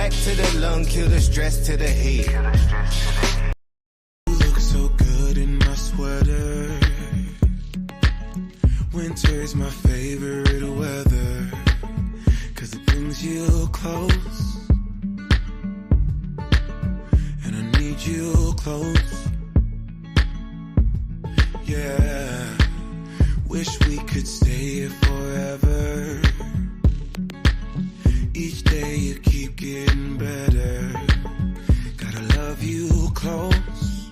back to the lung, kill the stress to the head. You look so good in my sweater. Winter is my favorite weather, 'cause it brings you close, and I need you close. Yeah, wish we could stay here forever. Each day you keep getting better. Gotta love you close,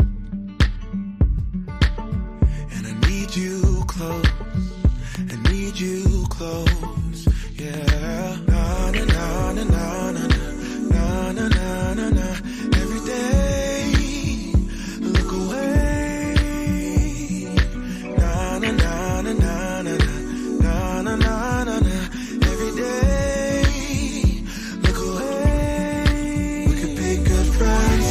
and I need you close. I need you close. Yeah. Na na na na na na na na na na na. Every day, look away. Na na na na na na na na na na na. Every day, look away. We could be good friends.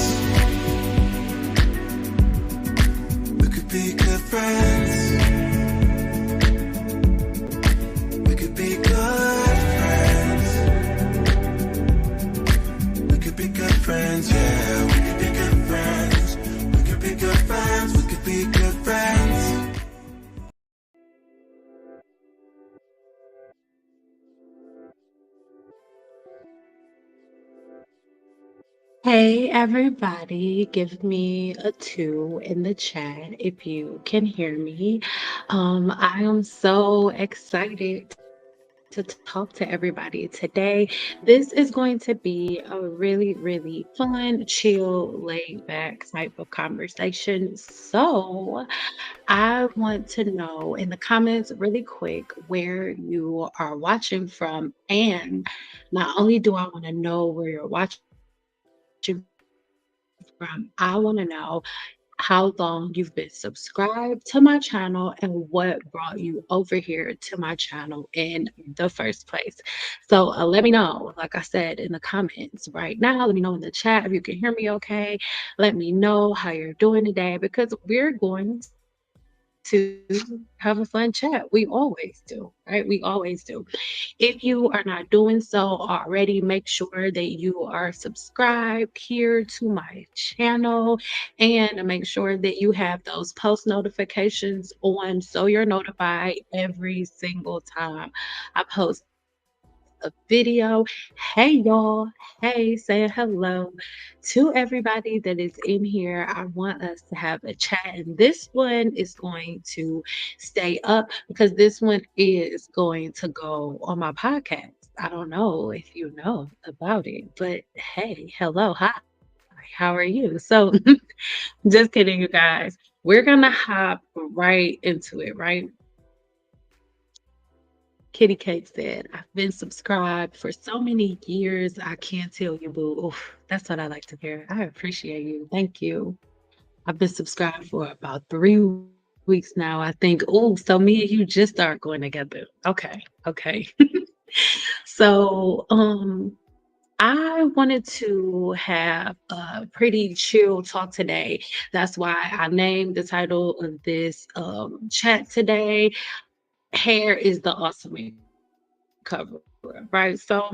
We could be good friends. We could be good friends. We could be good friends, yeah. We could be good friends. We could be good friends. We could be good friends. Hey everybody, give me a 2 in the chat if you can hear me. I am so excited to talk to everybody today. This is going to be a really, really fun, chill, laid back type of conversation. So I want to know in the comments really quick where you are watching from. And not only do I want to know where you're watching from, I want to know how long you've been subscribed to my channel and what brought you over here to my channel in the first place. So let me know, like I said, in the comments right now. Let me know in the chat if you can hear me okay. Let me know how you're doing today, because we're going to have a fun chat. We always do, right? We always do. If you are not doing so already, make sure that you are subscribed here to my channel, and make sure that you have those post notifications on so you're notified every single time I post a video. Hey y'all, hey, saying hello to everybody that is in here. I want us to have a chat, and this one is going to stay up because this one is going to go on my podcast. I don't know if you know about it, but hey, hello, hi, how are you? So, just kidding, you guys. We're gonna hop right into it, right? Kitty Cake said, I've been subscribed for so many years. I can't tell you, boo. Oof, that's what I like to hear. I appreciate you. Thank you. I've been subscribed for about 3 weeks now, I think. Oh, so me and you just start going together. Okay. Okay. So, I wanted to have a pretty chill talk today. That's why I named the title of this chat today, Hair is the Ultimate Cover, right? So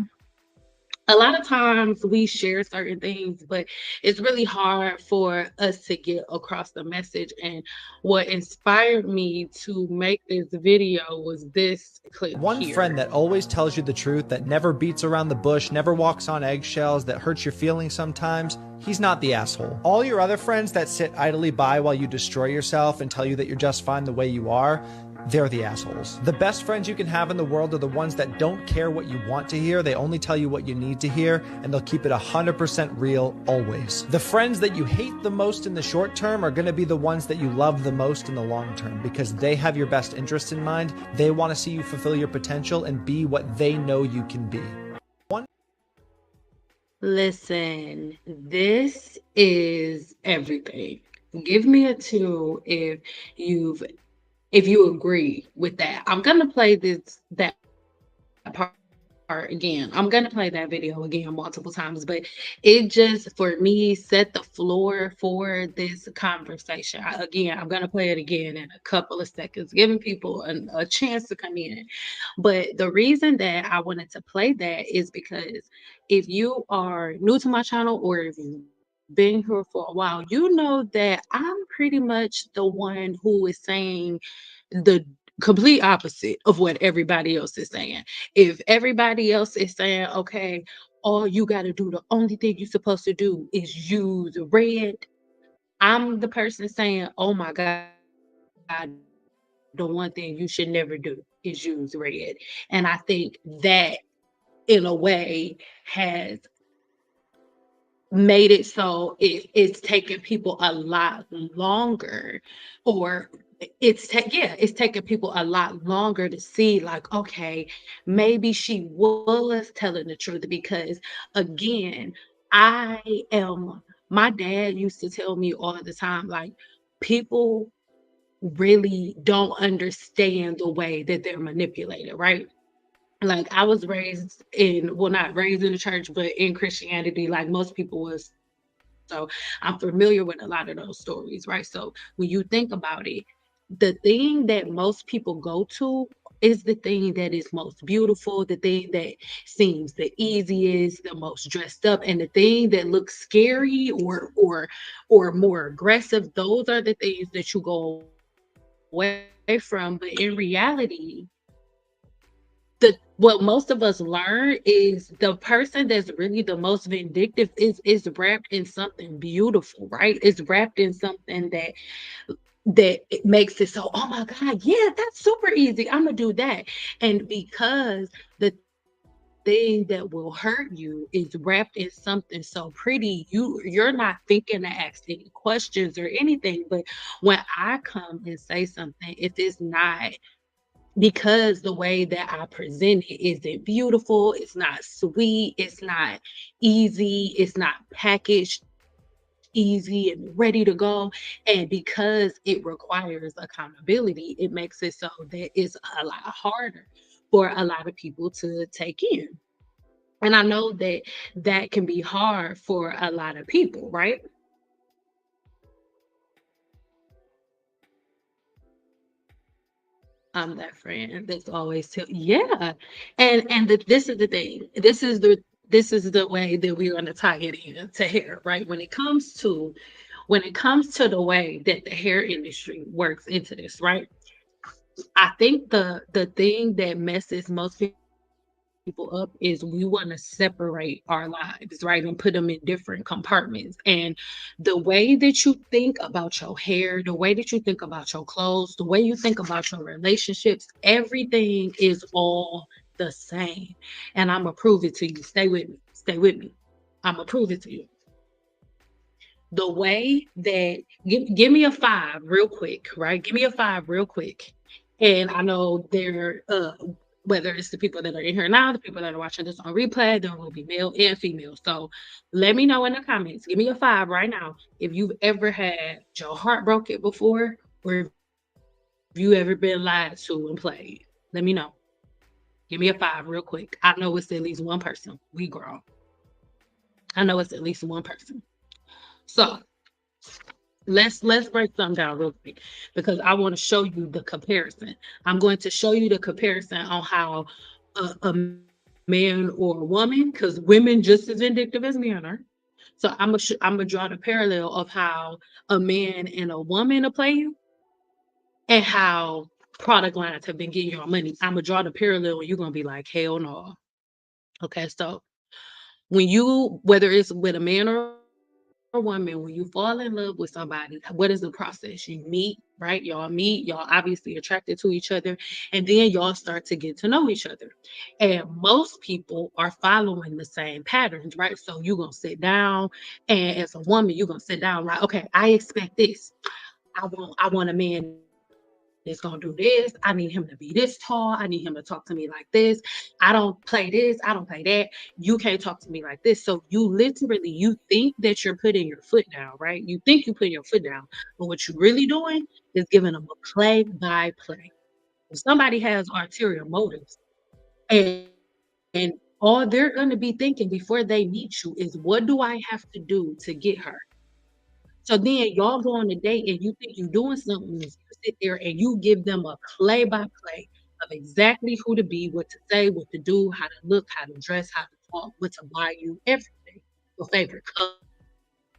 a lot of times we share certain things, but it's really hard for us to get across the message. And what inspired me to make this video was this clip One here. friend that always tells you the truth, that never beats around the bush, never walks on eggshells, that hurts your feelings sometimes, he's not the asshole. All your other friends that sit idly by while you destroy yourself and tell you that you're just fine the way you are, they're the assholes. The best friends you can have in the world are the ones that don't care what you want to hear, they only tell you what you need to hear, and they'll keep it 100% real always. The friends that you hate the most in the short term are gonna be the ones that you love the most in the long term, because they have your best interests in mind, they wanna see you fulfill your potential and be what they know you can be. Listen, this is everything. Give me a 2 if you agree with that. I'm gonna play that part again. I'm gonna play that video again multiple times, but it just for me set the floor for this conversation. Again, I'm gonna play it again in a couple of seconds, giving people a chance to come in. But the reason that I wanted to play that is because if you are new to my channel or if you've been here for a while, you know that I'm pretty much the one who is saying the complete opposite of what everybody else is saying. If everybody else is saying, okay, all you got to do, the only thing you're supposed to do is use red, I'm the person saying, oh my God, the one thing you should never do is use red. And I think that in a way has made it so it's taking people a lot longer, or it's taking people a lot longer to see like, okay, maybe she was telling the truth because again, I am my dad used to tell me all the time, like, people really don't understand the way that they're manipulated, right? Like I was raised in, well, not raised in the church, but in Christianity, like most people was. So I'm familiar with a lot of those stories, right? So when you think about it, the thing that most people go to is the thing that is most beautiful, the thing that seems the easiest, the most dressed up, and the thing that looks scary or more aggressive. Those are the things that you go away from. But in reality, what most of us learn is the person that's really the most vindictive is wrapped in something beautiful, right? It's wrapped in something that it makes it so, oh my God, yeah, that's super easy. I'm gonna do that. And because the thing that will hurt you is wrapped in something so pretty, you're not thinking to ask any questions or anything. But when I come and say something, if it's not because the way that I present it isn't beautiful, it's not sweet, it's not easy, it's not packaged easy and ready to go. And because it requires accountability, it makes it so that it's a lot harder for a lot of people to take in. And I know that that can be hard for a lot of people, right? I'm that friend that's always tell, yeah. This is the thing. This is the way that we're gonna tie it in to hair, right? When it comes to the way that the hair industry works into this, right? I think the thing that messes most people up is we want to separate our lives, right? And put them in different compartments. And the way that you think about your hair, the way that you think about your clothes, the way you think about your relationships, everything is all the same. And I'm gonna prove it to you. Stay with me. Stay with me. I'm gonna prove it to you. The way that give me a five real quick, right? Give me a five real quick. And I know there whether it's the people that are in here now, the people that are watching this on replay, there will be male and female. So let me know in the comments. Give me a five right now if you've ever had your heart broken before, or if you ever been lied to and played. Let me know. Give me a five real quick. I know it's at least one person. We grown. I know it's at least one person. So let's break something down real quick because I want to show you the comparison. I'm going to show you the comparison on how a man or a woman, because women just as vindictive as men are. So I'm gonna draw the parallel of how a man and a woman are playing and how product lines have been getting your money. I'm gonna draw the parallel and you're gonna be like, hell no. Okay, so whether it's with a man or a woman, when you fall in love with somebody, what is the process? You meet, right? Y'all meet, y'all obviously attracted to each other, and then y'all start to get to know each other. And most people are following the same patterns, right? So you're gonna sit down, and as a woman, you're gonna sit down, like, okay, I expect this. I want a man that's gonna do this. I need him to be this tall. I need him to talk to me like this. I don't play this. I don't play that. You can't talk to me like this. So you think that you're putting your foot down, right? You think you're putting your foot down, but what you're really doing is giving them a play by play. If somebody has ulterior motives and And all they're gonna be thinking before they meet you is, "What do I have to do to get her?" So then y'all go on a date and you think you're doing something, you sit there and you give them a play-by-play of exactly who to be, what to say, what to do, how to look, how to dress, how to talk, what to buy you, everything. Your favorite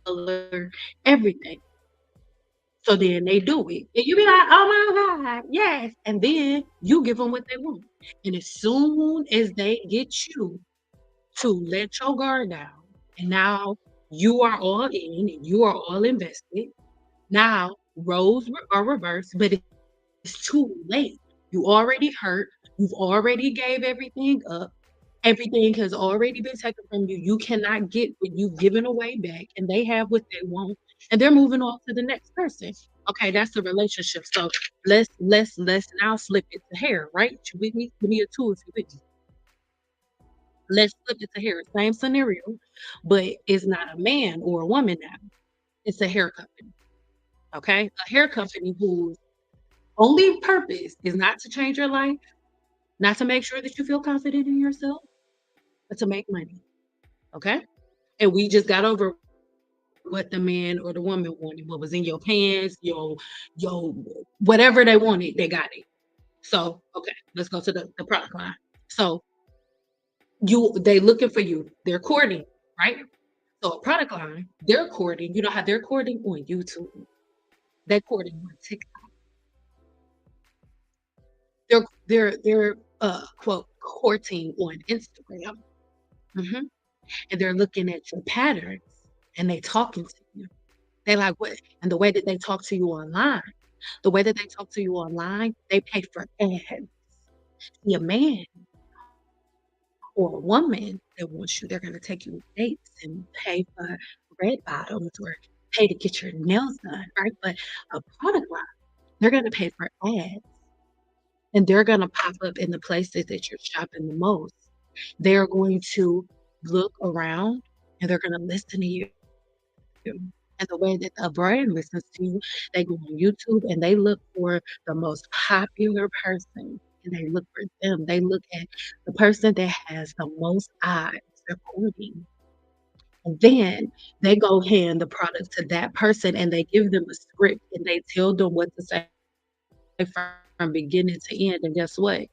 color, everything. So then they do it. And you be like, "Oh my God, yes." And then you give them what they want. And as soon as they get you to let your guard down, and now you are all in and you are all invested, now roles are reversed, but it's too late. You already hurt. You've already gave everything up. Everything has already been taken from you. You cannot get what you've given away back, and they have what they want, and they're moving on to the next person. Okay, that's the relationship. So let's now flip it to hair, right? You with me? Give me a two if you with me. Let's flip it to hair. Same scenario, but it's not a man or a woman now. It's a hair company. Okay, a hair company whose only purpose is not to change your life, not to make sure that you feel confident in yourself, but to make money. Okay, and we just got over what the man or the woman wanted, what was in your pants, your whatever they wanted, they got it. So, okay, let's go to the product line. So they looking for you. They're courting, right? So a product line, they're courting. You know how they're courting on YouTube. They're courting on TikTok. They're quote courting on Instagram. Mhm. And they're looking at your patterns and they talking to you. They like what and the way that they talk to you online, the way that they talk to you online, they pay for ads. See, a man or a woman that wants you, they're gonna take you on dates and pay for red bottoms or pay to get your nails done, right? But a product line, they're gonna pay for ads and they're gonna pop up in the places that you're shopping the most. They're going to look around and they're gonna listen to you. And the way that a brand listens to you, they go on YouTube and they look for the most popular person, and they look for them. They look at the person that has the most eyes recording, and then they go hand the product to that person, and they give them a script, and they tell them what to say from beginning to end, and guess what?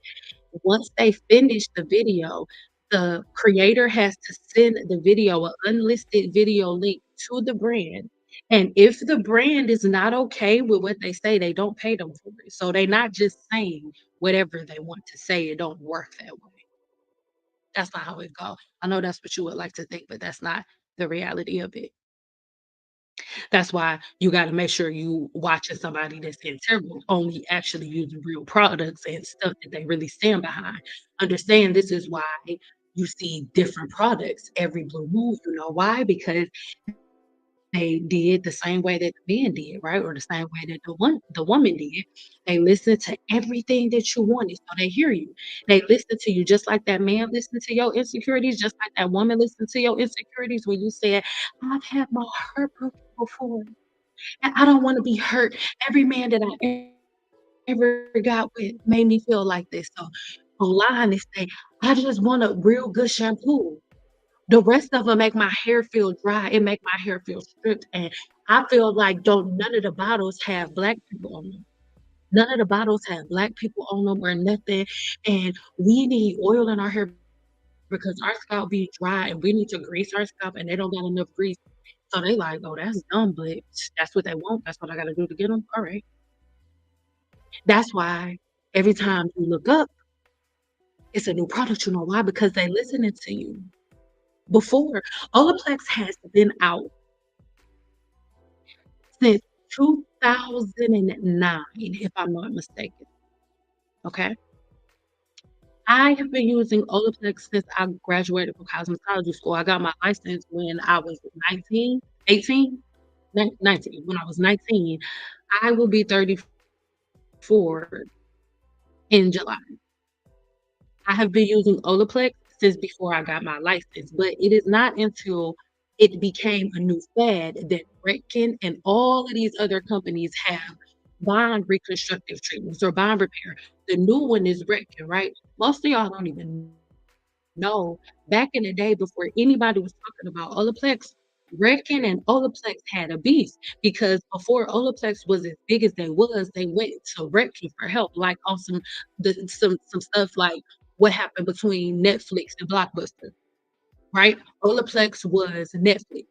Once they finish the video, the creator has to send the video, an unlisted video link to the brand. And if the brand is not okay with what they say, they don't pay them for it. So they're not just saying whatever they want to say. It don't work that way. That's not how it go. I know that's what you would like to think, but that's not the reality of it. That's why you gotta make sure you watching somebody that's integral, only actually using real products and stuff that they really stand behind. Understand this is why you see different products every blue moon. You know why? Because they did the same way that the man did, right? Or the same way that the woman did. They listened to everything that you wanted, so they hear you. They listen to you just like that man listened to your insecurities, just like that woman listened to your insecurities when you said, "I've had my heart broken before, and I don't wanna be hurt. Every man that I ever got with made me feel like this." So online they say, "I just want a real good shampoo." The rest of them make my hair feel dry, it make my hair feel stripped, and I feel like don't none of the bottles have black people on them. None of the bottles have black people on them or nothing, and we need oil in our hair because our scalp be dry and we need to grease our scalp and they don't got enough grease. So they like, "Oh, that's dumb, but that's what they want. That's what I gotta do to get them. Alright." That's why every time you look up, it's a new product. You know why? Because they listening to you. Before, Olaplex has been out since 2009, if I'm not mistaken, okay? I have been using Olaplex since I graduated from cosmetology school. I got my license when I was 19, 18, 19. When I was 19, I will be 34 in July. I have been using Olaplex since before I got my license, but it is not until it became a new fad that Redken and all of these other companies have bond reconstructive treatments or bond repair. The new one is Redken, right? Most of y'all don't even No, back in the day before anybody was talking about Olaplex, Reckin and Olaplex had a beef because before Olaplex was as big as they went to Reckin for help, like on some stuff like what happened between Netflix and Blockbuster, right? Olaplex was Netflix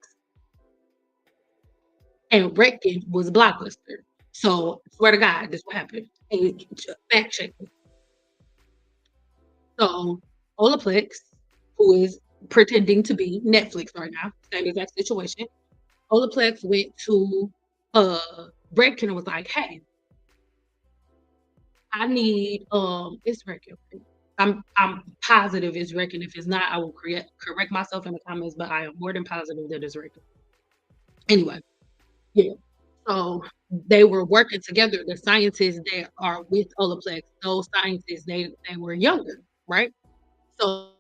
and Reckin was Blockbuster. So swear to God, this what happened. Hey, fact check. So Olaplex, who is pretending to be Netflix right now, same exact situation. Olaplex went to Redken and was like, "Hey, I need it's Redken. I'm positive it's Redken. If it's not, I will correct myself in the comments, but I am more than positive that it's Redken. Anyway, yeah. So they were working together. The scientists that are with Olaplex, those scientists, they were younger, right? So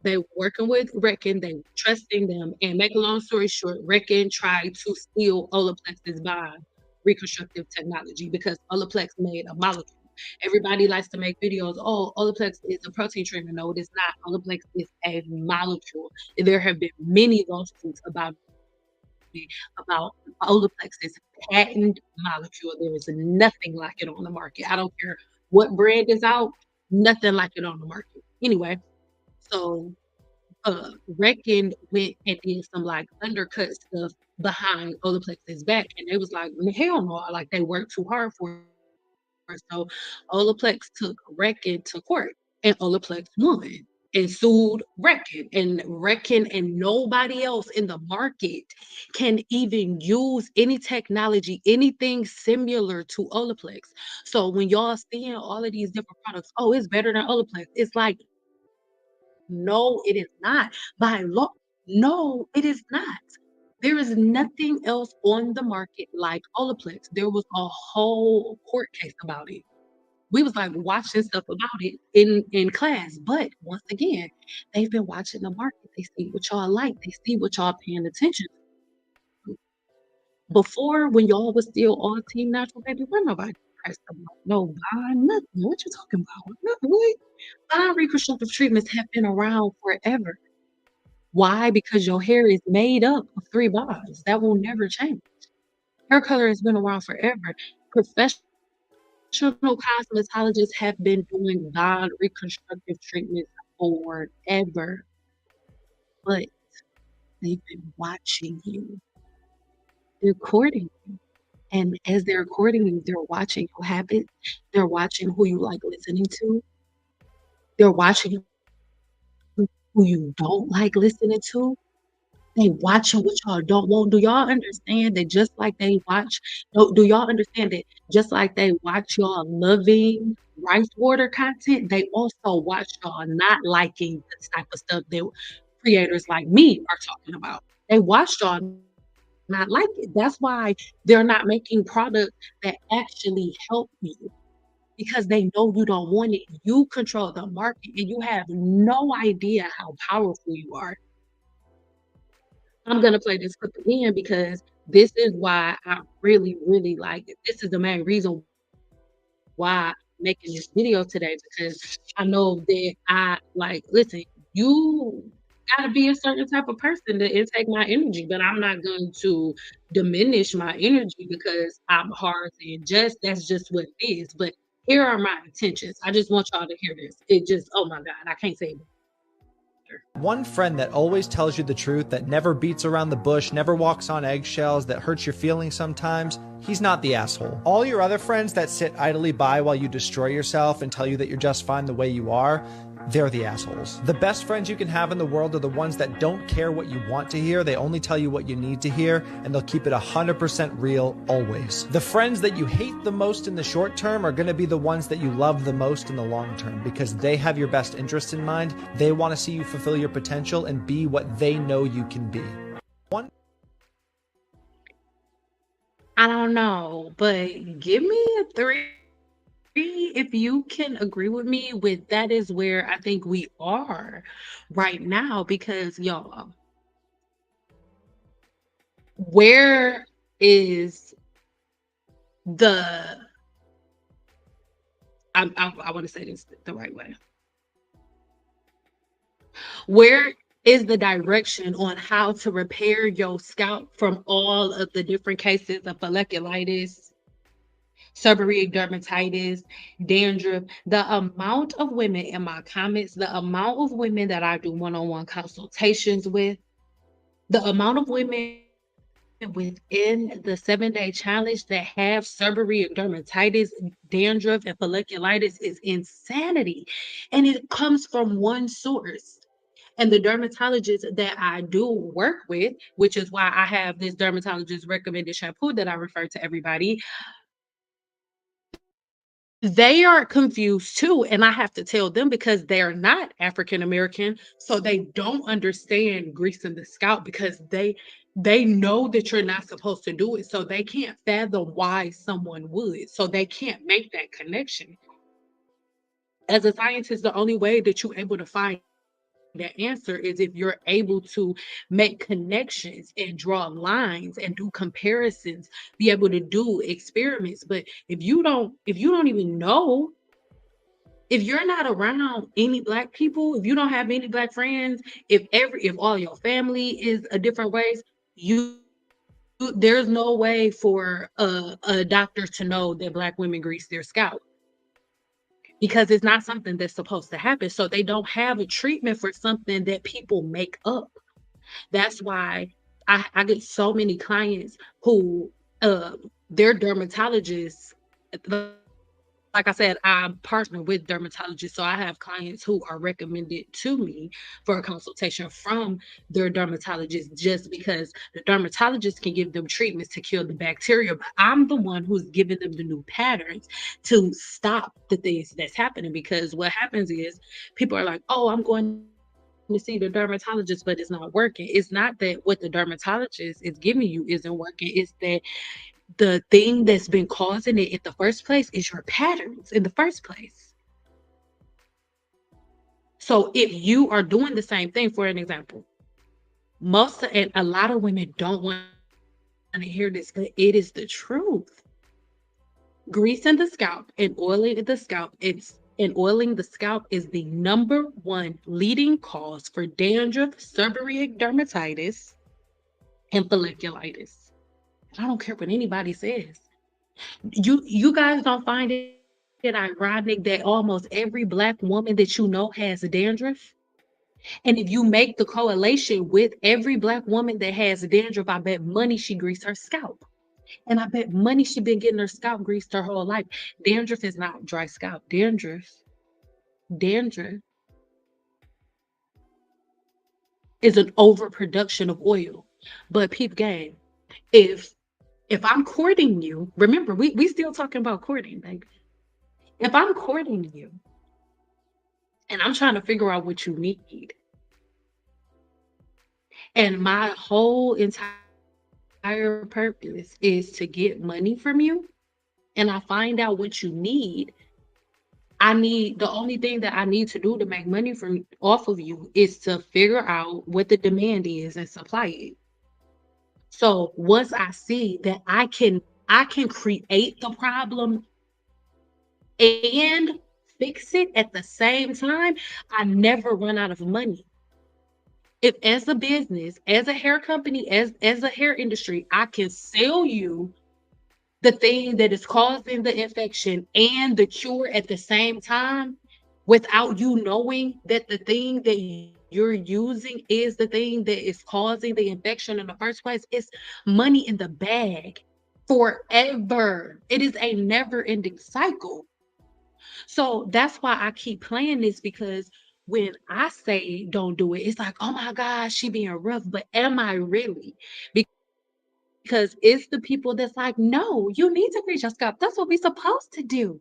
they were working with Reckin, they were trusting them, and make a long story short, Reckin tried to steal Olaplex's bond reconstructive technology because Olaplex made a molecule. Everybody likes to make videos, "Oh, Olaplex is a protein treatment." No, it is not. Olaplex is a molecule. There have been many lawsuits about Olaplex's patent molecule. There is nothing like it on the market. I don't care what brand is out, nothing like it on the market. Anyway, so Reckin went and did some like undercut stuff behind Olaplex's back, and they was like, hell no, like they worked too hard for it. So Olaplex took Reckin to court, and Olaplex won and sued Reckin. And Reckin and nobody else in the market can even use any technology, anything similar to Olaplex. So when y'all seeing all of these different products, oh, it's better than Olaplex. It's like no, it is not. By law, no, it is not. There is nothing else on the market like Olaplex. There was a whole court case about it. We was like watching stuff about it in class, but once again, they've been watching the market. They see what y'all like. They see what y'all paying attention to. Before, when y'all was still all team natural, baby, where nobody pressed about no bond, nothing. What you talking about? Nothing. What? Bond reconstructive treatments have been around forever. Why? Because your hair is made up of 3 bonds. That will never change. Hair color has been around forever. Professional cosmetologists have been doing bond reconstructive treatments forever, but they've been watching you. They're courting you. And as they're courting you, they're watching your habits. They're watching who you like listening to. They're watching who you don't like listening to. They watching what y'all don't want. Do y'all understand that just like they watch do y'all understand that just like they watch y'all loving rice water content, they also watch y'all not liking the type of stuff that creators like me are talking about. They watch y'all not like it. That's why they're not making products that actually help you because they know you don't want it. You control the market and you have no idea how powerful you are. I'm gonna play this clip again because this is why I really, really like it. This is the main reason why I'm making this video today because I know that I like listen, you gotta be a certain type of person to intake my energy, but I'm not going to diminish my energy because I'm hard to ingest. That's just what it is. But here are my intentions. I just want y'all to hear this. It just, oh my God, I can't say it. One friend that always tells you the truth, that never beats around the bush, never walks on eggshells, that hurts your feelings sometimes, he's not the asshole. All your other friends that sit idly by while you destroy yourself and tell you that you're just fine the way you are, they're the assholes. The best friends you can have in the world are the ones that don't care what you want to hear. They only tell you what you need to hear, and they'll keep it 100% real always. The friends that you hate the most in the short term are going to be the ones that you love the most in the long term because they have your best interests in mind. They want to see you fulfill your potential and be what they know you can be. I don't know, but give me a 3 if you can agree with me with that is where I think we are right now because y'all, where is the I want to say this the right way. Where is the direction on how to repair your scalp from all of the different cases of folliculitis, seborrheic dermatitis, dandruff? The amount of women in my comments, the amount of women that I do one-on-one consultations with, the amount of women within the 7-day challenge that have seborrheic dermatitis, dandruff, and folliculitis is insanity. And it comes from one source. And the dermatologist that I do work with, which is why I have this dermatologist recommended shampoo that I refer to everybody, they are confused too. And I have to tell them because they're not African American, so they don't understand greasing the scalp because they know that you're not supposed to do it. So they can't fathom why someone would. So they can't make that connection. As a scientist, the only way that you're able to find that answer is if you're able to make connections and draw lines and do comparisons, be able to do experiments. But if you don't even know, if you're not around any black people, if you don't have any black friends, if all your family is a different race, you there's no way for a doctor to know that black women grease their scalp because it's not something that's supposed to happen. So they don't have a treatment for something that people make up. That's why I get so many clients who their dermatologists, like I said, I'm partnered with dermatologists. So I have clients who are recommended to me for a consultation from their dermatologist just because the dermatologist can give them treatments to kill the bacteria. But I'm the one who's giving them the new patterns to stop the things that's happening. Because what happens is people are like, oh, I'm going to see the dermatologist, but it's not working. It's not that what the dermatologist is giving you isn't working. It's that the thing that's been causing it in the first place is your patterns in the first place. So if you are doing the same thing, for an example, and a lot of women don't want to hear this, but it is the truth. Greasing the scalp and oiling the scalp is the number one leading cause for dandruff, seborrheic dermatitis, and folliculitis. I don't care what anybody says. You guys don't find it ironic that almost every black woman that you know has dandruff? And if you make the correlation with every black woman that has dandruff, I bet money she greased her scalp. And I bet money she been getting her scalp greased her whole life. Dandruff is not dry scalp. Dandruff is an overproduction of oil. But peep game, if if I'm courting you, remember we still talking about courting, baby. If I'm courting you and I'm trying to figure out what you need, and my whole entire purpose is to get money from you, and I find out what you need, the only thing that I need to do to make money from off of you is to figure out what the demand is and supply it. So once I see that I can create the problem and fix it at the same time, I never run out of money. If as a business, as a hair company, as a hair industry, I can sell you the thing that is causing the infection and the cure at the same time without you knowing that the thing that you're using is the thing that is causing the infection in the first place, it's money in the bag forever. It is a never ending cycle. So that's why I keep playing this because when I say don't do it, it's like, oh my gosh, she being rough. But am I really? Because it's the people that's like, no, you need to reach your scalp. That's what we're supposed to do.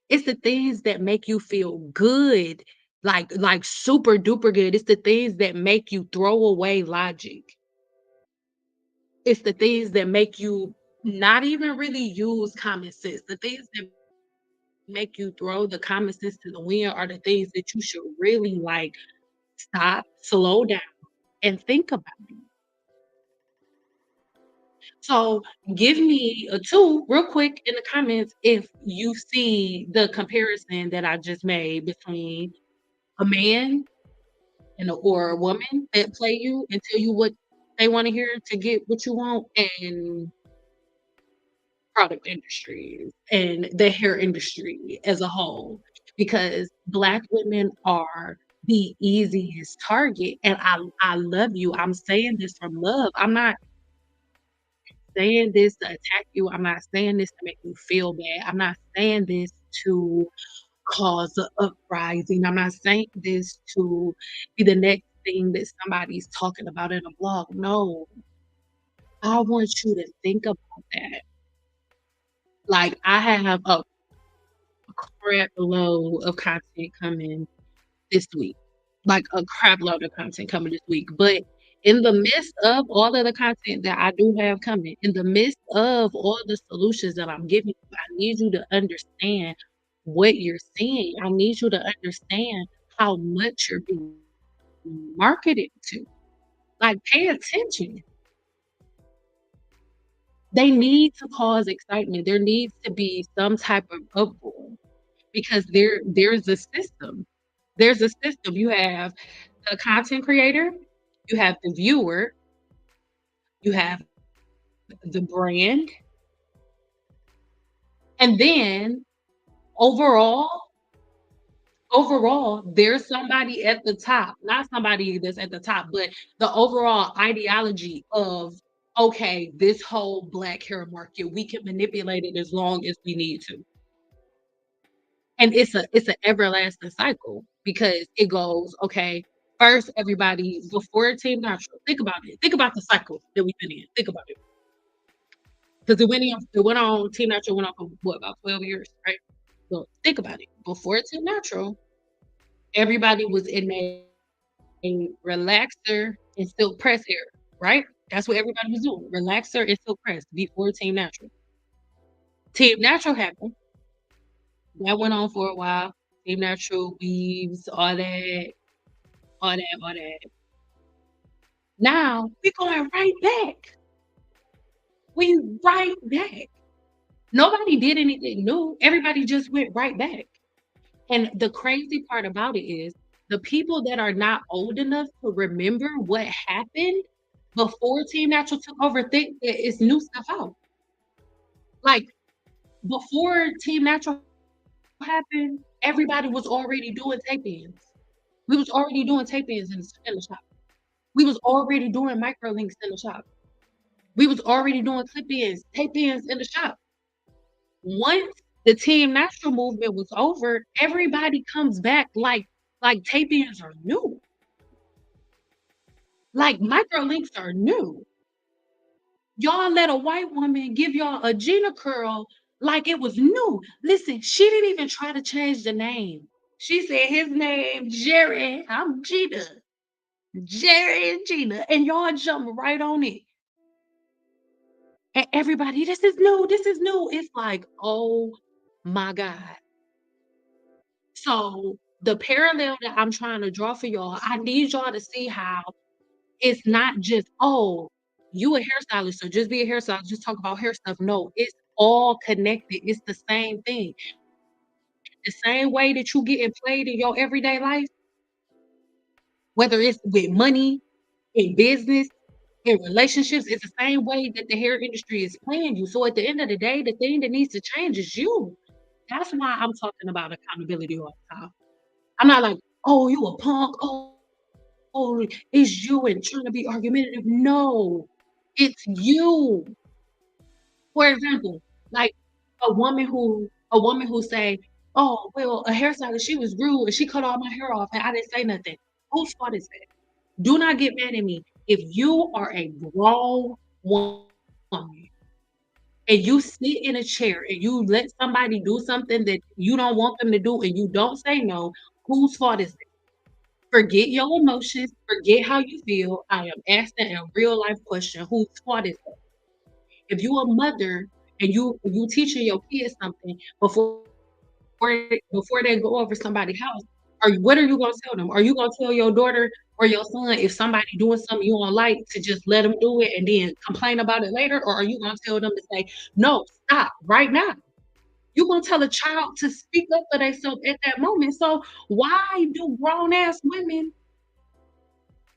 It's the things that make you feel good, like super duper good. It's the things that make you throw away logic. It's the things that make you not even really use common sense. The things that make you throw the common sense to the wind are the things that you should really like stop, slow down, and think about. So give me a two real quick in the comments if you see the comparison that I just made between a man and or a woman that play you and tell you what they want to hear to get what you want, and product industries and the hair industry as a whole, because Black women are the easiest target. And I love you. I'm saying this from love. I'm not saying this to attack you. I'm not saying this to make you feel bad. I'm not saying this to cause an uprising. I'm not saying this to be the next thing that somebody's talking about in a blog. No, I want you to think about that. Like, I have a crap load of content coming this week, like a crap load of content coming this week. But in the midst of all of the content that I do have coming, in the midst of all the solutions that I'm giving you, I need you to understand what you're seeing. I need you to understand how much you're being marketed to. Like, pay attention. They need to cause excitement. There needs to be some type of uproar because there's a system. There's a system. You have the content creator, you have the viewer, you have the brand, and then overall, there's somebody at the top, not somebody that's at the top, but the overall ideology of, okay, this whole Black hair market, we can manipulate it as long as we need to. And it's an everlasting cycle because it goes, okay, first everybody before Team Natural, think about it. Think about the cycle that we've been in. Think about it. Because it went on, Team Natural went on for what, about 12 years, right? So think about it. Before Team Natural, everybody was in a relaxer and silk press hair, right? That's what everybody was doing. Relaxer and silk press before Team Natural. Team Natural happened. That went on for a while. Team Natural weaves, all that, all that, all that. Now we're going right back. We right back. Nobody did anything new. Everybody just went right back. And the crazy part about it is the people that are not old enough to remember what happened before Team Natural took over think that it's new stuff out. Like, before Team Natural happened, everybody was already doing tape-ins. We was already doing tape-ins in the shop. We was already doing microlinks in the shop. We was already doing clip-ins, tape-ins in the shop. Once the Team Natural movement was over, everybody comes back like tape-ins are new. Like microlinks are new. Y'all let a white woman give y'all a Gina curl like it was new. Listen, she didn't even try to change the name. She said his name Jerry. I'm Gina. Jerry and Gina. And y'all jump right on it. And everybody, this is new. This is new. It's like, oh my God. So the parallel that I'm trying to draw for y'all, I need y'all to see how it's not just, oh, you a hairstylist, so just be a hairstylist, just talk about hair stuff. No, it's all connected. It's the same thing. The same way that you getting played in your everyday life, whether it's with money, in business, in relationships, it's the same way that the hair industry is playing you. So at the end of the day, the thing that needs to change is you. That's why I'm talking about accountability all the time. I'm not like, oh, you a punk. Oh, it's you and trying to be argumentative. No, it's you. For example, like a woman who say, "Oh, well, a hairstylist, she was rude and she cut all my hair off and I didn't say nothing." Whose fault is that? Do not get mad at me. If you are a grown woman and you sit in a chair and you let somebody do something that you don't want them to do and you don't say no, whose fault is it? Forget your emotions, forget how you feel. I am asking a real life question. Whose fault is it? If you a mother and you teaching your kids something before they go over somebody's house, what are you gonna tell them? Are you gonna tell your daughter or your son if somebody doing something you don't like to just let them do it and then complain about it later? Or are you gonna tell them to say, no, stop right now? You're gonna tell a child to speak up for themselves at that moment. So why do grown ass women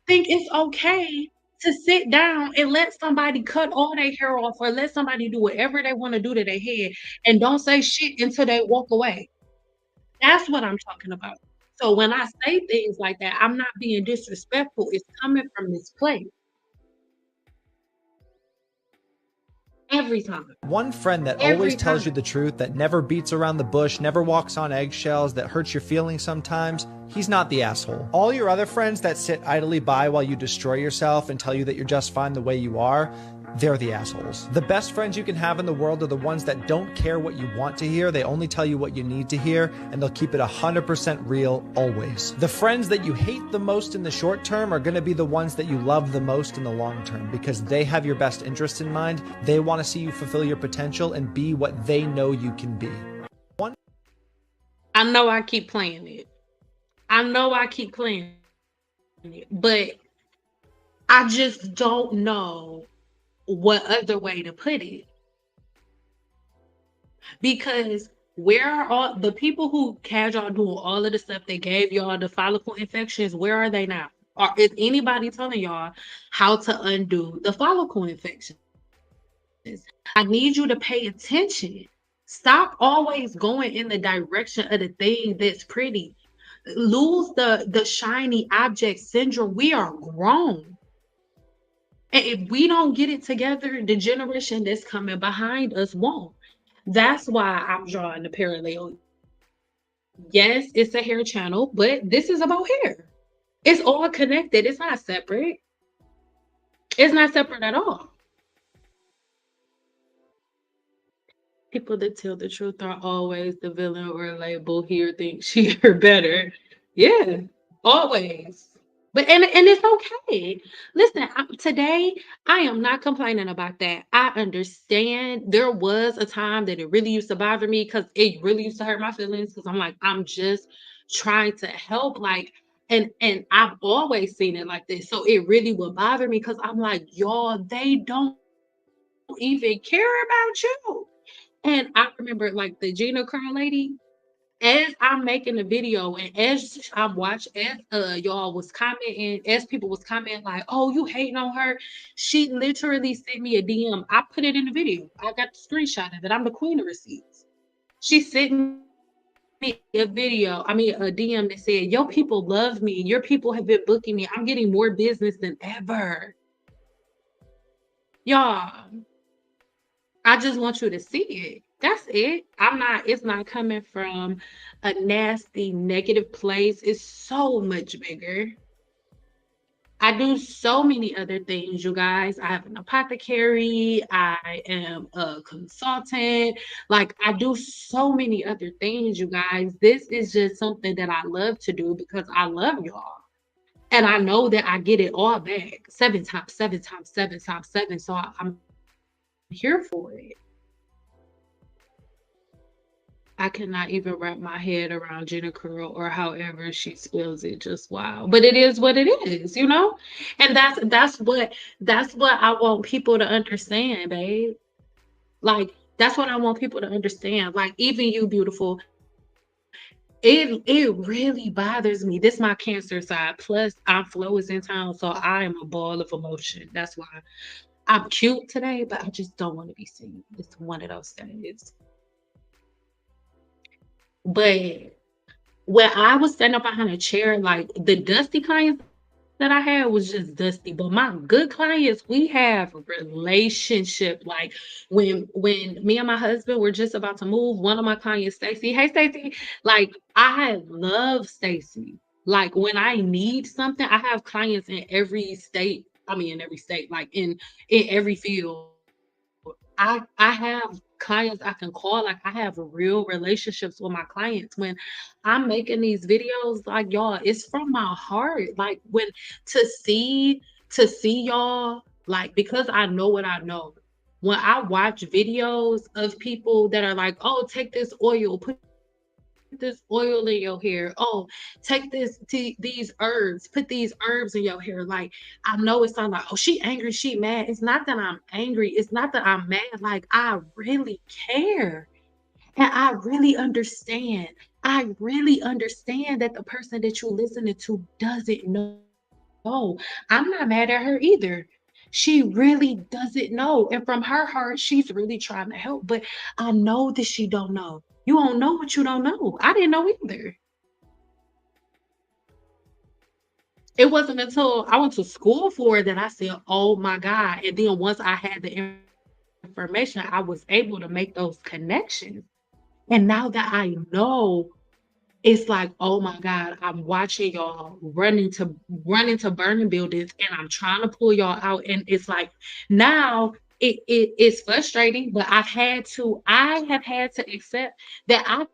think it's okay to sit down and let somebody cut all their hair off or let somebody do whatever they wanna do to their head and don't say shit until they walk away. That's what I'm talking about. So when I say things like that, I'm not being disrespectful, it's coming from this place every time, One friend that always every tells you time. the truth, that never beats around the bush, never walks on eggshells, that hurts your feelings sometimes, he's not the asshole. All your other friends that sit idly by while you destroy yourself and tell you that you're just fine the way you are, they're the assholes. The best friends you can have in the world are the ones that don't care what you want to hear, they only tell you what you need to hear, and they'll keep it 100% real always. The friends that you hate the most in the short term are going to be the ones that you love the most in the long term, because they have your best interest in mind. They want to see you fulfill your potential and be what they know you can be. I know I keep playing it. I know I keep playing it, but I just don't know what other way to put it. Because where are all the people who had y'all doing all of the stuff that gave y'all the follicle infections? Where are they now? Or is anybody telling y'all how to undo the follicle infections? I need you to pay attention. Stop always going in the direction of the thing that's pretty. Lose the shiny object syndrome. We are grown. And if we don't get it together, the generation that's coming behind us won't. That's why I'm drawing the parallel. Yes, it's a hair channel, but this is about hair. It's all connected. It's not separate. It's not separate at all. People that tell the truth are always the villain or label here thinks she or better. Yeah, always. But and it's okay. Listen, today I am not complaining about that. I understand there was a time that it really used to bother me because it really used to hurt my feelings because I'm like, I'm just trying to help. Like, and I've always seen it like this. So it really would bother me because I'm like, y'all, they don't even care about you. And I remember like the Gina Carl lady, as I'm making the video and as I watched, as y'all was commenting, as people was commenting like, oh, you hating on her, she literally sent me a DM. I put it in the video. I got the screenshot of it. I'm the queen of receipts. She sent me a video, I mean a DM that said, your people love me. Your people have been booking me. I'm getting more business than ever. Y'all, I just want you to see it. That's it. It's not coming from a nasty, negative place. It's so much bigger. I do so many other things, you guys. I have an apothecary. I am a consultant. Like, I do so many other things, you guys. This is just something that I love to do because I love y'all. And I know that I get it all back 7 times, 7 times, 7 times, 7. So I'm here for it. I cannot even wrap my head around Jenna Curl or however she spells it. Just wow. But it is what it is, you know? And that's what I want people to understand, babe. Like that's what I want people to understand. Like even you, beautiful. It really bothers me. This my cancer side. Plus I'm Flo is in town, so I am a ball of emotion. That's why I'm cute today, but I just don't want to be seen. It's one of those days. But when I was standing up behind a chair, like the dusty clients that I had was just dusty. But my good clients, we have a relationship. Like when me and my husband were just about to move, one of my clients, Stacy, hey Stacy, like I love Stacy. Like when I need something, I have clients in every state. I mean, in every state, like in every field. I have clients I can call, like, I have real relationships with my clients. When I'm making these videos, like, y'all, it's from my heart. Like, when to see y'all, like, because I know what I know. When I watch videos of people that are like, "Oh, take this oil, put this oil in your hair. Oh, take these herbs, put these herbs in your hair." Like, I know it sounds like, oh, she angry, she mad. It's not that I'm angry. It's not that I'm mad. Like, I really care. And I really understand. I really understand that the person that you're listening to doesn't know. know. I'm not mad at her either. She really doesn't know. And from her heart, she's really trying to help. But I know that she don't know. You don't know what you don't know. I didn't know either. It wasn't until I went to school for it that I said, oh my God. And then once I had the information, I was able to make those connections. And now that I know, it's like, oh my God, I'm watching y'all run into burning buildings and I'm trying to pull y'all out. And it's like now it's frustrating, but I have had to accept that I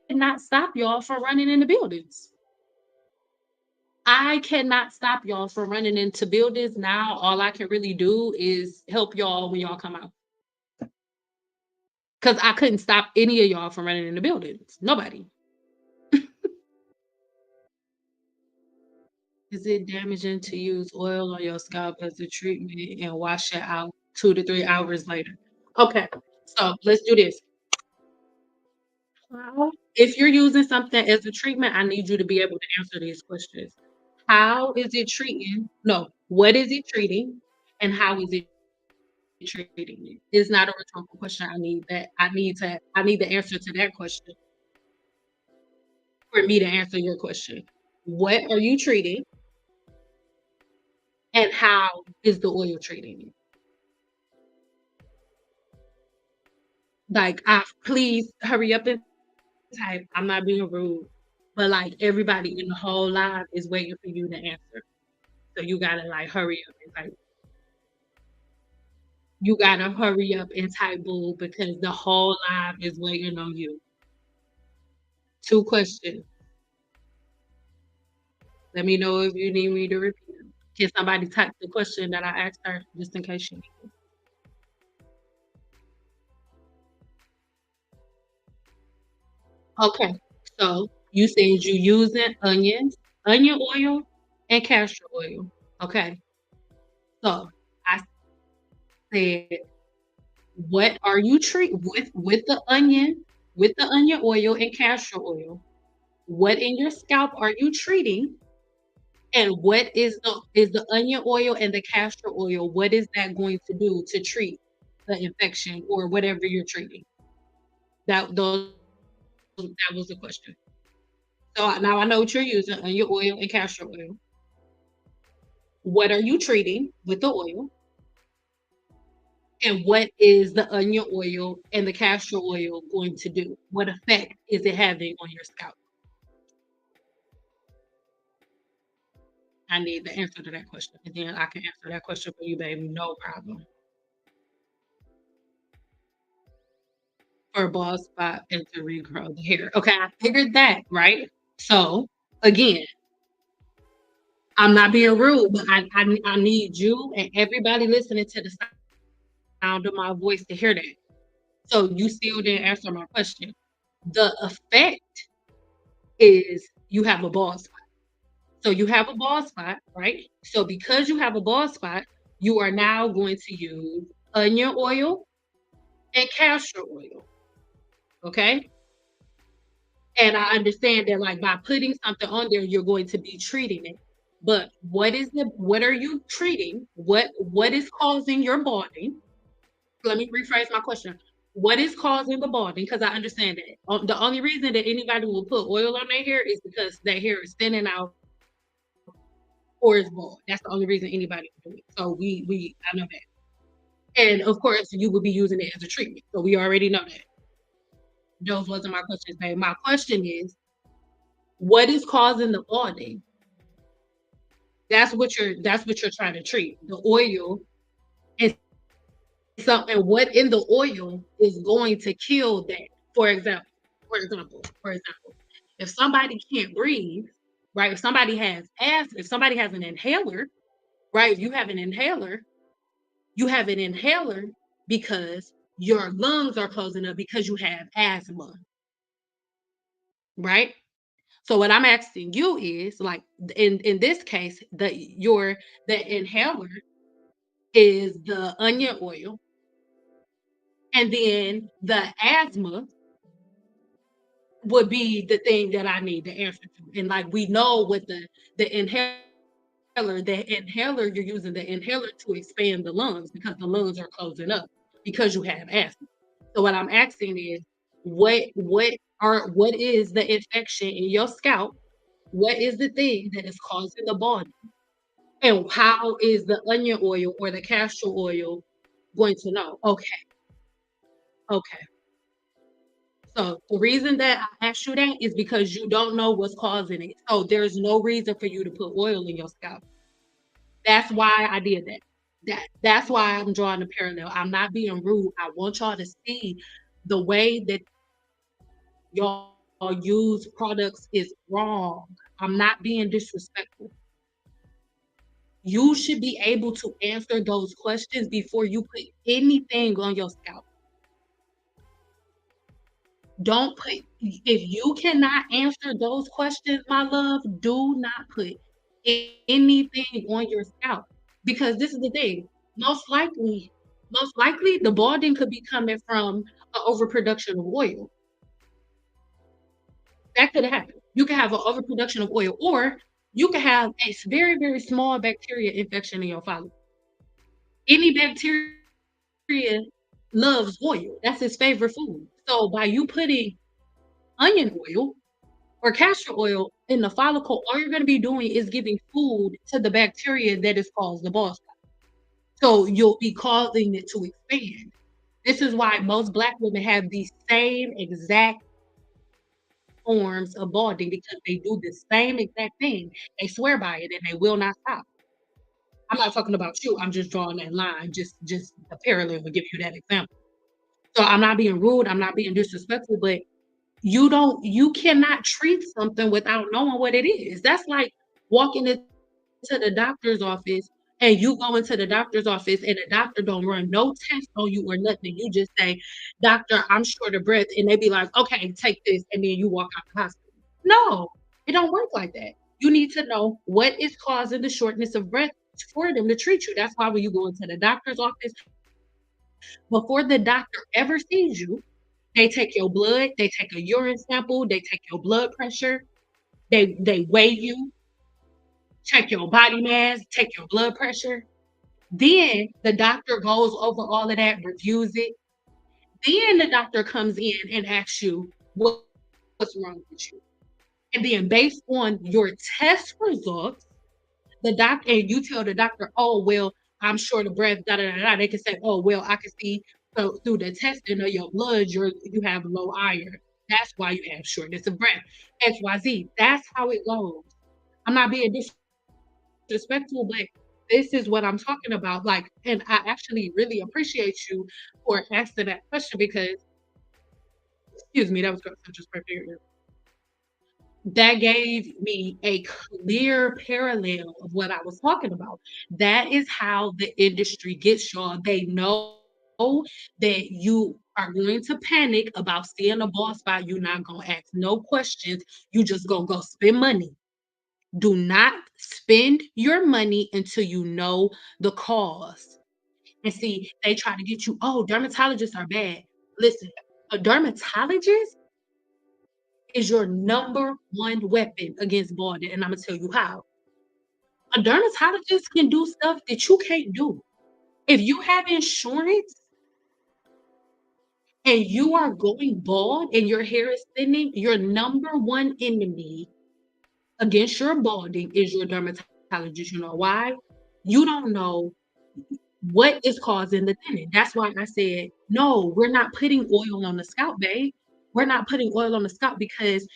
cannot stop y'all from running into buildings. I cannot stop y'all from running into buildings. Now all I can really do is help y'all when y'all come out. Because I couldn't stop any of y'all from running into buildings. Nobody. Is it damaging to use oil on your scalp as a treatment and wash it out 2 to 3 hours later? Okay, so let's do this. How if you're using something as a treatment, I need you to be able to answer these questions. How is it treating? No, what is it treating, and how is it treating it? It's not a rhetorical question. I need the answer to that question for me to answer your question. What are you treating, and how is the oil treating it? Like, please hurry up and type. I'm not being rude, but like everybody in the whole live is waiting for you to answer. So you gotta like hurry up and type. You gotta hurry up and type, boo, because the whole live is waiting on you. 2 questions. Let me know if you need me to repeat them. Can somebody type the question that I asked her just in case she needs it? Okay. So you said you using onion oil, and castor oil. Okay. So I said, what are you treat with the onion oil and castor oil? What in your scalp are you treating? And what is the onion oil and the castor oil? What is that going to do to treat the infection or whatever you're treating? That was the question. So now I know what you're using, onion oil and castor oil. What are you treating with the oil? And what is the onion oil and the castor oil going to do? What effect is it having on your scalp? I need the answer to that question, and then I can answer that question for you, baby. No problem. For a bald spot and to regrow the hair. Okay, I figured that, right? So again, I'm not being rude, but I need you and everybody listening to the sound of my voice to hear that. So you still didn't answer my question. The effect is you have a bald spot. So you have a bald spot, right? So because you have a bald spot, you are now going to use onion oil and castor oil. Okay. And I understand that like by putting something on there, you're going to be treating it. But what are you treating? What is causing your balding? Let me rephrase my question. What is causing the balding? Because I understand that. The only reason that anybody will put oil on their hair is because their hair is thinning out or is bald. That's the only reason anybody would do it. So we I know that. And of course, you would be using it as a treatment. So we already know that. Those wasn't my questions, babe. My question is, what is causing the balding? That's what you're trying to treat. The oil and and what in the oil is going to kill that. For example, for example, if somebody can't breathe, right? If somebody has asthma, if somebody has an inhaler, right? If you have an inhaler because your lungs are closing up because you have asthma, right? So what I'm asking you is like in this case, the inhaler is the onion oil, and then the asthma would be the thing that I need the answer to. And like we know what the inhaler the inhaler, you're using the inhaler to expand the lungs because the lungs are closing up because you have asthma. So what I'm asking is, what is the infection in your scalp? What is the thing that is causing the balding? And how is the onion oil or the castor oil going to know? Okay, okay. So the reason that I asked you that is because you don't know what's causing it. So there's no reason for you to put oil in your scalp. That's why I did that. That's why I'm drawing a parallel. I'm not being rude. I want y'all to see the way that y'all use products is wrong. I'm not being disrespectful. You should be able to answer those questions before you put anything on your scalp. Don't put if you cannot answer those questions, my love, do not put anything on your scalp. Because this is the thing, most likely the balding could be coming from an overproduction of oil. That could happen. You can have an overproduction of oil, or you can have a very, very small bacteria infection in your follicle. Any bacteria loves oil. That's its favorite food. So by you putting onion oil or castor oil in the follicle, all you're going to be doing is giving food to the bacteria that is caused the bald spot. So you'll be causing it to expand. This is why most Black women have the same exact forms of balding because they do the same exact thing. They swear by it and they will not stop. I'm not talking about you. I'm just drawing that line, just a parallel to give you that example. So I'm not being rude. I'm not being disrespectful, but you cannot treat something without knowing what it is. That's like walking into the doctor's office and you go into the doctor's office and the doctor don't run no test on you or nothing. You just say, "Doctor, I'm short of breath," and they be like, "Okay, take this," and then you walk out the hospital. No, it don't work like that. You need to know what is causing the shortness of breath for them to treat you. That's why when you go into the doctor's office, before the doctor ever sees you, they take your blood, they take a urine sample, they take your blood pressure, they weigh you, check your body mass, take your blood pressure. Then the doctor goes over all of that, reviews it. Then the doctor comes in and asks you what's wrong with you. And then based on your test results, the doctor and you tell the doctor, "Oh, well, I'm short of breath," da da da da. They can say, "Oh, well, I can see so through the testing of your blood, you have low iron. That's why you have shortness of breath." XYZ. That's how it goes. I'm not being disrespectful, but this is what I'm talking about. Like, and I actually really appreciate you for asking that question because, excuse me, that was just perfect. That gave me a clear parallel of what I was talking about. That is how the industry gets y'all. They know that you are going to panic about seeing a bald spot. You're not gonna ask no questions. You just gonna go spend money. Do not spend your money until you know the cause. And see, they try to get you, oh, dermatologists are bad. Listen, a dermatologist is your number one weapon against balding, and Imma tell you how. A dermatologist can do stuff that you can't do. If you have insurance and you are going bald and your hair is thinning, your number one enemy against your balding is your dermatologist. You know why? You don't know what is causing the thinning. That's why I said, "No, we're not putting oil on the scalp, babe. We're not putting oil on the scalp because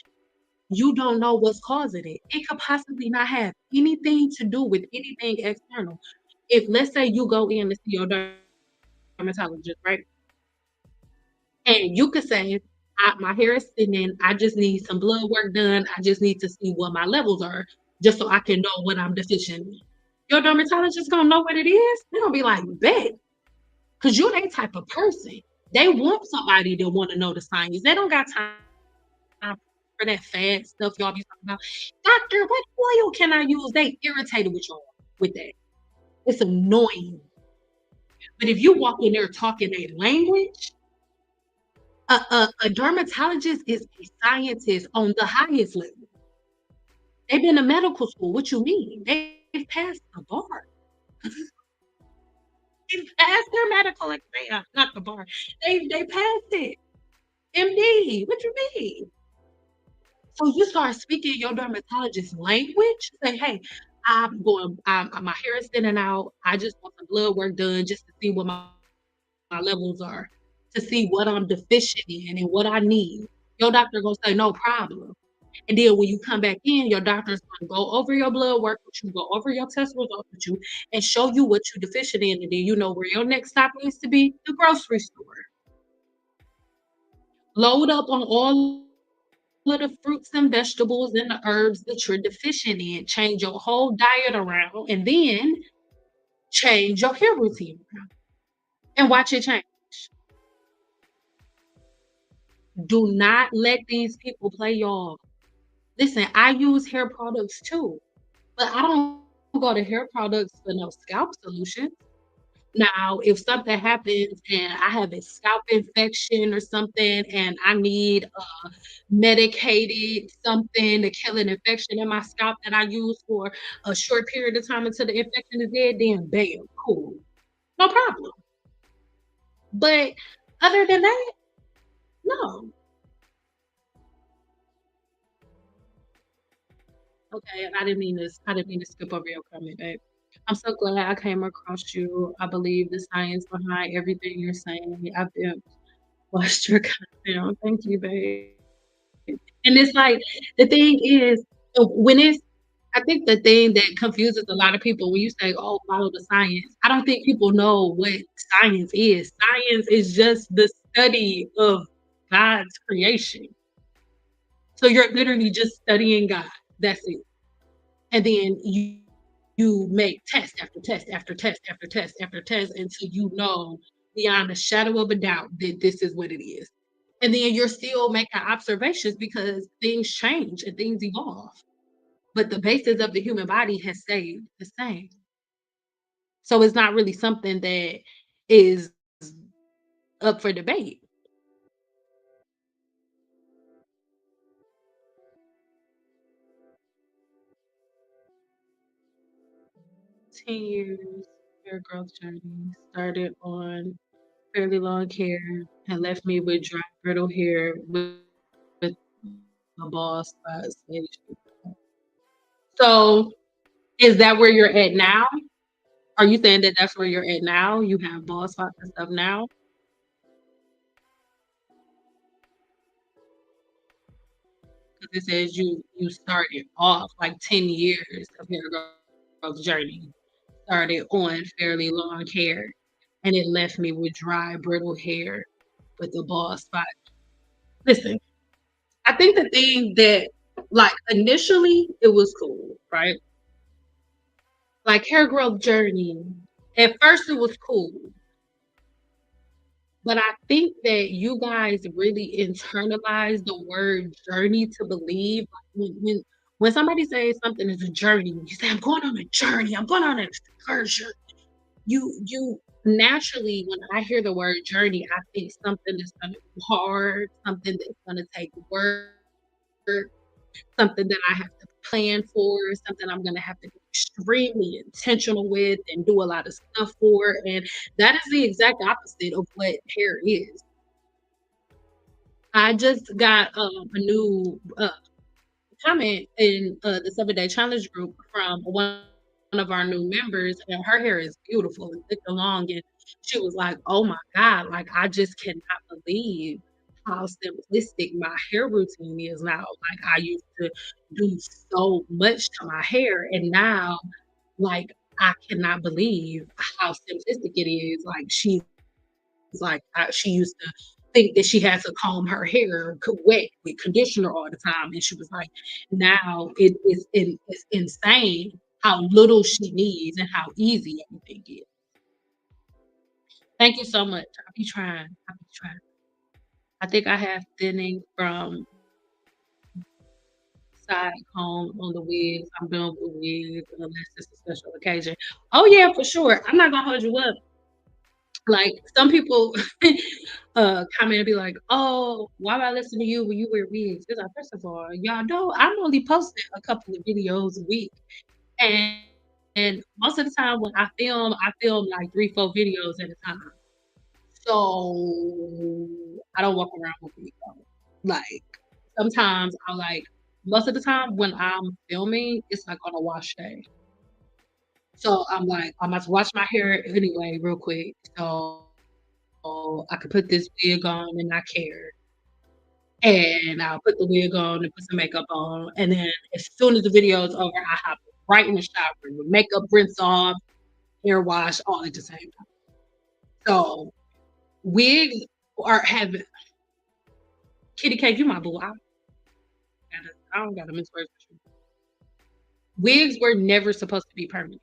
you don't know what's causing it. It could possibly not have anything to do with anything external. If let's say you go in to see your dermatologist, right? And you could say, my hair is thinning. I just need some blood work done. I just need to see what my levels are just so I can know what I'm deficient in. Your dermatologist gonna know what it is. They're gonna be like, bet, because you're that type of person. They want somebody that want to know the science. They don't got time for that fad stuff y'all be talking about. Doctor, what oil can I use? They irritated with y'all with that. It's annoying. But if you walk in there talking a language, a dermatologist is a scientist on the highest level. They've been to medical school. What you mean? They've passed the bar. They passed their medical exam, not the bar. They passed it. MD, what you mean? So you start speaking your dermatologist language. Say, hey, my hair is thinning out. I just want some blood work done just to see what my levels are, to see what I'm deficient in and what I need. Your doctor gonna say no problem. And then when you come back in, your doctor's gonna go over your blood work with you, go over your test results with you, and show you what you're deficient in. And then you know where your next stop needs to be, the grocery store. Load up on all of the fruits and vegetables and the herbs that you're deficient in. Change your whole diet around, and then change your hair routine around and watch it change. Do not let these people play y'all. Listen, I use hair products too, but I don't go to hair products for no scalp solution. Now, if something happens and I have a scalp infection or something and I need medicated something to kill an infection in my scalp that I use for a short period of time until the infection is dead, then bam, cool. No problem. But other than that, no. Okay, I didn't mean to skip over your comment, babe. I'm so glad I came across you. I believe the science behind everything you're saying. I've been watched your content. Thank you, babe. And it's like the thing is when it's I think the thing that confuses a lot of people when you say, "Oh, follow the science," I don't think people know what science is. Science is just the study of God's creation. So you're literally just studying God. That's it. And then you make test after test after test after test after test until you know beyond a shadow of a doubt that this is what it is. And then you're still making observations because things change and things evolve. But the basis of the human body has stayed the same. So it's not really something that is up for debate. 10 years hair growth journey started on fairly long hair and left me with dry, brittle hair with a bald spot stage. So is that where you're at now? Are you saying that that's where you're at now? You have bald spots and stuff now? 'Cause it says you started off like 10 years of hair growth journey. Started on fairly long hair, and it left me with dry, brittle hair with a bald spot. Listen, I think the thing that like initially it was cool, right? Like hair growth journey. At first it was cool, but I think that you guys really internalize the word journey to believe like when somebody says something is a journey, you say, I'm going on a journey, I'm going on an excursion. You naturally, when I hear the word journey, I think something that's gonna be hard, something that's gonna take work, something that I have to plan for, something I'm gonna have to be extremely intentional with and do a lot of stuff for. And that is the exact opposite of what hair is. I just got a new comment in the 7-day challenge group from one of our new members, and her hair is beautiful and thick and long. And she was like, "Oh my God, like I just cannot believe how simplistic my hair routine is now. Like I used to do so much to my hair, and now, like, I cannot believe how simplistic it is. Like she used to think that she had to comb her hair wet with conditioner all the time, and she was like, now it's insane how little she needs and how easy everything is. Thank you so much. I'll be trying. I'll be trying. I think I have thinning from side comb on the wigs. I'm done with wigs unless it's a special occasion. Oh yeah, for sure. I'm not gonna hold you up. Like some people comment and be like, "Oh, why would I listen to you when you wear wigs?" It's like, first of all, y'all know I'm only posting a couple of videos a week, and most of the time when I film like 3, 4 videos at a time. So I don't walk around with wig on. Like sometimes I like most of the time when I'm filming, it's like on a wash day. So I'm like, I must wash my hair anyway, real quick. So I could put this wig on and not care. And I'll put the wig on and put some makeup on. And then as soon as the video is over, I hop right in the shower with makeup, rinse off, hair wash, all at the same time. So wigs are have Kitty K, you my boo. I don't gotta miss words with you. Wigs were never supposed to be permanent.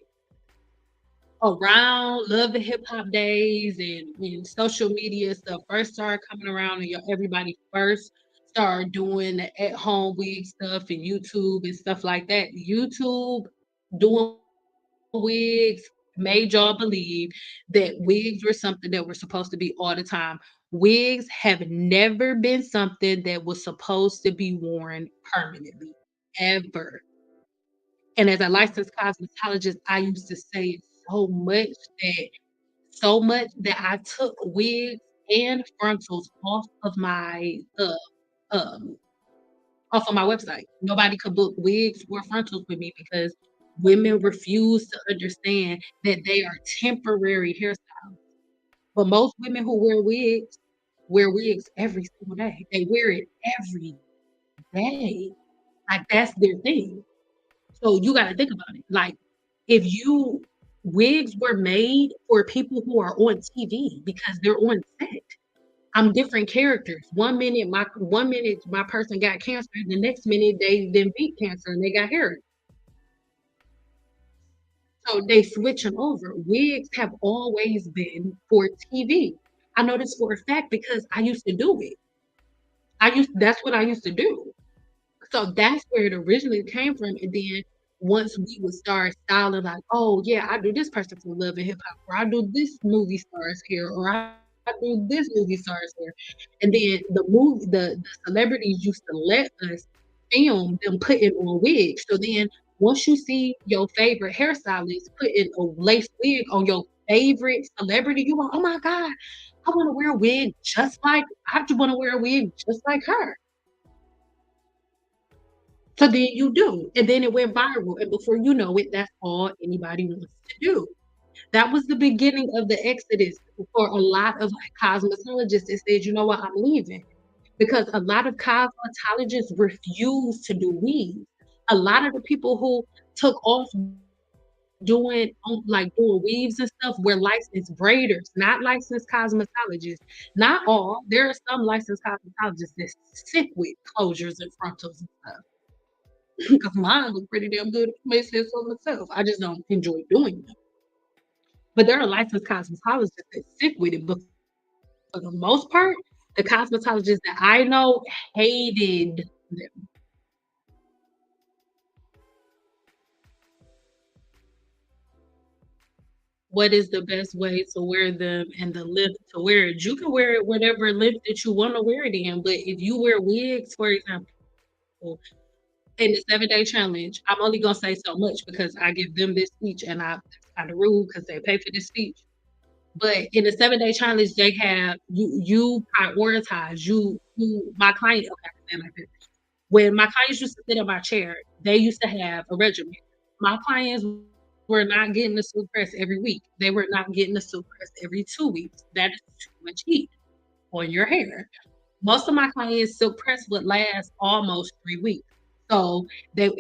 Around Love the Hip Hop days and when social media stuff first started coming around and everybody first started doing the at home wig stuff and YouTube and stuff like that. YouTube doing wigs made y'all believe that wigs were something that were supposed to be all the time. Wigs have never been something that was supposed to be worn permanently, ever. And as a licensed cosmetologist, I used to say it that so much that I took wigs and frontals um off of my website. Nobody could book wigs or frontals with me because women refuse to understand that they are temporary hairstyles. But most women who wear wigs every single day. They wear it every day. Like that's their thing. So you gotta think about it. Like if you wigs were made for people who are on TV because they're on set. I'm different characters. One minute my person got cancer, the next minute they then beat cancer and they got hair. So they switching over. Wigs have always been for TV. I know this for a fact because I used to do it. That's what I used to do. So that's where it originally came from. And then once we would start styling like, oh yeah, I do this person for love and hip hop, or I do this movie stars here, or I do this movie stars here. And then the celebrities used to let us film them putting on wigs. So then once you see your favorite hairstylist putting a lace wig on your favorite celebrity, you go, oh my God, I want to wear a wig I just want to wear a wig just like her. So then you do, and then it went viral, and before you know it, that's all anybody wants to do. That was the beginning of the exodus for a lot of cosmetologists that said, "You know what? I'm leaving." Because a lot of cosmetologists refuse to do weaves. A lot of the people who took off doing weaves and stuff were licensed braiders, not licensed cosmetologists. Not all. There are some licensed cosmetologists that's sick with closures and frontals and stuff. Because mine look pretty damn good if I may say so myself. I just don't enjoy doing them. But there are licensed cosmetologists that stick with it. But for the most part, the cosmetologists that I know hated them. What is the best way to wear them and the length to wear it? You can wear it whatever length that you want to wear it in. But if you wear wigs, for example, in the 7-day challenge, I'm only gonna say so much because I give them this speech and it's kind of rude because they pay for this speech. But in the 7-day challenge, they have you prioritize my client. Okay, I can say like this. When my clients used to sit in my chair, they used to have a regimen. My clients were not getting the silk press every week. They were not getting the silk press every 2 weeks. That is too much heat on your hair. Most of my clients silk press would last almost 3 weeks. So they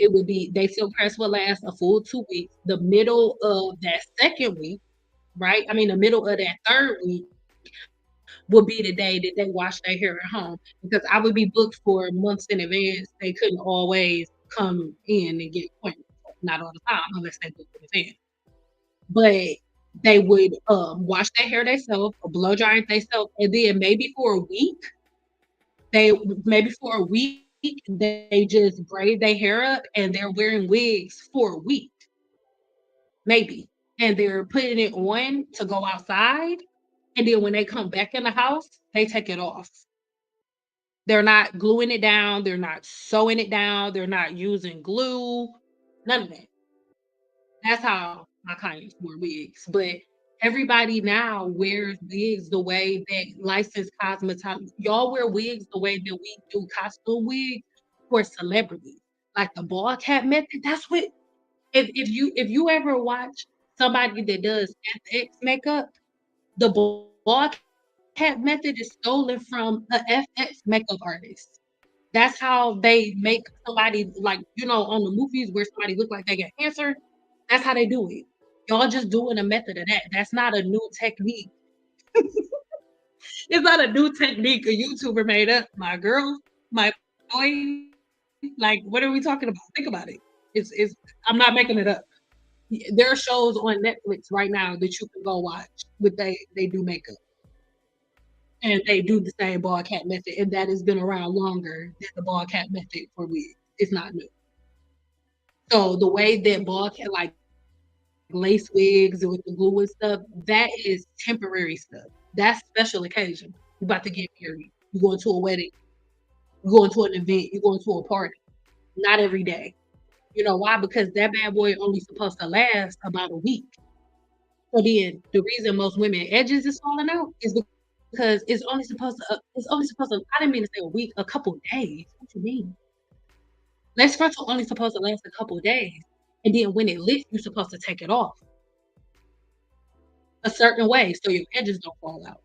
silk press would last a full 2 weeks. The middle of that second week, right? I mean the middle of that third week would be the day that they wash their hair at home because I would be booked for months in advance. They couldn't always come in and get appointments. Not all the time unless they booked in advance. But they would wash their hair themselves, blow dry it themselves, and then they maybe for a week they just braid their hair up and they're wearing wigs for a week, maybe. And they're putting it on to go outside. And then when they come back in the house, they take it off. They're not gluing it down, they're not sewing it down, they're not using glue, none of that. That's how my clients wore wigs. But everybody now wears wigs the way that licensed cosmetologists, y'all wear wigs the way that we do costume wigs for celebrities. Like the ball cap method, that's what if you ever watch somebody that does FX makeup, the ball cap method is stolen from a FX makeup artist. That's how they make somebody like, on the movies where somebody look like they get cancer. That's how they do it. Y'all just doing a method of that. That's not a new technique. It's not a new technique a YouTuber made up. My girl, my boy, like, what are we talking about? Think about it. It's I'm not making it up. There are shows on Netflix right now that you can go watch with they do makeup and they do the same ball cap method, and that has been around longer than the ball cap method for wigs. It's not new. So the way that ball cap, like lace wigs with the glue and stuff, that is temporary stuff. That's special occasion. You about to get married. You going to a wedding. You going to an event. You going to a party. Not every day. You know why? Because that bad boy only supposed to last about a week. So then the reason most women edges is falling out is because it's only supposed to, I didn't mean to say a week, a couple days. What you mean? Lace frontal only supposed to last a couple days. And then when it lifts, you're supposed to take it off a certain way so your edges don't fall out.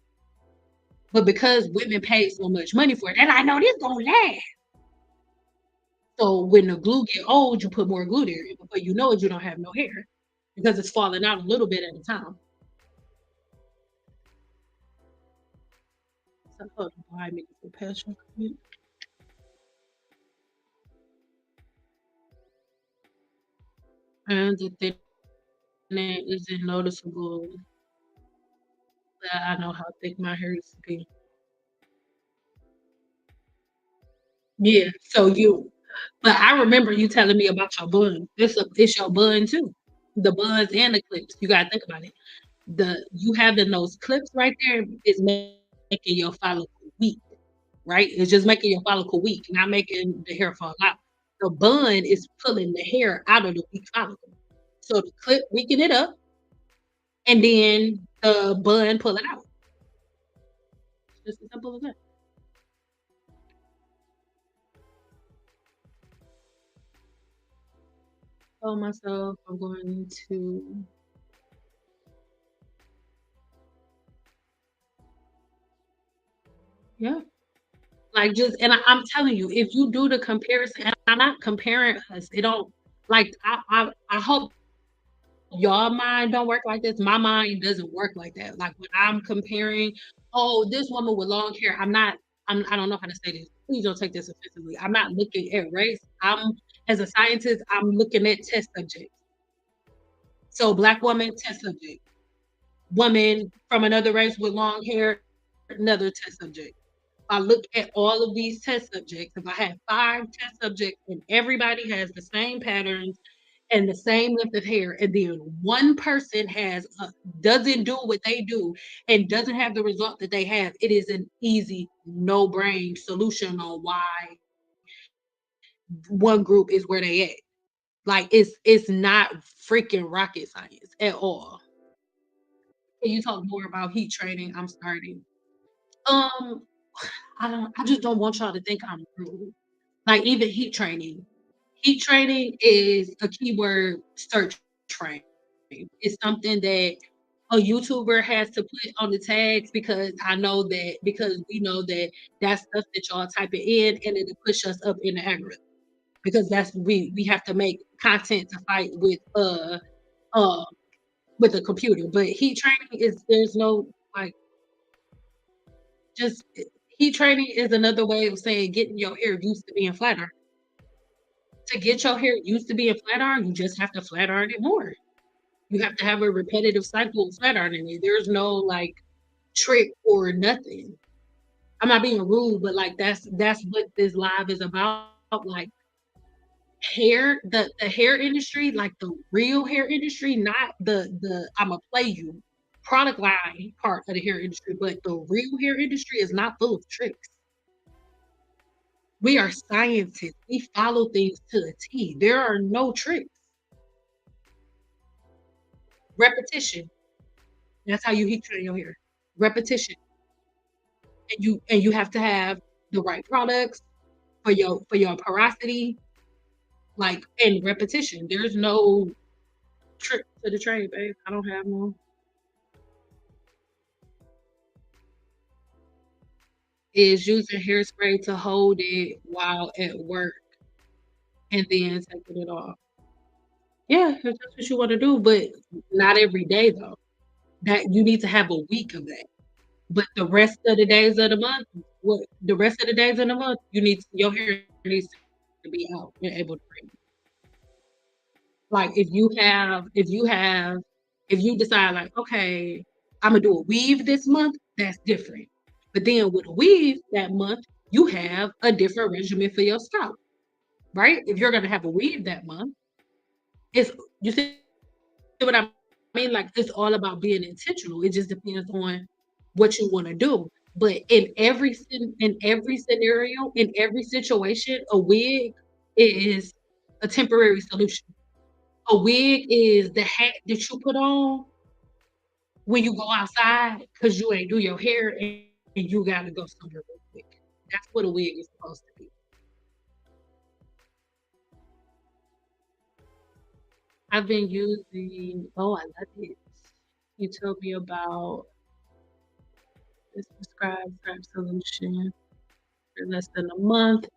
But because women pay so much money for it, they're like, no, this gonna last. So when the glue get old, you put more glue there. And before you know it, you don't have no hair because it's falling out a little bit at a time. So hold on, behind me for passion. And the thinning isn't noticeable. That I know how thick my hair used to be. Yeah. So but I remember you telling me about your bun. It's your bun too. The buns and the clips. You gotta think about it. You having those clips right there is making your follicle weak, right? It's just making your follicle weak, not making the hair fall out. The bun is pulling the hair out of the weak follicle. So the clip weaken it up, and then the bun pull it out. It's just as simple as that. Tell myself I'm going to yeah. Like just and I'm telling you, if you do the comparison, and I'm not comparing us, it don't like I hope y'all mind don't work like this. My mind doesn't work like that. Like when I'm comparing, oh, this woman with long hair, I don't know how to say this. Please don't take this offensively. I'm not looking at race. As a scientist, I'm looking at test subjects. So black woman, test subject. Woman from another race with long hair, another test subject. I look at all of these test subjects. If I have 5 test subjects and everybody has the same patterns and the same length of hair, and then one person doesn't do what they do and doesn't have the result that they have, it is an easy, no-brain solution on why one group is where they at. Like it's not freaking rocket science at all. Can you talk more about heat training? I'm starting. Um, I just don't want y'all to think I'm rude. Like even heat training. Heat training is a keyword search frame. It's something that a YouTuber has to put on the tags because I know that because we know that that's stuff that y'all type it in and it'll push us up in the algorithm because that's we have to make content to fight uh with a computer. But heat training is there's no like just heat training is another way of saying getting your hair used to being flat iron. To get your hair used to being flat iron, you just have to flat iron it more. You have to have a repetitive cycle of flat ironing it. There's no like trick or nothing. I'm not being rude, but like that's what this live is about. Like the hair industry, like the real hair industry, not the I'ma play you product line part of the hair industry, but the real hair industry is not full of tricks. We are scientists. We follow things to a T. There are no tricks. Repetition. That's how you heat train your hair. Repetition. And you have to have the right products for your porosity, like, and repetition. There's no trick to the trade, babe. I don't have no. Is using hairspray to hold it while at work and then taking it off. Yeah, if that's what you want to do, but not every day though. That you need to have a week of that. But the rest of the days of the month, what the rest of the days of the month, your hair needs to be out and able to breathe. Like if you decide like, okay, I'm gonna do a weave this month, that's different. But then with a weave that month, you have a different regimen for your scalp, right? If you're gonna have a weave that month, it's you see what I mean? Like it's all about being intentional. It just depends on what you want to do. But in every scenario, in every situation, a wig is a temporary solution. A wig is the hat that you put on when you go outside because you ain't do your hair and you gotta go somewhere real quick. That's what a wig is supposed to be. I've been using, oh, I love it. You told me about this prescribed scrap solution for less than a month,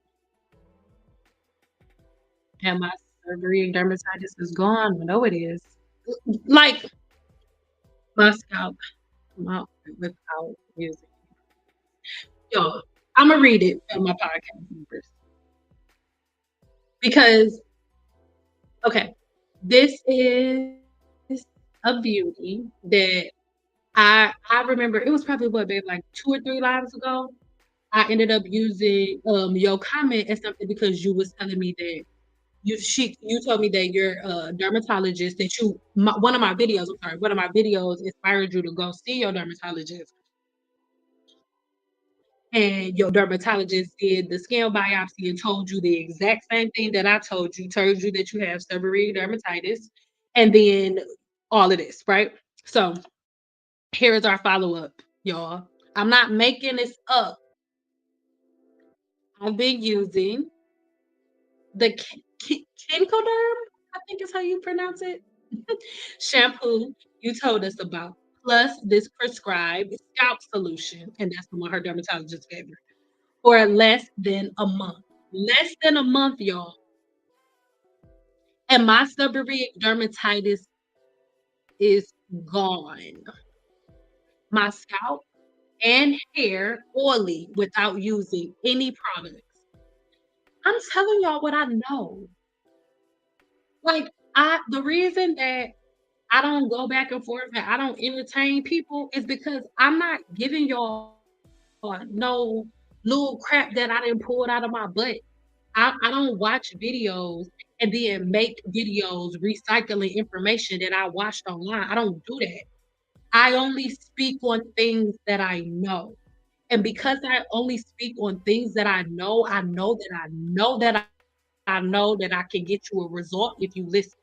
and my seborrheic dermatitis is gone. I know it is. Like my scalp, my, without using. Yo, I'm gonna read it on my podcast members because okay, this is a beauty that I remember it was probably what, babe, like 2 or 3 lives ago. I ended up using your comment as something because you was telling me that you told me that you're a dermatologist that one of my videos, I'm sorry, one of my videos inspired you to go see your dermatologist. And your dermatologist did the skin biopsy and told you the exact same thing that I told you that you have seborrheic dermatitis, and then all of this, right? So here is our follow-up, y'all. I'm not making this up. I've been using the Kenkoderm, I think is how you pronounce it, shampoo you told us about, plus this prescribed scalp solution, and that's the one her dermatologist gave her, for less than a month. Less than a month, y'all. And my seborrheic dermatitis is gone. My scalp and hair oily without using any products. I'm telling y'all what I know. Like the reason that I don't go back and forth and I don't entertain people is because I'm not giving y'all no little crap that I didn't pull it out of my butt. I don't watch videos and then make videos recycling information that I watched online. I don't do that. I only speak on things that I know. And because I only speak on things that I know that I know that I know that I can get you a result if you listen.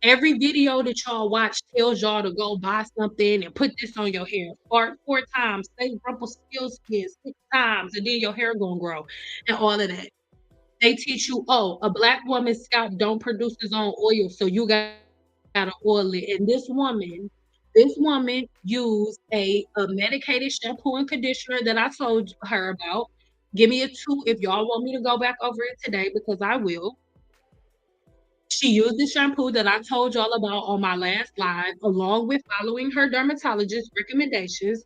Every video that y'all watch tells y'all to go buy something and put this on your hair. Fart 4 times, say Rumpelstiltskin 6 times, and then your hair gonna grow and all of that. They teach you, oh, a black woman's scalp don't produce its own oil, so you gotta oil it. And this woman used a medicated shampoo and conditioner that I told her about. Give me a 2 if y'all want me to go back over it today because I will. She used the shampoo that I told y'all about on my last live, along with following her dermatologist's recommendations,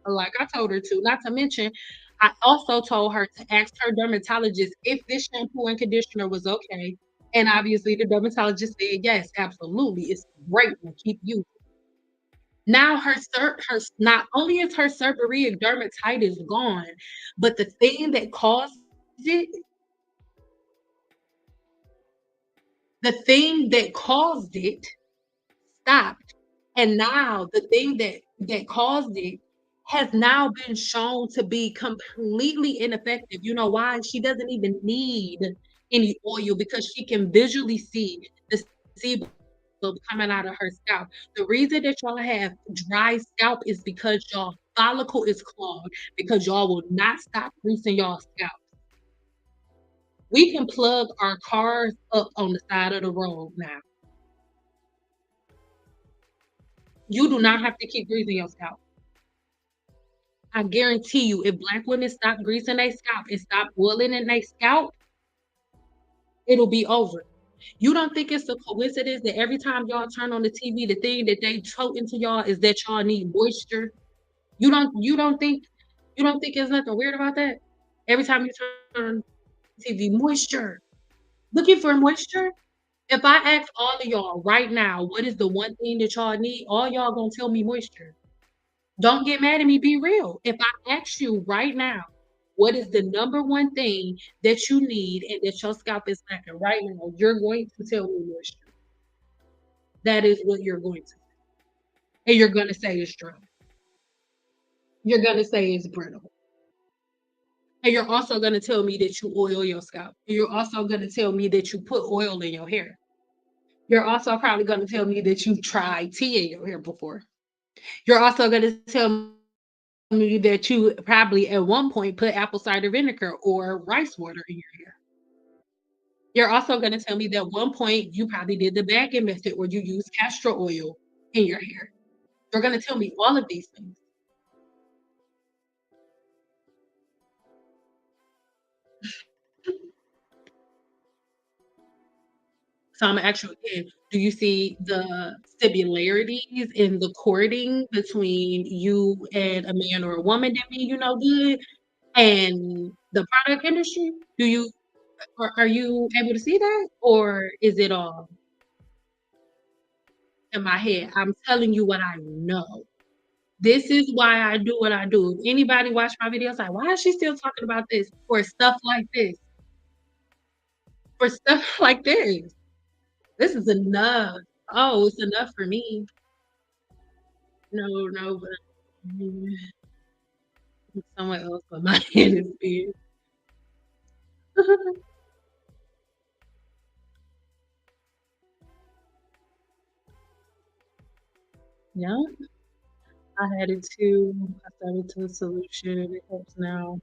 like I told her to. Not to mention, I also told her to ask her dermatologist if this shampoo and conditioner was okay. And obviously, the dermatologist said yes, absolutely. It's great and keep using. Now her not only is her seborrheic dermatitis gone, but the thing that caused it, the thing that caused it stopped. And now the thing that caused it has now been shown to be completely ineffective. You know why? She doesn't even need any oil because she can visually see the sebum. coming out of her scalp. The reason that y'all have dry scalp is because y'all follicle is clogged because y'all will not stop greasing y'all scalp. We can plug our cars up on the side of the road now. You do not have to keep greasing your scalp. I guarantee you, if Black women stop greasing their scalp and stop oiling in their scalp, it'll be over. You don't think it's a coincidence that every time y'all turn on the TV, the thing that they tote into y'all is that y'all need moisture? You don't think there's nothing weird about that? Every time you turn TV, moisture. Looking for moisture? If I ask all of y'all right now, what is the one thing that y'all need? All y'all gonna tell me moisture. Don't get mad at me, be real. If I ask you right now, what is the number one thing that you need and that your scalp is lacking right now, you're going to tell me moisture. That is what you're going to say. And you're gonna say it's dry. You're gonna say it's brittle. And you're also gonna tell me that you oil your scalp. And you're also gonna tell me that you put oil in your hair. You're also probably gonna tell me that you tried tea in your hair before. You're also gonna tell me that you probably at one point put apple cider vinegar or rice water in your hair. You're also gonna tell me that one point you probably did the bagging method where you used castor oil in your hair. You're gonna tell me all of these things. So I'm gonna ask you again, do you see the similarities in the courting between you and a man or a woman that mean you know good and the product industry? Do you are you able to see that? Or is it all in my head? I'm telling you what I know. This is why I do what I do. If anybody watch my videos like, why is she still talking about this? For stuff like this. For stuff like this. This is enough. Oh, it's enough for me. No, no, but mm, somewhere else, but my head is big. Yeah, I had it too. I started to the solution and it helps now.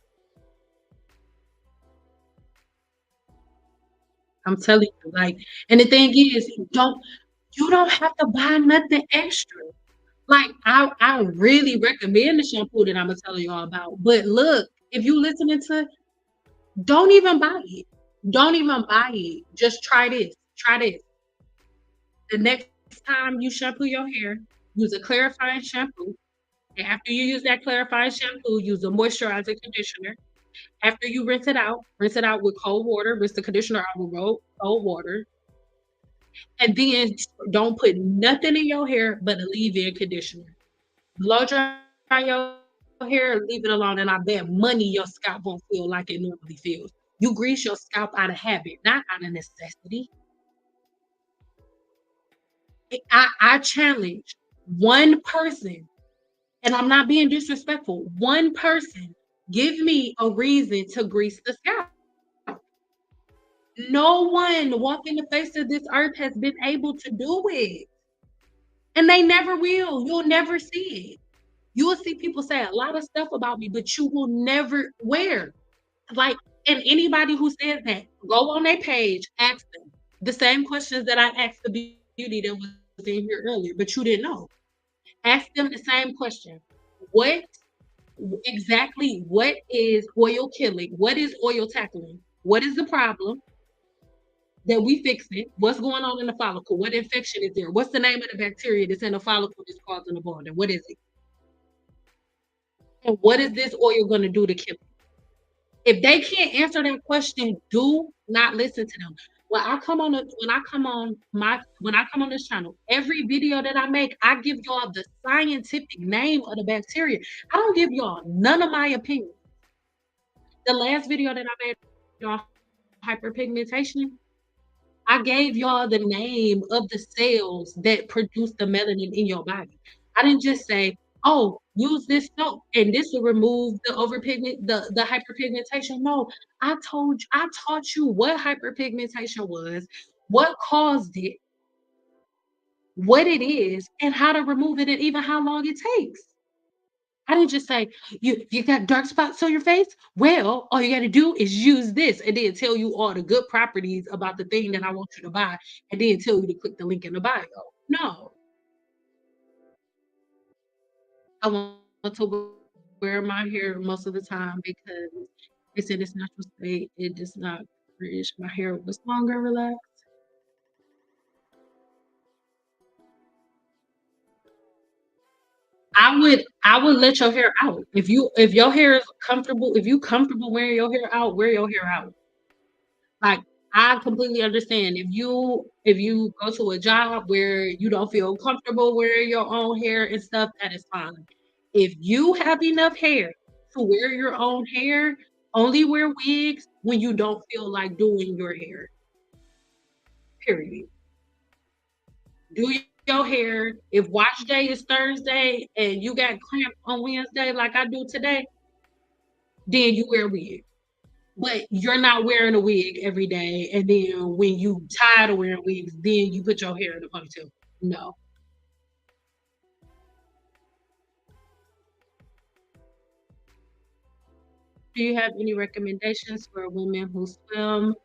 I'm telling you, like, and the thing is, you don't have to buy nothing extra. Like, I really recommend the shampoo that Imma tell y'all about, but look, if you listening to don't even buy it. Don't even buy it. Just try this. Try this. The next time you shampoo your hair, use a clarifying shampoo, and after you use that clarifying shampoo, use a moisturizing conditioner. After you rinse it out with cold water, rinse the conditioner out with cold water, and then don't put nothing in your hair but a leave-in conditioner. Blow dry your hair, leave it alone, and I bet money your scalp won't feel like it normally feels. You grease your scalp out of habit, not out of necessity. I challenge one person, and I'm not being disrespectful. One person, give me a reason to grease the scalp. No one walking the face of this earth has been able to do it. And they never will. You'll never see it. You will see people say a lot of stuff about me, but you will never where. Like, and anybody who says that, go on their page, ask them the same questions that I asked the beauty that was in here earlier, but you didn't know. Ask them the same question. What exactly what is oil killing? What is oil tackling? What is the problem that we fix it? What's going on in the follicle? What infection is there? What's the name of the bacteria that's in the follicle that's causing the boredom? What is it? And what is this oil going to do to kill it? If they can't answer that question, do not listen to them. When I come on this channel, every video that I make, I give y'all the scientific name of the bacteria. I don't give y'all none of my opinion. The last video that I made y'all hyperpigmentation, I gave y'all the name of the cells that produce the melanin in your body. I didn't just say, "Oh, use this soap and this will remove the hyperpigmentation." No, I taught you what hyperpigmentation was, what caused it, what it is and how to remove it and even how long it takes. I didn't just say, you got dark spots on your face? Well, all you gotta do is use this and then tell you all the good properties about the thing that I want you to buy and then tell you to click the link in the bio. No, I want to wear my hair most of the time because it's in its natural state. It does not wish my hair was longer, relaxed. I would let your hair out. If your hair is comfortable, if you comfortable wearing your hair out, wear your hair out. Like, I completely understand if you go to a job where you don't feel comfortable wearing your own hair and stuff, that is fine. If you have enough hair to wear your own hair, only wear wigs when you don't feel like doing your hair. Period. Do your hair. If wash day is Thursday and you got cramp on Wednesday like I do today, then you wear a wig. But you're not wearing a wig every day, and then when you tired of wearing wigs, then you put your hair in a ponytail. No. Do you have any recommendations for women who swim?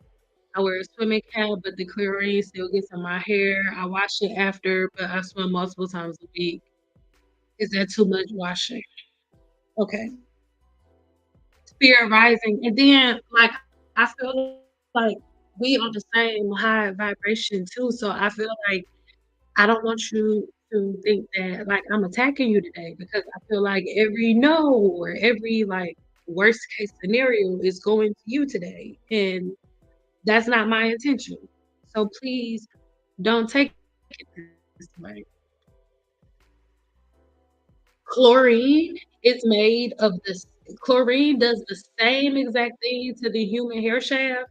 I wear a swimming cap, but the chlorine still gets in my hair. I wash it after, but I swim multiple times a week. Is that too much washing? Okay. Spirit rising. And then, like, I feel like we on the same high vibration too. So I feel like I don't want you to think that like I'm attacking you today because I feel like every no or every like worst case scenario is going to you today. And that's not my intention. So please don't take it this way. Chlorine is made of this. Chlorine does the same exact thing to the human hair shaft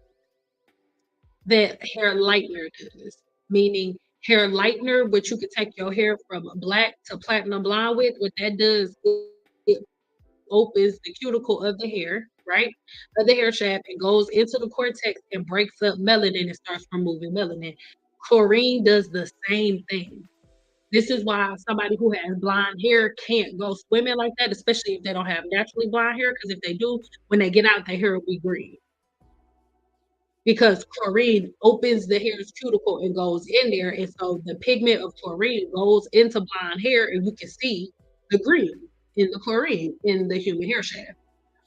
that hair lightener does, meaning hair lightener, which you could take your hair from black to platinum blonde with, what that does, it opens the cuticle of the hair, right? Of the hair shaft and goes into the cortex and breaks up melanin and starts removing melanin. Chlorine does the same thing. This is why somebody who has blonde hair can't go swimming like that, especially if they don't have naturally blonde hair. Because if they do, when they get out, their hair will be green because chlorine opens the hair's cuticle and goes in there. And so the pigment of chlorine goes into blonde hair, and you can see the green in the chlorine in the human hair shaft.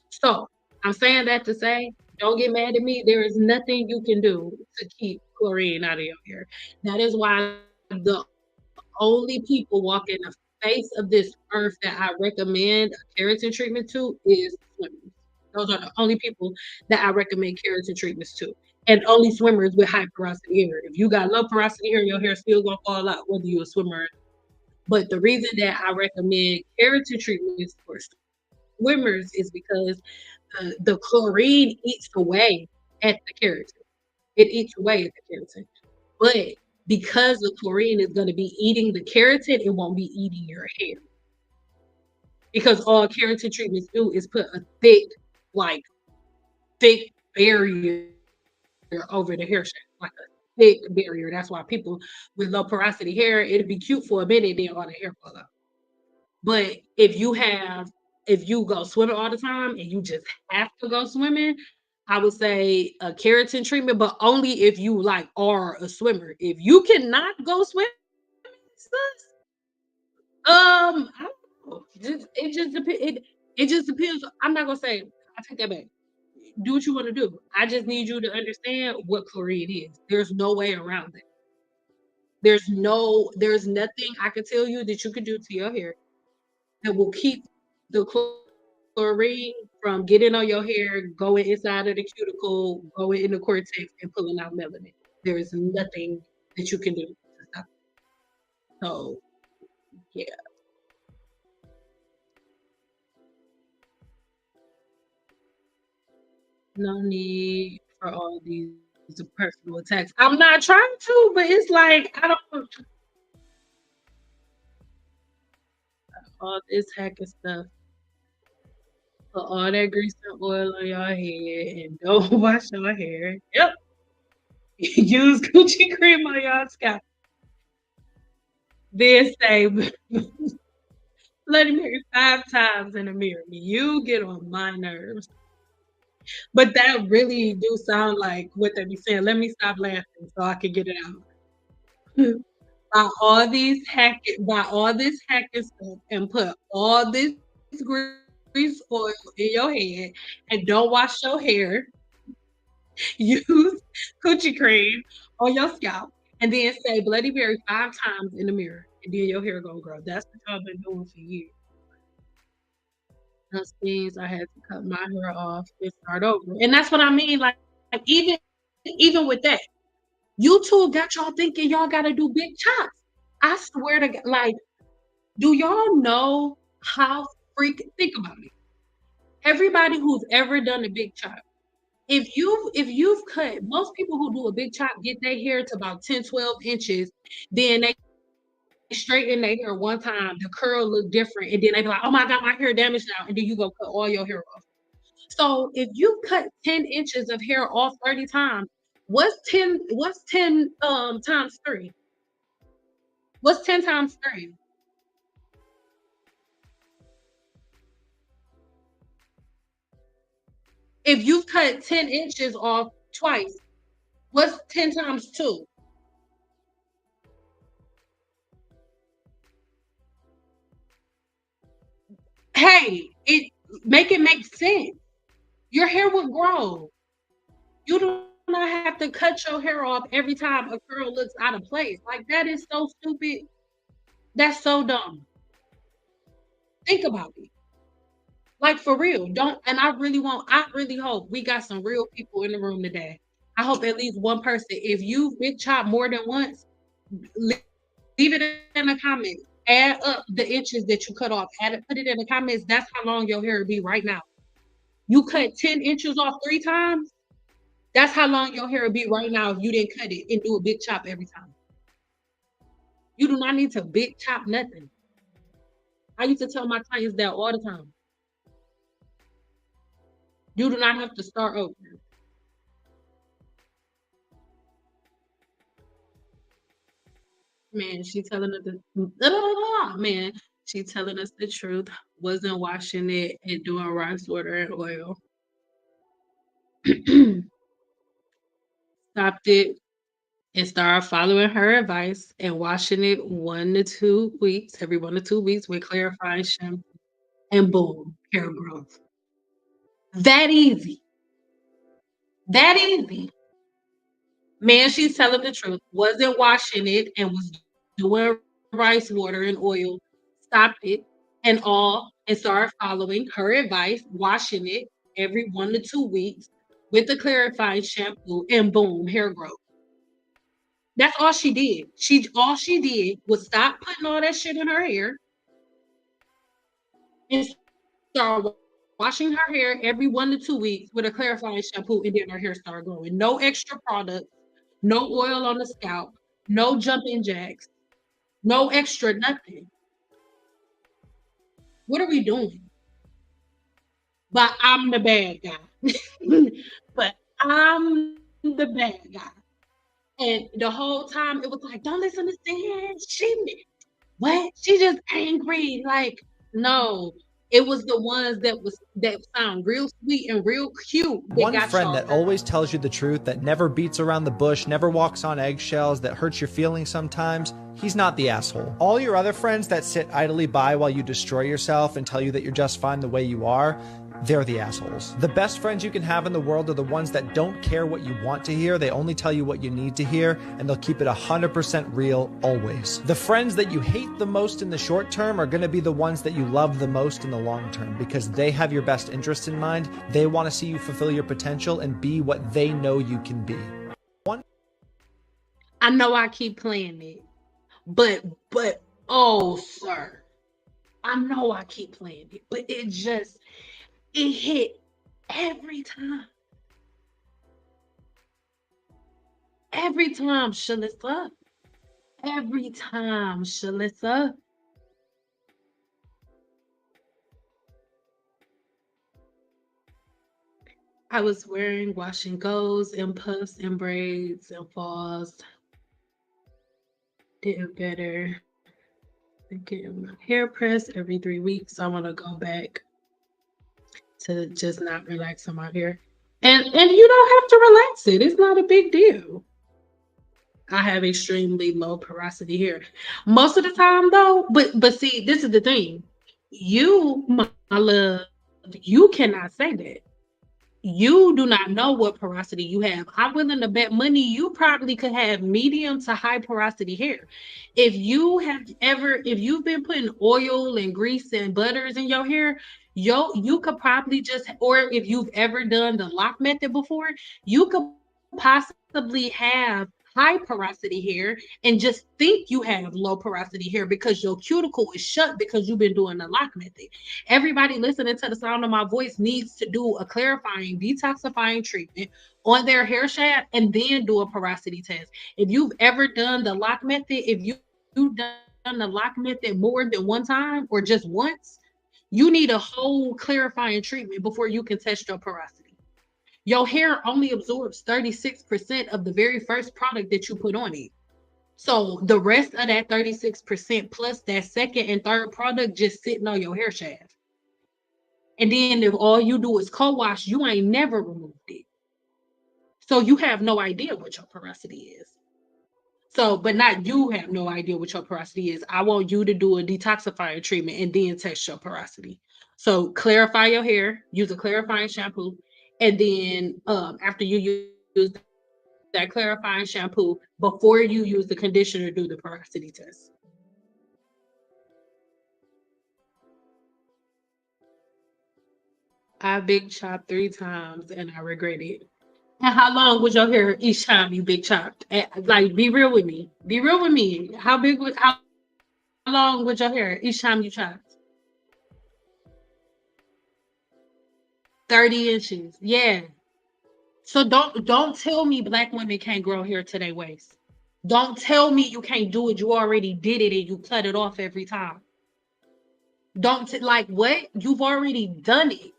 So I'm saying that to say, don't get mad at me. There is nothing you can do to keep chlorine out of your hair. That is why the only people walking the face of this earth that I recommend a keratin treatment to is swimmers. Those are the only people that I recommend keratin treatments to. And only swimmers with high porosity hair. If you got low porosity hair, your hair still gonna fall out whether you're a swimmer. But the reason that I recommend keratin treatments for swimmers is because the chlorine eats away at the keratin. It eats away at the keratin. But because the chlorine is going to be eating the keratin, it won't be eating your hair. Because all keratin treatments do is put a like thick barrier over the hair shaft, like a thick barrier. That's why people with low porosity hair, it'll be cute for a minute, then all the hair fall out. But if you go swimming all the time and you just have to go swimming, I would say a keratin treatment, but only if you like are a swimmer. If you cannot go swimming, sis, I don't know. It just depends. It just depends. I'm not gonna say. I take that back. Do what you want to do. I just need you to understand what chlorine is. There's no way around it. There's nothing I can tell you that you can do to your hair that will keep the chlorine from getting on your hair, going inside of the cuticle, going in the cortex, and pulling out melanin. There is nothing that you can do to stop it. So, yeah, no need for all these personal attacks. I'm not trying to, but it's like I don't all this hacking stuff. Put all that grease and oil on your head and don't wash your hair. Yep. Use Gucci cream on your scalp. Then say Bloody Mary 5 times in the mirror. You get on my nerves. But that really do sound like what they be saying. Let me stop laughing so I can get it out. Buy all this hacking stuff and put all this grease oil in your head and don't wash your hair. Use coochie cream on your scalp and then say Bloody Mary 5 times in the mirror and then your hair gonna grow. That's what y'all been doing for years. Those things I had to cut my hair off and start over. And that's what I mean. Like even with that, YouTube got y'all thinking y'all gotta do big chops. I swear to God, like, do y'all know how think about it. Everybody who's ever done a big chop, if you've cut most people who do a big chop get their hair to about 10, 12 inches, then they straighten their hair one time, the curl look different, and then they be like, oh my God, my hair damaged now, and then you go cut all your hair off. So if you cut 10 inches of hair off 30 times, what's 10 times three? What's 10 times three? If you've cut 10 inches off twice, what's 10 times two? Hey, it make sense. Your hair would grow. You do not have to cut your hair off every time a curl looks out of place. Like that is so stupid. That's so dumb. Think about it. Like for real. Don't and I really hope we got some real people in the room today. I hope at least one person, if you big chop more than once, leave it in the comments. Add up the inches that you cut off. Put it in the comments. That's how long your hair would be right now. You cut 10 inches off 3 times. That's how long your hair would be right now if you didn't cut it and do a big chop every time. You do not need to big chop nothing. I used to tell my clients that all the time. You do not have to start over. Man, she telling us man, she telling us the truth. Wasn't washing it and doing rice water and oil. Stopped it and started following her advice and washing it 1 to 2 weeks, every 1 to 2 weeks with clarifying shampoo, and boom, hair growth. That easy. That easy. Man, she's telling the truth. Wasn't washing it and was doing rice water and oil. Stopped it and started following her advice, washing it every 1 to 2 weeks with the clarifying shampoo, and boom, hair growth. That's all she did. All she did was stop putting all that shit in her hair and start washing her hair every 1 to 2 weeks with a clarifying shampoo, and then her hair started growing. No extra products, no oil on the scalp, no jumping jacks, no extra nothing. What are we doing? But I'm the bad guy. But I'm the bad guy. And the whole time it was like, don't listen to Stan. What? She just angry. Like, no. It was the ones that sound real sweet and real cute that One got friend y'all that hurt. always tells you the truth, that never beats around the bush, never walks on eggshells, that hurts your feelings sometimes, he's not the asshole. All your other friends that sit idly by while you destroy yourself and tell you that you're just fine the way you are, they're the assholes. The best friends you can have in the world are the ones that don't care what you want to hear, they only tell you what you need to hear, and they'll keep it 100% real always. The friends that you hate the most in the short term are going to be the ones that you love the most in the long term, because they have your best interest in mind. They want to see you fulfill your potential and be what they know you can be. I know I keep playing it, but oh sir, I know I keep playing it, but it hit every time. Every time, Shalissa. Every time, Shalissa. I was wearing wash and goes and puffs and braids and falls. Did better. Getting my hair pressed every 3 weeks. I want to go back to just not relaxing my hair. And you don't have to relax it. It's not a big deal. I have extremely low porosity hair. Most of the time though, but see, this is the thing. You, my love, you cannot say that. You do not know what porosity you have. I'm willing to bet money you probably could have medium to high porosity hair. If you've been putting oil and grease and butters in your hair, you could probably just, or if you've ever done the lock method before, you could possibly have high porosity hair and just think you have low porosity hair because your cuticle is shut because you've been doing the lock method. Everybody listening to the sound of my voice needs to do a clarifying, detoxifying treatment on their hair shaft and then do a porosity test. If you've ever done the lock method, if you've done the lock method more than one time or just once, you need a whole clarifying treatment before you can test your porosity. Your hair only absorbs 36% of the very first product that you put on it. So the rest of that 36% plus that second and third product just sitting on your hair shaft. And then if all you do is co-wash, you ain't never removed it. So you have no idea what your porosity is. So, but not you have no idea what your porosity is. I want you to do a detoxifying treatment and then test your porosity. So clarify your hair, use a clarifying shampoo, and then after you use that clarifying shampoo, before you use the conditioner, do the porosity test. I big chopped 3 times and I regret it. And how long was your hair each time you big chopped? Like, be real with me. Be real with me. How long was your hair each time you chopped? 30 inches. Yeah. So don't tell me black women can't grow hair to their waist. Don't tell me you can't do it. You already did it and you cut it off every time. Like what? You've already done it.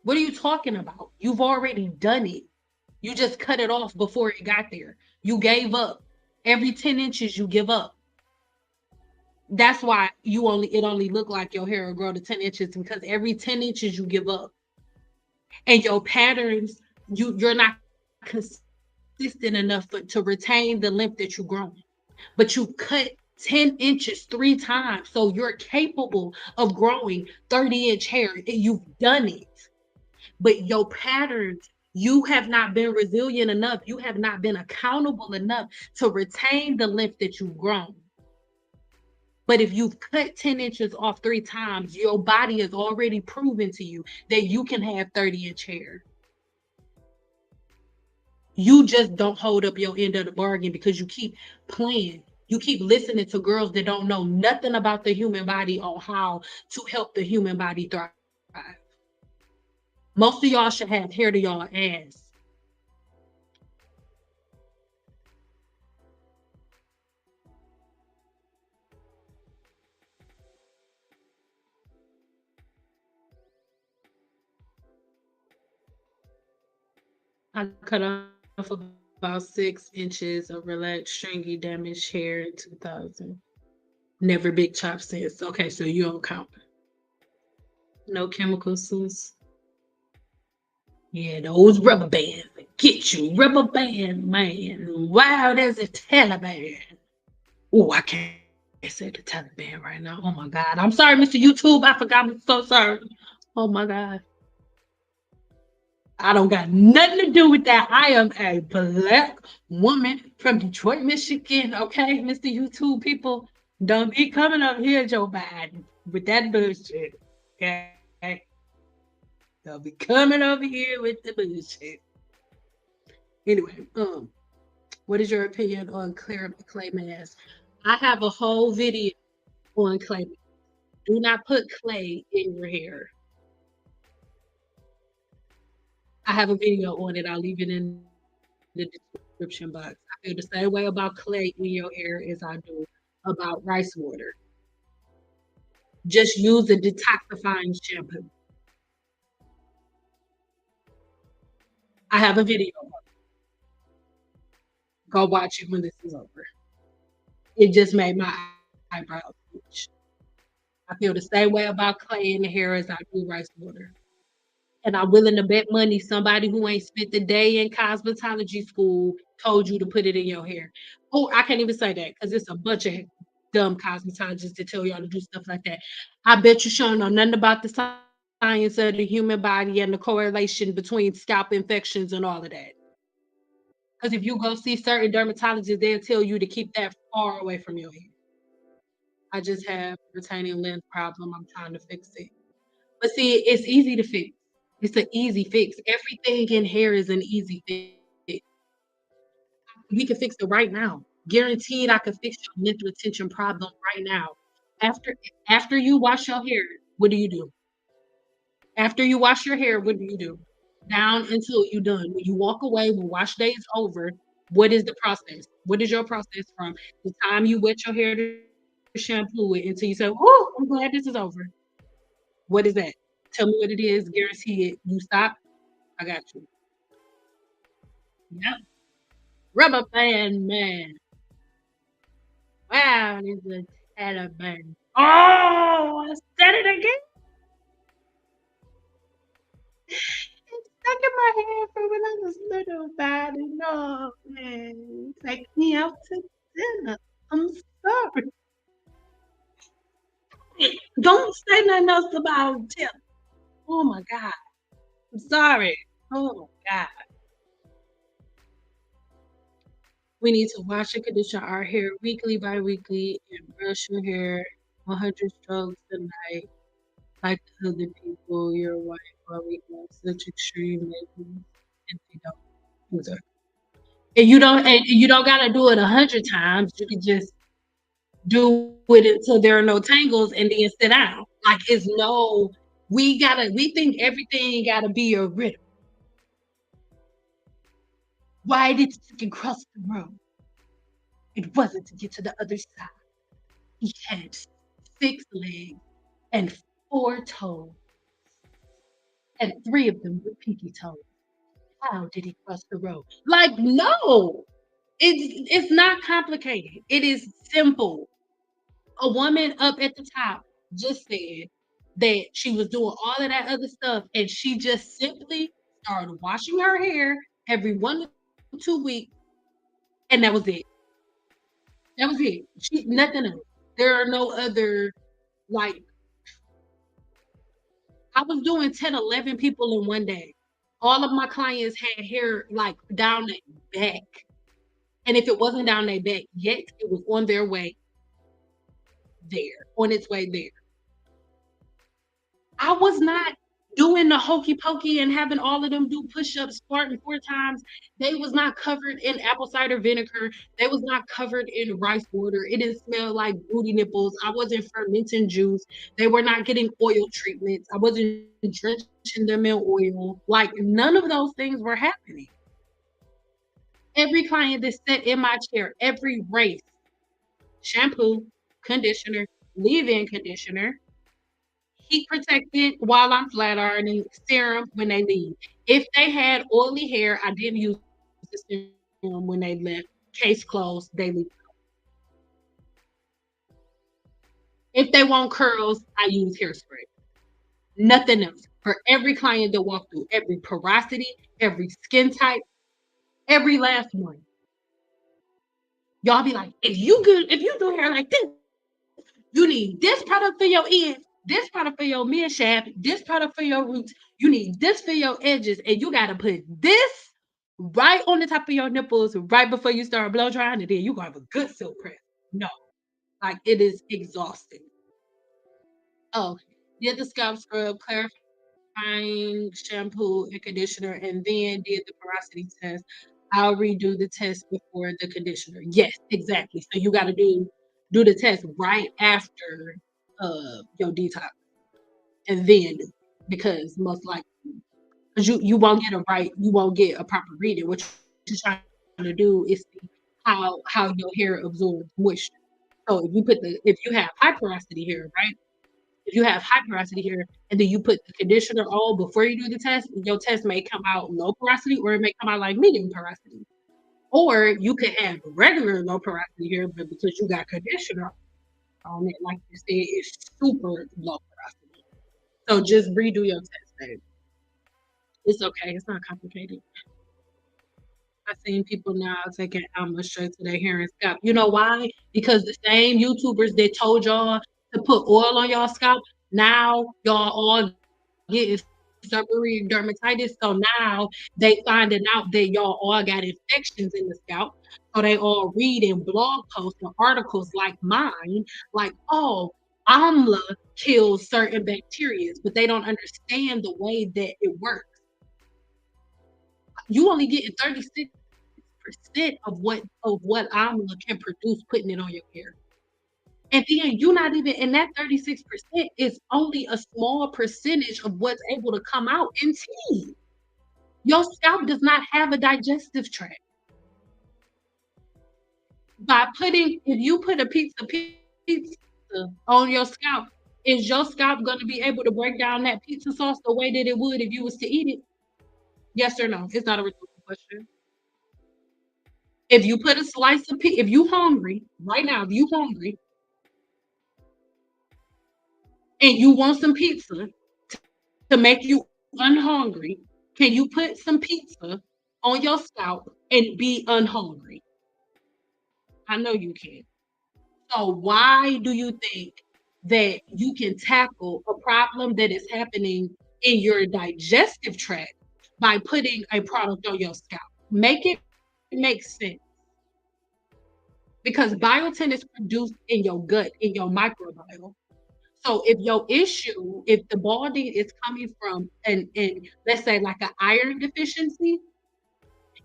What are you talking about? You've already done it. You just cut it off before it got there. You gave up. Every 10 inches you give up. That's why it only look like your hair will grow to 10 inches because every 10 inches you give up. And your patterns, you're not consistent enough to retain the length that you're growing. But you cut 10 inches 3 times. So you're capable of growing 30-inch hair. You've done it. But your patterns, you have not been resilient enough. You have not been accountable enough to retain the length that you've grown. But if you've cut 10 inches off 3 times, your body has already proven to you that you can have 30-inch hair. You just don't hold up your end of the bargain because you keep playing. You keep listening to girls that don't know nothing about the human body on how to help the human body thrive. Most of y'all should have hair to y'all ass. I cut off about 6 inches of relaxed, stringy, damaged hair in 2000. Never big chop since. Okay, so you don't count. No chemicals, sis. Yeah, those rubber bands get you. Rubber band, man. Wow, there's a Taliban. Oh, I can't say the Taliban right now. Oh my God. I'm sorry, Mr. YouTube. I forgot. I'm so sorry. Oh my God. I don't got nothing to do with that. I am a black woman from Detroit, Michigan. Okay, Mr. YouTube people. Don't be coming up here, Joe Biden, with that bullshit. Okay? Don't be coming over here with the bullshit. Anyway, what is your opinion on clear clay mask? I have a whole video on clay. Do not put clay in your hair. I have a video on it. I'll leave it in the description box. I feel the same way about clay in your hair as I do about rice water. Just use a detoxifying shampoo. I have a video. Go watch it when this is over. It just made my eyebrows. bleach. I feel the same way about clay in the hair as I do rice water. And I'm willing to bet money somebody who ain't spent the day in cosmetology school told you to put it in your hair. Oh, I can't even say that because it's a bunch of dumb cosmetologists that tell y'all to do stuff like that. I bet you sure know nothing about the science of the human body and the correlation between scalp infections and all of that. Because if you go see certain dermatologists, they'll tell you to keep that far away from your hair. I just have retaining lens problem. I'm trying to fix it. But see, it's easy to fix. It's an easy fix. Everything in hair is an easy fix. We can fix it right now. Guaranteed I could fix your mental attention problem right now. After after you wash your hair, what do you do? After you wash your hair, what do you do? Down until you're done. When you walk away, when wash day is over, what is the process? What is your process from the time you wet your hair to shampoo it until you say, "Oh, I'm glad this is over." What is that? Tell me what it is. Guarantee it. You stop. I got you. Yep. Rubber band man. Wow, this is a Taliban. Oh, I said it again. It's stuck in my head from when I was little, bad enough, man. Take me out to dinner. I'm sorry. Don't say nothing else about Tim. Oh my God. I'm sorry. Oh my God. We need to wash and condition our hair weekly, bi-weekly, and brush your hair 100 strokes a night like the other people your wife while we have such extreme measures and they don't. Exactly. And you don't gotta do it 100 times. You can just do it until there are no tangles and then sit down. Like it's no we think everything gotta be a riddle. Why did the chicken cross the road? It wasn't to get to the other side. He had 6 legs and 4 toes, and 3 of them were pinky toes. How did he cross the road? Like, no, it's not complicated. It is simple. A woman up at the top just said that she was doing all of that other stuff, and she just simply started washing her hair every 1 to 2 weeks, and that was it. That was it. She nothing else. There are no other like I was doing 10, 11 people in one day. All of my clients had hair like down their back. And if it wasn't down their back yet, it was on their way there, on its way there. I was not doing the hokey pokey and having all of them do push-ups, squatting 4 times. They was not covered in apple cider vinegar. They was not covered in rice water. It didn't smell like booty nipples. I wasn't fermenting juice. They were not getting oil treatments. I wasn't drenching them in oil. Like none of those things were happening. Every client that sat in my chair, every race, shampoo, conditioner, leave-in conditioner, heat protected while I'm flat ironing, serum when they leave. If they had oily hair, I didn't use the serum when they left. Case closed, they leave. If they want curls, I use hairspray. Nothing else. For every client that walked through, every porosity, every skin type, every last one. Y'all be like, if you do hair like this, you need this product for your ends, this product for your mid shaft, this product for your roots. You need this for your edges, and you gotta put this right on the top of your nipples right before you start blow drying, and then you gonna have a good silk press. No, like it is exhausting. Oh, did the scalp scrub, clarifying shampoo and conditioner, and then did the porosity test. I'll redo the test before the conditioner. Yes, exactly. So you gotta do the test right after your detox and then do because most likely because you won't get a you won't get a proper reading. What you're trying to do is see how your hair absorbs moisture. So if you have high porosity hair, right? If you have high porosity hair and then you put the conditioner on before you do the test, your test may come out low porosity or it may come out like medium porosity. Or you could have regular low porosity hair, but because you got conditioner on it, like you said, is super low porosity. So just redo your test, babe. It's okay. It's not complicated. I've seen people now taking almonds straight to their hair and scalp. You know why? Because the same YouTubers that told y'all to put oil on y'all scalp, now y'all all getting seborrheic dermatitis. So now they finding out that y'all all got infections in the scalp. So they all reading blog posts and articles like mine, like, oh, amla kills certain bacteria, but they don't understand the way that it works. You only getting 36% of what amla can produce putting it on your hair. And then you're not even in that 36% is only a small percentage of what's able to come out in tea. Your scalp does not have a digestive tract. If you put a piece of pizza on your scalp, is your scalp going to be able to break down that pizza sauce the way that it would if you was to eat it? Yes or no? It's not a rhetorical question. If you put a slice of pizza, if you hungry right now, if you hungry and you want some pizza to make you unhungry, can you put some pizza on your scalp and be unhungry? I know you can. So why do you think that you can tackle a problem that is happening in your digestive tract by putting a product on your scalp? Make it make sense. Because biotin is produced in your gut, in your microbiome. So if the balding is coming from and let's say like an iron deficiency,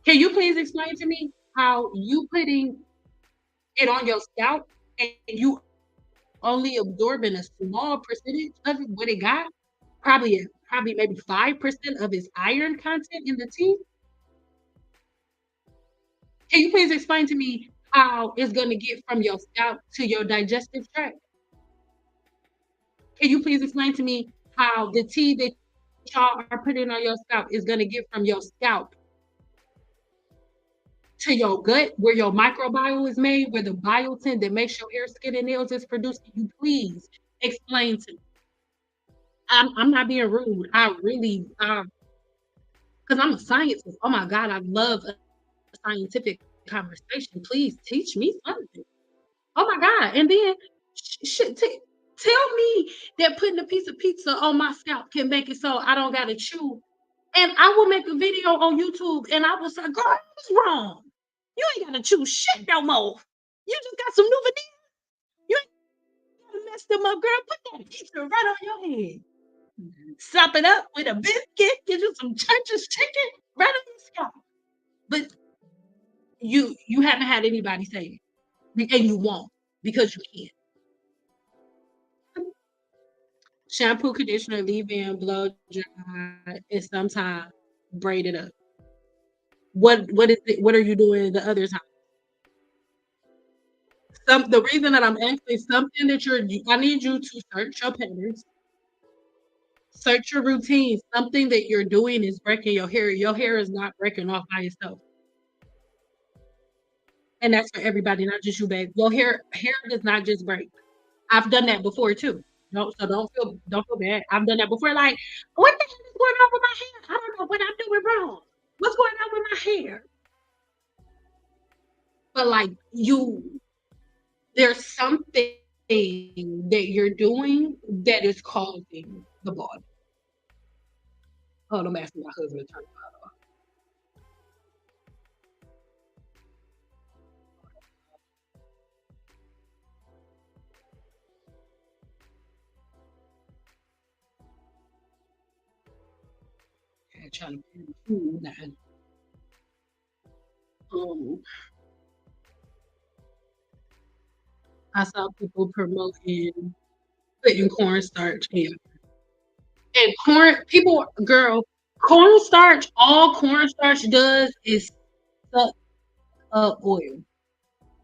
can you please explain to me how you putting it on your scalp and you only absorbing a small percentage of it, what it got? Probably maybe 5% of its iron content in the tea. Can you please explain to me how it's gonna get from your scalp to your digestive tract? Can you please explain to me how the tea that y'all are putting on your scalp is gonna get from your scalp to your gut, where your microbiome is made, where the biotin that makes your hair, skin, and nails is produced? Can you please explain to me? I'm not being rude. I really, because I'm a scientist. Oh my God, I love a scientific conversation. Please teach me something. Oh my God. And then, tell me that putting a piece of pizza on my scalp can make it so I don't got to chew. And I will make a video on YouTube and I will say, girl, what's wrong? You ain't got to chew shit no more. You just got some new veneers. You ain't got to mess them up, girl. Put that pizza right on your head. Sop it up with a biscuit, get you some church's chicken right on your scalp. But you haven't had anybody say it. And you won't because you can't. Shampoo, conditioner, leave in, blow dry, and sometimes braid it up. What is it? What are you doing the other time? The reason that I'm asking something that I need you to search your patterns, search your routine. Something that you're doing is breaking your hair. Your hair is not breaking off by itself. And that's for everybody, not just you, babe. Your hair does not just break. I've done that before too. No, so don't feel bad. I've done that before. Like, what the hell is going on with my hair? I don't know what I'm doing wrong. What's going on with my hair? But like there's something that you're doing that is causing the bald. Oh, I'm asking my husband to turn it off. Trying to put the food down. Um, I saw people promoting putting cornstarch in. And cornstarch, all cornstarch does is suck up oil.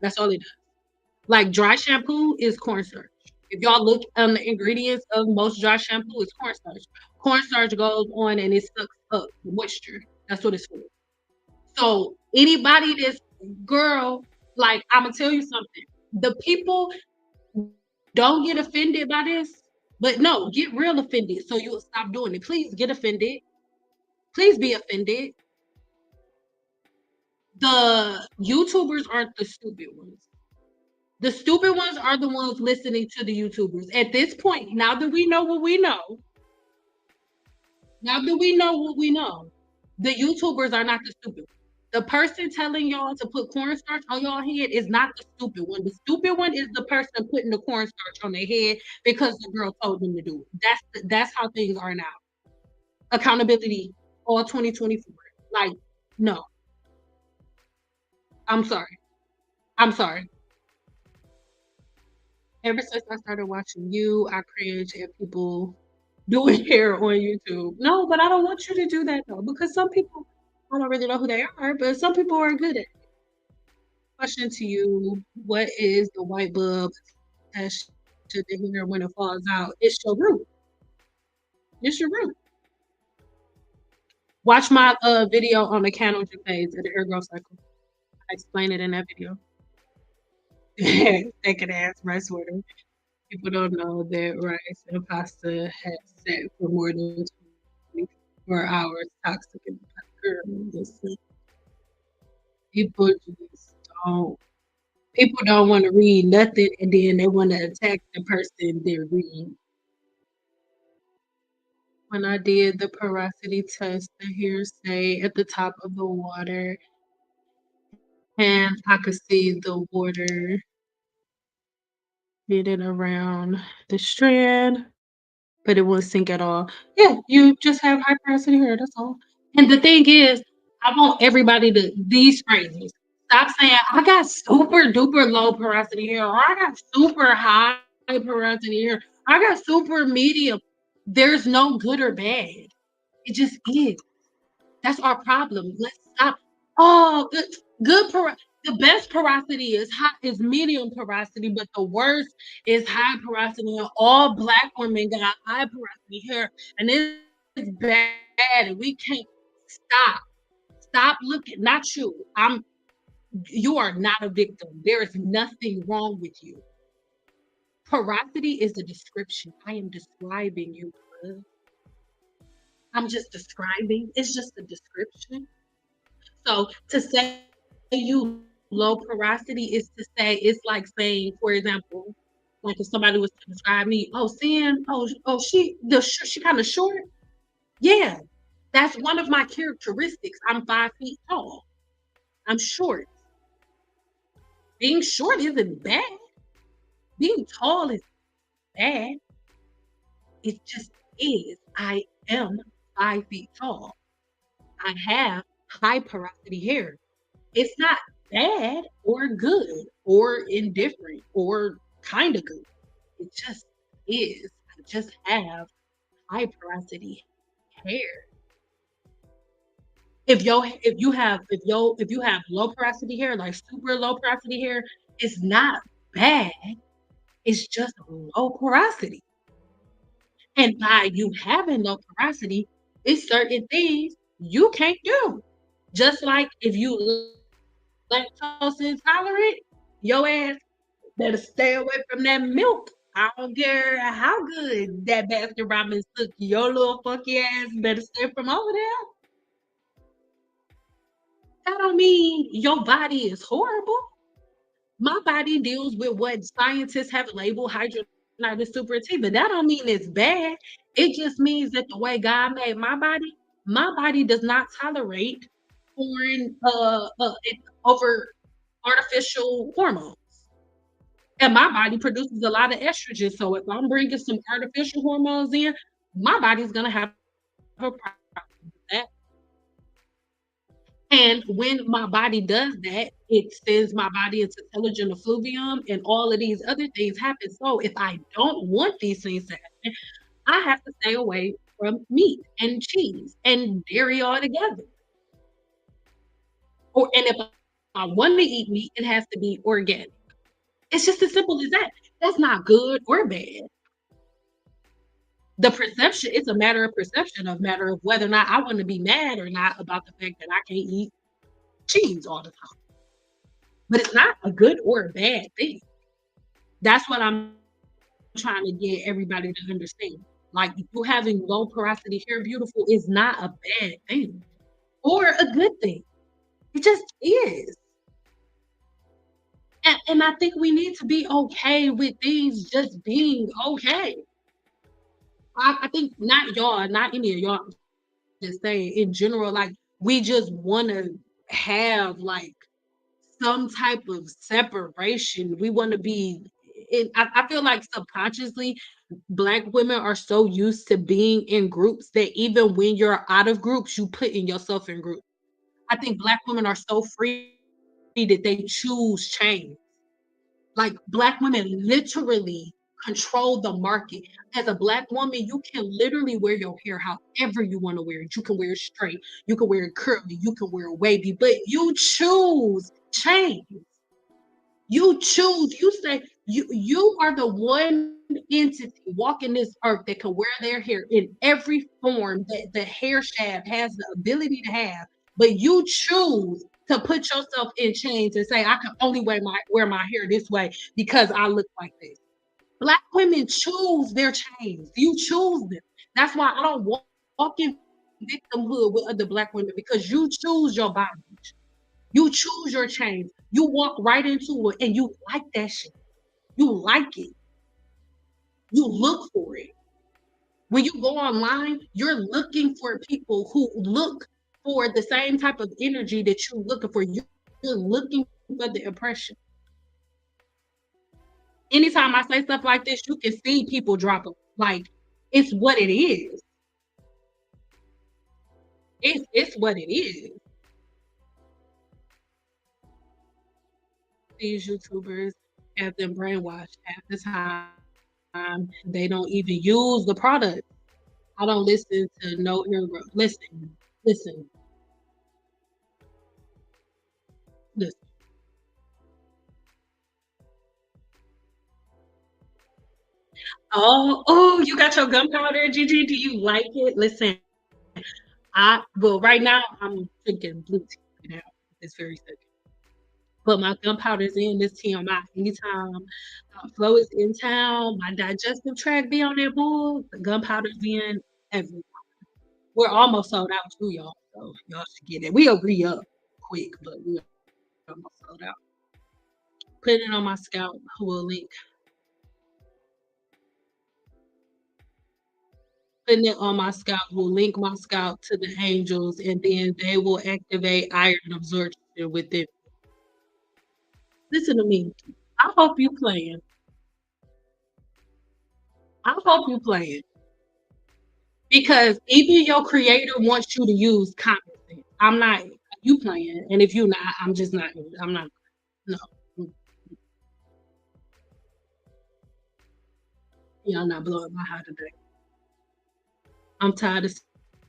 That's all it does. Like dry shampoo is cornstarch. If y'all look on the ingredients of most dry shampoo, it's cornstarch. Cornstarch goes on and it sucks up the moisture. That's what it's for. So anybody that's girl, like I'm gonna tell you something. The people Don't get offended by this, but no, get real offended so you'll stop doing it. Please get offended. Please be offended. The YouTubers aren't the stupid ones. The stupid ones are the ones listening to the YouTubers. At this point, now that we know what we know, the YouTubers are not the stupid ones. The person telling y'all to put cornstarch on y'all head is not the stupid one. The stupid one is the person putting the cornstarch on their head because the girl told them to do it. That's how things are now. Accountability, all 2024. Like, no. I'm sorry. I'm sorry. Ever since I started watching you, I cringe at people doing hair on YouTube. No, but I don't want you to do that though, because some people, I don't really know who they are, but some people are good at it. Question to you: what is the white bulb attached to the hair when it falls out? It's your root. It's your root. Watch my video on the CATAGEN phase of the hair growth cycle. I explain it in that video. Second ass rice water. People don't know that rice and pasta has set for more than 24 hours toxic in the pot. People just don't. People don't want to read nothing, and then they want to attack the person they're reading. When I did the porosity test, the hair stayed at the top of the water, and I could see the water hidden around the strand, but it wouldn't sink at all. Yeah, you just have high porosity hair. That's all. And the thing is, I want everybody to these phrases. Stop saying I got super duper low porosity hair, or I got super high porosity hair. I got super medium. There's no good or bad. It just is. That's our problem. Let's stop. Oh, the best porosity is medium porosity, but the worst is high porosity. And all Black women got high porosity hair, and it's bad. And we can't stop. Stop looking. Not you. You are not a victim. There is nothing wrong with you. Porosity is a description. I am describing you. I'm just describing. It's just a description. So to say you low porosity is to say it's like saying, for example, like if somebody was to describe me, she kind of short. Yeah, that's one of my characteristics. I'm 5 feet tall. I'm short. Being short isn't bad. Being tall is bad. It just is. I am 5 feet tall. I have high porosity hair. It's not bad or good or indifferent or kind of good. It just is. I just have high porosity hair. If you have low porosity hair, like super low porosity hair, it's not bad. It's just low porosity. And by you having low porosity, it's certain things you can't do. Just like if you lactose intolerant, your ass better stay away from that milk. I don't care how good that Baskin Robbins cookie, your little funky ass better stay from over there. That don't mean your body is horrible. My body deals with what scientists have labeled hydrogenated super-T, but that don't mean it's bad. It just means that the way God made my body does not tolerate foreign over artificial hormones. And my body produces a lot of estrogen. So if I'm bringing some artificial hormones in, my body's gonna have a problem with that. And when my body does that, it sends my body into telogen effluvium and all of these other things happen. So if I don't want these things to happen, I have to stay away from meat and cheese and dairy altogether. And if I want to eat meat, it has to be organic. It's just as simple as that. That's not good or bad. The perception, it's a matter of perception, a matter of whether or not I want to be mad or not about the fact that I can't eat cheese all the time. But it's not a good or a bad thing. That's what I'm trying to get everybody to understand. Like you having low porosity hair beautiful is not a bad thing or a good thing. It just is. And I think we need to be okay with things just being okay. I think not y'all, not any of y'all, just saying in general, like we just want to have like some type of separation. We want to be. I feel like subconsciously, Black women are so used to being in groups that even when you're out of groups, you put in yourself in groups. I think Black women are so free that they choose change. Like Black women literally control the market. As a Black woman, you can literally wear your hair however you want to wear it. You can wear it straight, you can wear it curly, you can wear it wavy, but you choose change. You choose, you say you are the one entity walking this earth that can wear their hair in every form that the hair shaft has the ability to have, but you choose to put yourself in chains and say, I can only wear my hair this way because I look like this. Black women choose their chains. You choose them. That's why I don't walk in victimhood with other Black women because you choose your bondage. You choose your chains. You walk right into it and you like that shit. You like it. You look for it. When you go online, you're looking for people who look for the same type of energy that you're looking for. You're looking for the impression. Anytime I say stuff like this, you can see people drop them. Like it's what it is. It's what it is. These YouTubers have them brainwashed half the time. They don't even use the product. I don't listen to no ear. Listen, listen. Oh, you got your gunpowder, Gigi. Do you like it? Listen, right now I'm drinking blue tea right now. It's very sick. But my gunpowder's in this tea on my anytime Flo is in town, my digestive tract be on that bull, the gunpowder's in every. We're almost sold out too, y'all. So y'all should get it. We'll re up quick, but we almost sold out. Put it on my scalp. We'll link. Putting it on my scalp will link my scalp to the angels, and then they will activate iron absorption within. Listen to me. I hope you playing. I hope you playing because even your creator wants you to use common sense. I'm not you playing, and if you not, I'm just not. I'm not. No, y'all not blowing my heart today. I'm tired of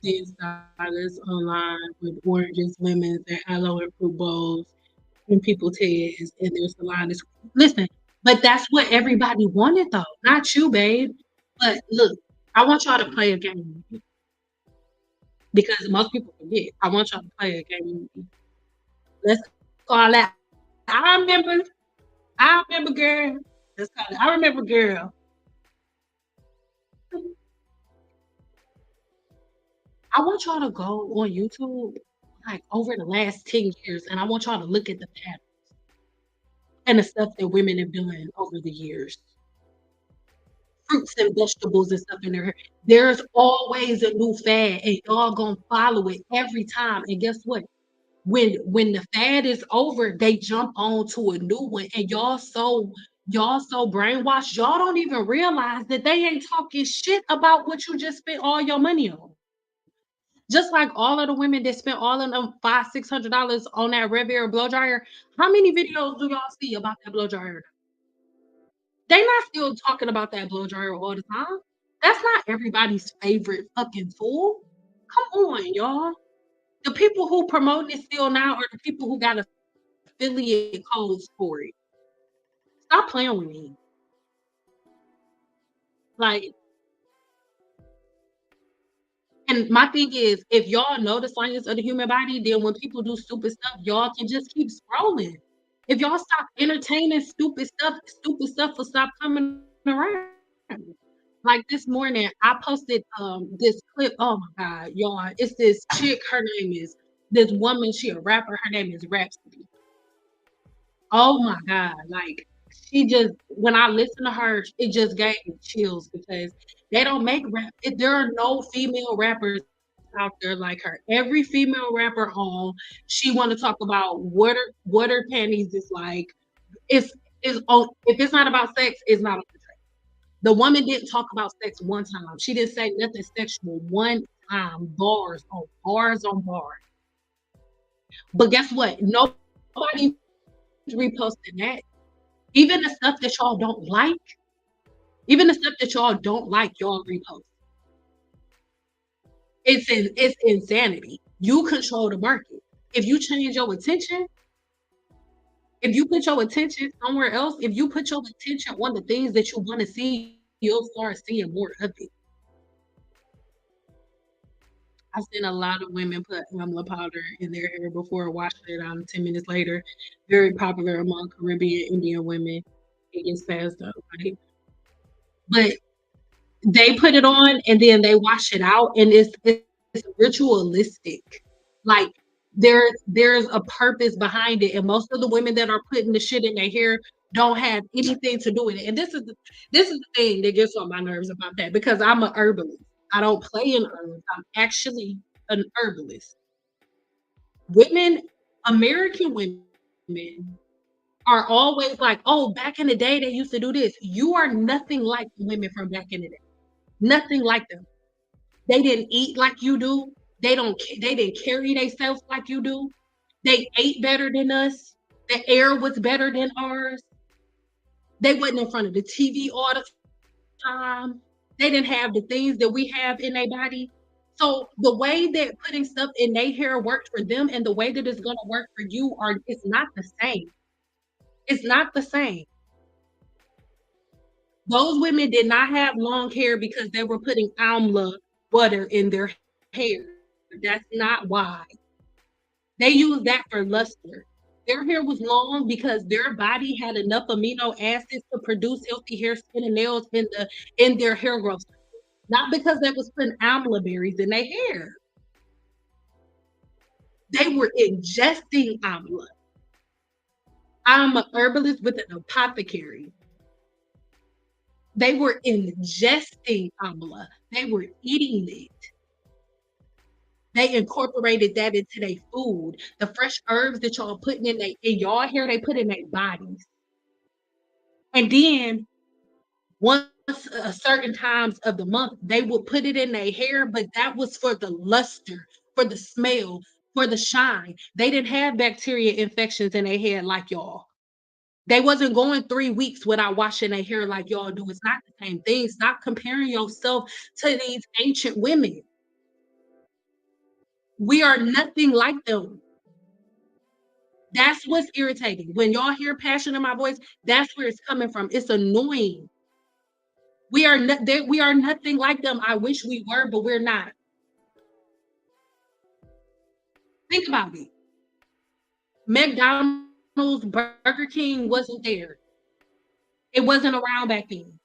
seeing stylists online with oranges, lemons, and aloe and fruit bowls in people's heads, and their salon is listen, but that's what everybody wanted though, not you, babe. But look, I want y'all to play a game with me because most people forget. I want y'all to play a game with me. Let's call that. I remember. I remember, girl. Let's call it. I remember, girl. I want y'all to go on YouTube like over the last 10 years, and I want y'all to look at the pattern and the stuff that women have done over the years. Fruits and vegetables and stuff in there. There's always a new fad, and y'all gonna follow it every time. And guess what? When the fad is over, they jump on to a new one, and y'all so brainwashed. Y'all don't even realize that they ain't talking shit about what you just spent all your money on. Just like all of the women that spent all of them $500-$600 on that Red blow dryer. How many videos do y'all see about that blow dryer? They not still talking about that blow dryer all the time. That's not everybody's favorite fucking tool. Come on, y'all. The people who promote it still now are the people who got affiliate codes for it. Stop playing with me. Like, and my thing is, if y'all know the science of the human body, then when people do stupid stuff, y'all can just keep scrolling. If y'all stop entertaining stupid stuff will stop coming around. Like this morning, I posted this clip. Oh my god, y'all! It's this chick. Her name is this woman. She a rapper. Her name is Rhapsody. Oh my god! Like she just when I listen to her, it just gave me chills because they don't make rap. There are no female rappers out there like her. Every female rapper on, she want to talk about what her panties is like. It's is on. If it's not about sex, it's not on the track. The woman didn't talk about sex one time. She didn't say nothing sexual one time. Bars on bars on bars. But guess what? Nobody's reposting that. Even the stuff that y'all don't like, even the stuff that y'all don't like, y'all repost. It's insanity. You control the market. If you change your attention, if you put your attention somewhere else, if you put your attention on the things that you want to see, you'll start seeing more of it. I've seen a lot of women put amla powder in their hair before washing it out 10 minutes later. Very popular among Caribbean Indian women. It gets passed up, right? But they put it on and then they wash it out, and it's ritualistic. Like there's a purpose behind it, and most of the women that are putting the shit in their hair don't have anything to do with it. And this is the thing that gets on my nerves about that because I'm a herbalist. I don't play in herbs. I'm actually an herbalist. Women, American women are always like, oh, back in the day they used to do this. You are nothing like the women from back in the day. Nothing like them. They didn't eat like you do. They didn't carry themselves like you do. They ate better than us. The air was better than ours. They wasn't in front of the TV all the time. They didn't have the things that we have in their body. So the way that putting stuff in their hair worked for them and the way that it's gonna work for you are it's not the same. It's not the same. Those women did not have long hair because they were putting amla butter in their hair. That's not why. They used that for luster. Their hair was long because their body had enough amino acids to produce healthy hair, skin, and nails in their hair growth. Not because they was putting amla berries in their hair. They were ingesting amla. I'm a herbalist with an apothecary. They were ingesting amla. They were eating it. They incorporated that into their food. The fresh herbs that y'all putting in y'all hair, they put in their bodies. And then once certain times of the month, they would put it in their hair, but that was for the luster, for the smell, for the shine. They didn't have bacteria infections in their hair like y'all. They wasn't going 3 weeks without washing their hair like y'all do. It's not the same thing. Stop comparing yourself to these ancient women. We are nothing like them. That's what's irritating. When y'all hear passion in my voice, that's where it's coming from. It's annoying. We are nothing like them. I wish we were, but we're not. Think about it. McDonald's, Burger King wasn't there. It wasn't around back then.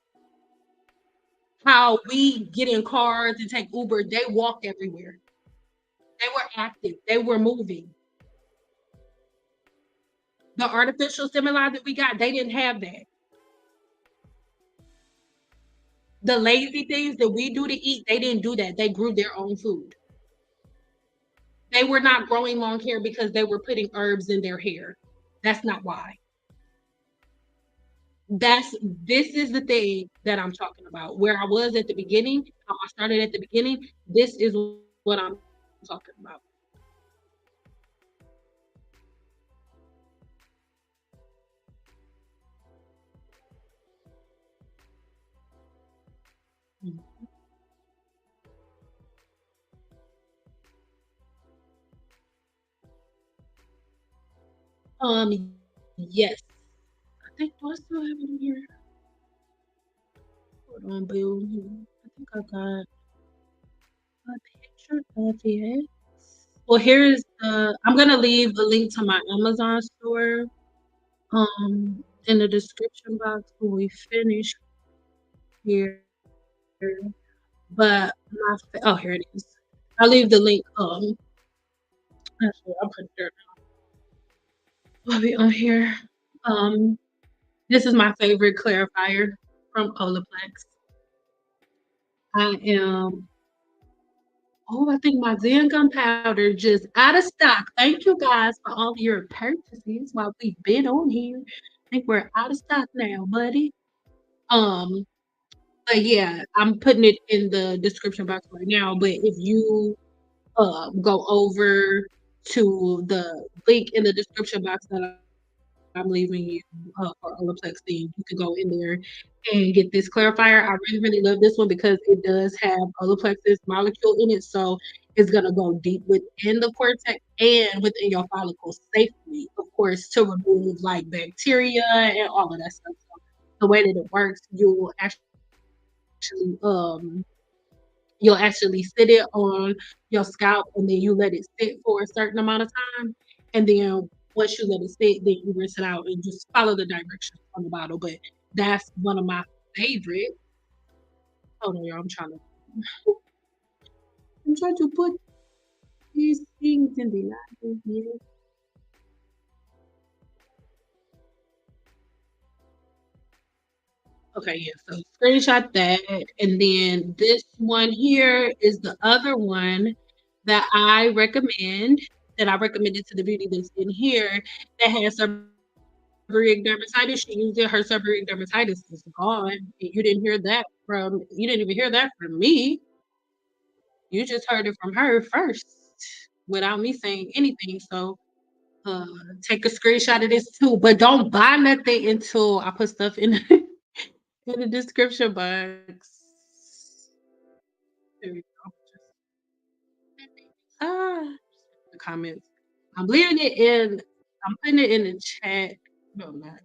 How we get in cars and take Uber, they walked everywhere. They were active. They were moving. The artificial stimuli that we got, they didn't have that. The lazy things that we do to eat, they didn't do that. They grew their own food. They were not growing long hair because they were putting herbs in their hair. That's not why. This is the thing that I'm talking about. Where I was at the beginning, how I started at the beginning, this is what I'm talking about. Yes. I think do I still have it in here? Hold on, boo. I think I got a picture of it. Well, here's the I'm gonna leave a link to my Amazon store in the description box when we finish. here, but oh, here it is. I'll leave the link. Actually, I'll put it there. I'll be on here. Um, this is my favorite clarifier from Olaplex. I am. Oh, I think my Zen gunpowder just out of stock. Thank you guys for all your purchases while we've been on here. I think we're out of stock now, buddy. Um, but yeah, I'm putting it in the description box right now. But if you go over to the link in the description box that I'm leaving you for Olaplex, then you can go in there and get this clarifier. I really, really love this one because it does have Olaplex's molecule in it, so it's gonna go deep within the cortex and within your follicles safely, of course, to remove like bacteria and all of that stuff. So the way that it works, you'll actually sit it on your scalp and then you let it sit for a certain amount of time. And then once you let it sit, then you rinse it out and just follow the directions on the bottle. But that's one of my favorite. Hold on, y'all. I'm trying to put these things in the line here. Okay, yeah. So screenshot that. And then this one here is the other one that I recommend, that I recommended to the beauty that's in here that has seborrheic dermatitis. She used it, her seborrheic dermatitis is gone. And you didn't even hear that from me. You just heard it from her first without me saying anything. So uh take a screenshot of this too. But don't buy nothing until I put stuff in in the description box. There we go. Ah, the comments. I'm leaving it in. I'm putting it in the chat. No, I'm not.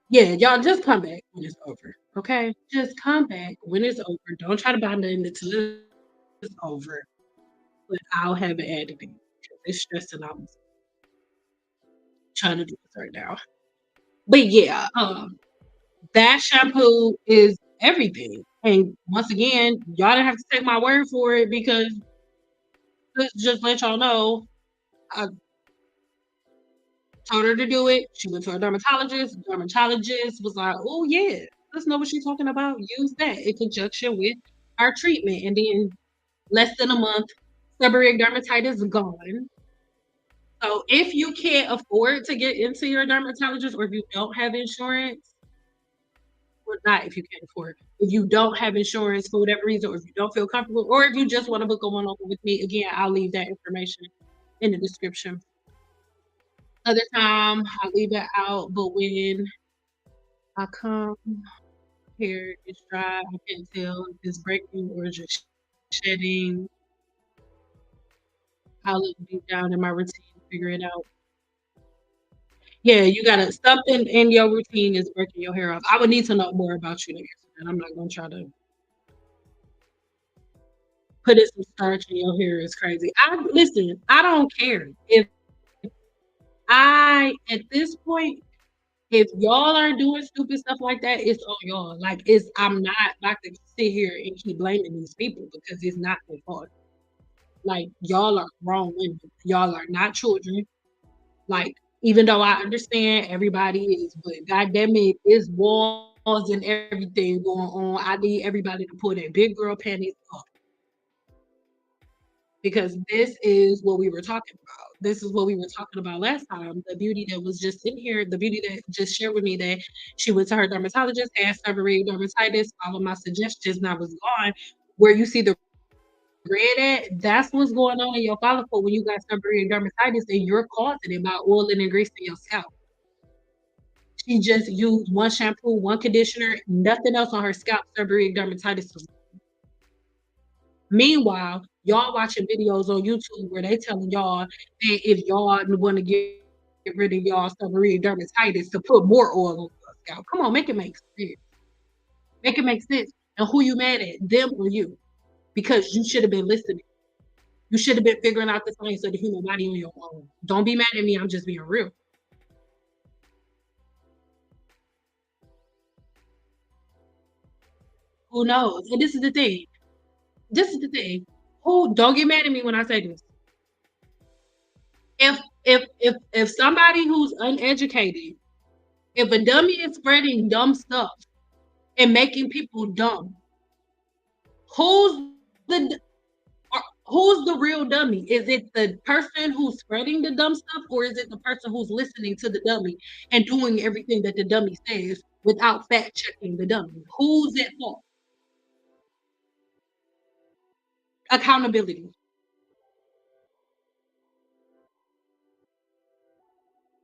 Yeah, y'all just come back when it's over. Okay, just come back when it's over. Don't try to buy nothing until it's over. But I'll have it added in because it's stressing out. Trying to do this right now. But yeah, that shampoo is everything. And once again, y'all don't have to take my word for it because let's just let y'all know. I told her to do it. She went to a dermatologist. Dermatologist was like, "Oh yeah, let's know what she's talking about. Use that in conjunction with our treatment." And then less than a month, seborrheic dermatitis gone. So if you can't afford to get into your dermatologist, or if you don't have insurance, or not if you can't afford, if you don't have insurance for whatever reason, or if you don't feel comfortable, or if you just want to book a one-on-one with me, again, I'll leave that information in the description. Other time, I leave it out, but when I come here, it's dry. I can't tell if it's breaking or just shedding. I'll look deep down in my routine to figure it out. Yeah, you gotta something in your routine is breaking your hair off. I would need to know more about you to answer that. I'm not gonna try to put in some starch in your hair is crazy. I listen, I don't care. If I at this point, if y'all are doing stupid stuff like that, it's on y'all. Like it's I'm not about to sit here and keep blaming these people because it's not their fault. Like y'all are grown women. Y'all are not children. Like even though I understand everybody is, but goddamn it, it's walls and everything going on. I need everybody to pull their big girl panties up because this is what we were talking about. This is what we were talking about last time. The beauty that was just in here, the beauty that just shared with me that she went to her dermatologist, had seborrheic dermatitis, followed my suggestions, and I was gone. Where you see the red at, that's what's going on in your follicle when you got seborrheic dermatitis and you're causing it by oiling and greasing your scalp. She just used one shampoo, one conditioner, nothing else on her scalp. Seborrheic dermatitis was. Meanwhile, y'all watching videos on YouTube where they telling y'all that if y'all want to get rid of y'all seborrheic dermatitis to put more oil on your scalp. Come on, make it make sense. Make it make sense. And who you mad at, them or you? Because you should have been listening. You should have been figuring out the science of the human body on your own. Don't be mad at me. I'm just being real. Who knows? And this is the thing. This is the thing. Who don't get mad at me when I say this. If somebody who's uneducated, if a dummy is spreading dumb stuff and making people dumb, who's the who's the real dummy? Is it the person who's spreading the dumb stuff, or is it the person who's listening to the dummy and doing everything that the dummy says without fact checking the dummy? Who's at fault? Accountability.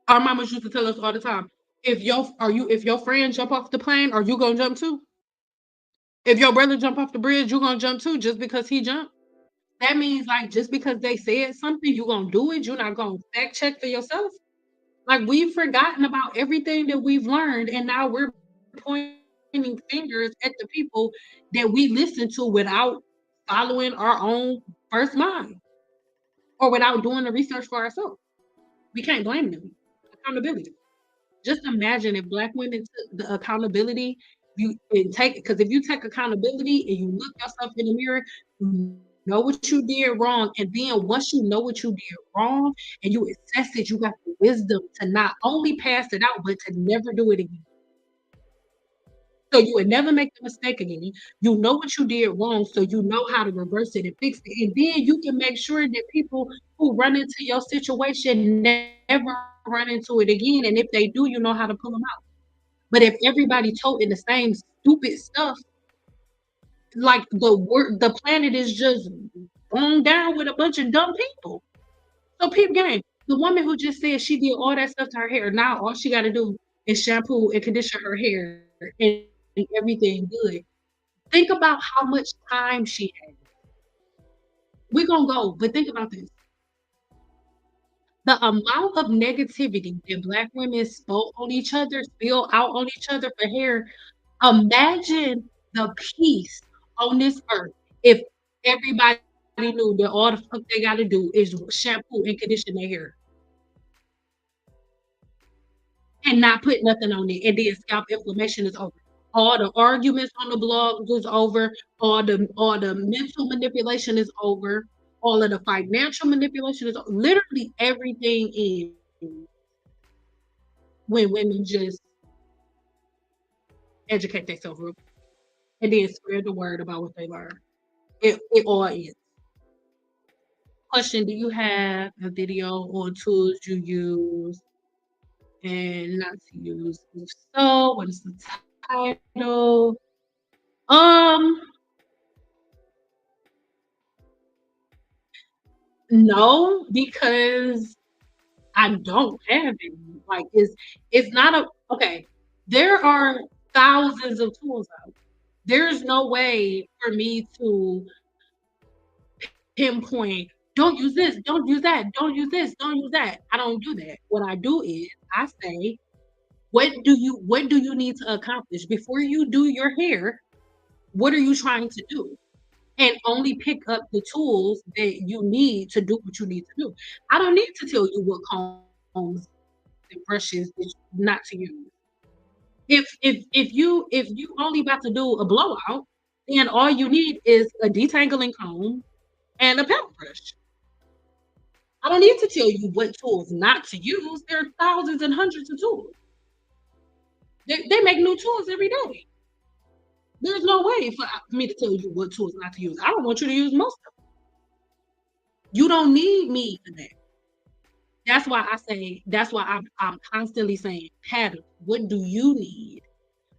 Our mamas used to tell us all the time, if your friend jump off the plane, are you gonna jump too? If your brother jump off the bridge, you gonna jump too just because he jumped? That means like just because they said something, you gonna do it. You're not gonna fact check for yourself. Like we've forgotten about everything that we've learned, and now we're pointing fingers at the people that we listen to without following our own first mind or without doing the research for ourselves. We can't blame them. Accountability. Just imagine if Black women took the accountability you and take because if you take accountability and you look yourself in the mirror, you know what you did wrong, and then once you know what you did wrong and you assess it, you got the wisdom to not only pass it out, but to never do it again. So you would never make the mistake again. You know what you did wrong, so you know how to reverse it and fix it. And then you can make sure that people who run into your situation never run into it again. And if they do, you know how to pull them out. But if everybody toting the same stupid stuff, like the planet is just going down with a bunch of dumb people. So peep game. The woman who just said she did all that stuff to her hair, now all she got to do is shampoo and condition her hair and everything good. Think about how much time she had. We're gonna go, but think about this. The amount of negativity that Black women spoke on each other, spill out on each other for hair. Imagine the peace on this earth if everybody knew that all the fuck they gotta do is shampoo and condition their hair and not put nothing on it, and then scalp inflammation is over. All the arguments on the blog is over. All the mental manipulation is over. All of the financial manipulation is literally everything is when women just educate themselves and then spread the word about what they learn. It all is. Question: do you have a video on tools you use and not to use? If so, what is the title? Um, no, because I don't have any. Like it's not a okay. There are thousands of tools out. There's no way for me to pinpoint, don't use this, don't use that, don't use this, don't use that. I don't do that. What I do is I say, what do you need to accomplish before you do your hair? What are you trying to do? And only pick up the tools that you need to do what you need to do. I don't need to tell you what combs and brushes not to use. If you only about to do a blowout, then all you need is a detangling comb and a palette brush. I don't need to tell you what tools not to use. There are thousands and hundreds of tools. They make new tools every day. There's no way for me to tell you what tools not to use. I don't want you to use most of them. You don't need me for that. That's why I'm constantly saying, pattern, what do you need?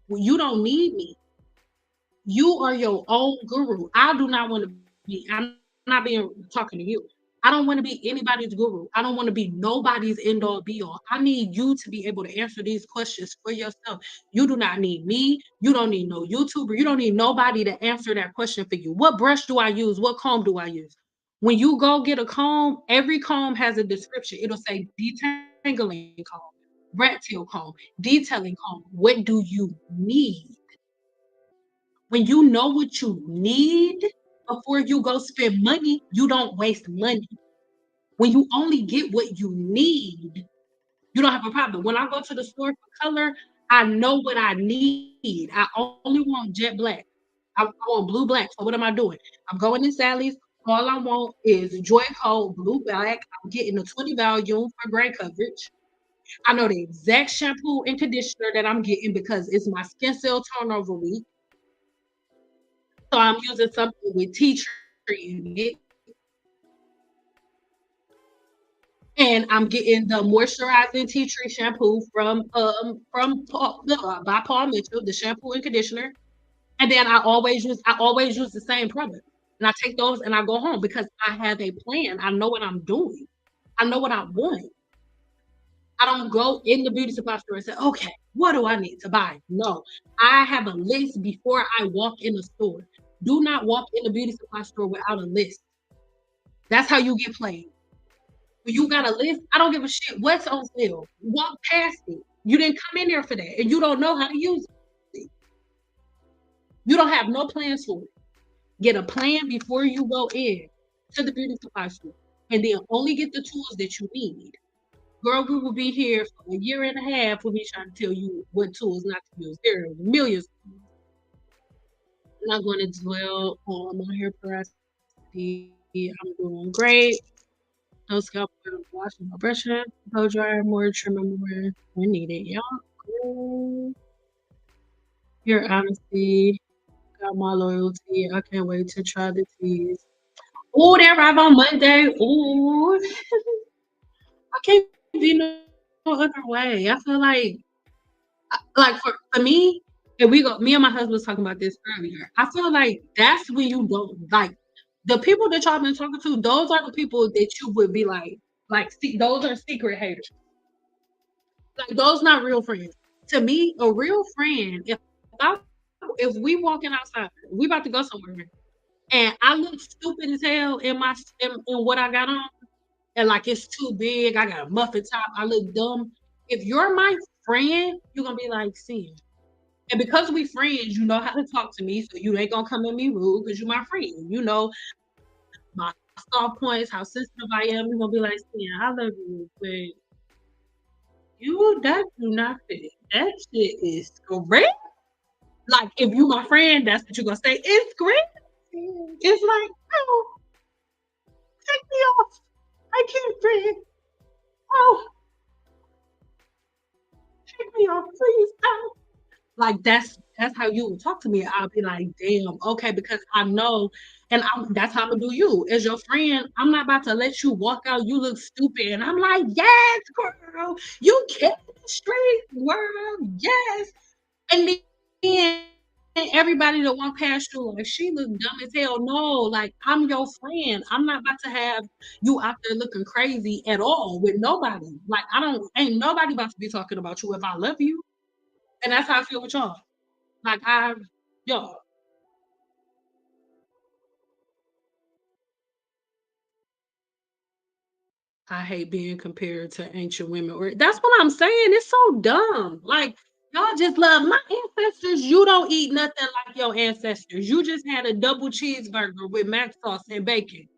Well, you don't need me. You are your own guru. I do not want to be, I'm not being talking to you. I don't want to be anybody's guru. I don't want to be nobody's end all be all. I need you to be able to answer these questions for yourself. You do not need me. You don't need no YouTuber. You don't need nobody to answer that question for you. What brush do I use? What comb do I use? When you go get a comb, every comb has a description. It'll say detangling comb, rat tail comb, detailing comb. What do you need? When you know what you need before you go spend money, you don't waste money. When you only get what you need, you don't have a problem. When I go to the store for color, I know what I need. I only want jet black. I want blue black. So what am I doing? I'm going to Sally's. All I want is Joy Coat blue black. I'm getting a 20 volume for gray coverage. I know the exact shampoo and conditioner that I'm getting because it's my skin cell turnover week. So I'm using something with tea tree in it. And I'm getting the moisturizing tea tree shampoo from Paul, by Paul Mitchell, the shampoo and conditioner. And then I always use the same product. And I take those and I go home because I have a plan. I know what I'm doing. I know what I want. I don't go in the beauty supply store and say, okay, what do I need to buy? No, I have a list before I walk in the store. Do not walk in the beauty supply store without a list. That's how you get played. When you got a list, I don't give a shit what's on sale. Walk past it. You didn't come in there for that, and you don't know how to use it. You don't have no plans for it. Get a plan before you go in to the beauty supply store, and then only get the tools that you need. Girl, we will be here for a year and a half with me trying to tell you what tools not to use. There are millions. I'm not going to dwell on my hair porosity. I'm doing great. No scalp oil, washing, no brushing, blow dryer, more trimming, more when needed. Y'all, cool. Your honesty, got my loyalty. I can't wait to try the teas. Oh, they arrive on Monday. Oh, I can't be no other way. I feel like for me, and me and my husband was talking about this earlier. I feel like that's when you don't like the people that y'all been talking to. Those are the people that you would be like, see, those are secret haters. Like those not real friends. To me, a real friend, I if we walking outside, we about to go somewhere, and I look stupid as hell in what I got on, and like it's too big, I got a muffin top, I look dumb. If you're my friend, you're gonna be like, see. And because we friends, you know how to talk to me, so you ain't gonna come at me rude because you're my friend. You know my soft points, how sensitive I am. You're gonna be like, see, I love you, but you that do not fit. That shit is great. Like if you my friend, that's what you're gonna say. It's great. It's like, oh, take me off. I can't breathe. Oh, take me off, please. Oh. Like that's how you would talk to me. I'll be like, damn, okay, because I know, and that's how I'm gonna do you as your friend. I'm not about to let you walk out. You look stupid, and I'm like, yes, girl, you killing the street world, yes. And then everybody that walk past you like she look dumb as hell. No, like I'm your friend. I'm not about to have you out there looking crazy at all with nobody. Like ain't nobody about to be talking about you if I love you. And that's how I feel with y'all. Like y'all, I hate being compared to ancient women. Or that's what I'm saying. It's so dumb. Like y'all just love my ancestors. You don't eat nothing like your ancestors. You just had a double cheeseburger with mac sauce and bacon,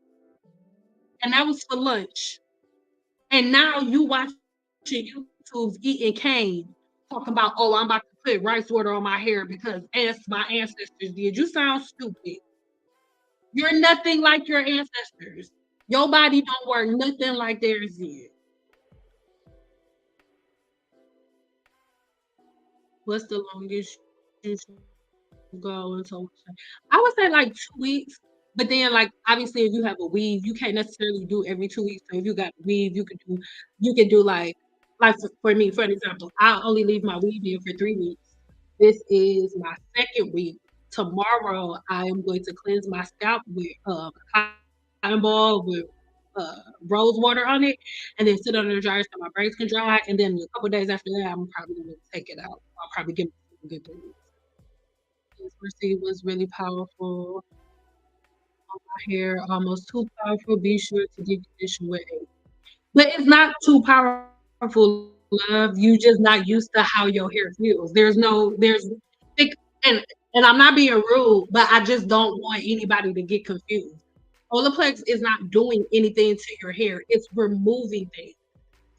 and that was for lunch. And now you watching YouTube eating cane, talking about, oh, I'm about to put rice water on my hair because as my ancestors did. You sound stupid. You're nothing like your ancestors. Your body don't work nothing like theirs did. What's the longest you should go until I would say like 2 weeks. But then like obviously if you have a weave, you can't necessarily do every 2 weeks. So if you got a weave, you can do like for me, for example, I only leave my weave in for 3 weeks. This is my second week. Tomorrow I am going to cleanse my scalp with cotton ball with rose water on it, and then sit under the dryer so my braids can dry. And then a couple days after that, I'm probably gonna take it out. I'll probably give it a good 3 weeks. This receipt was really powerful on my hair, almost too powerful. Be sure to deep condition with it. But it's not too powerful, love. You just not used to how your hair feels. There's thick and I'm not being rude, but I just don't want anybody to get confused. Olaplex is not doing anything to your hair. It's removing things.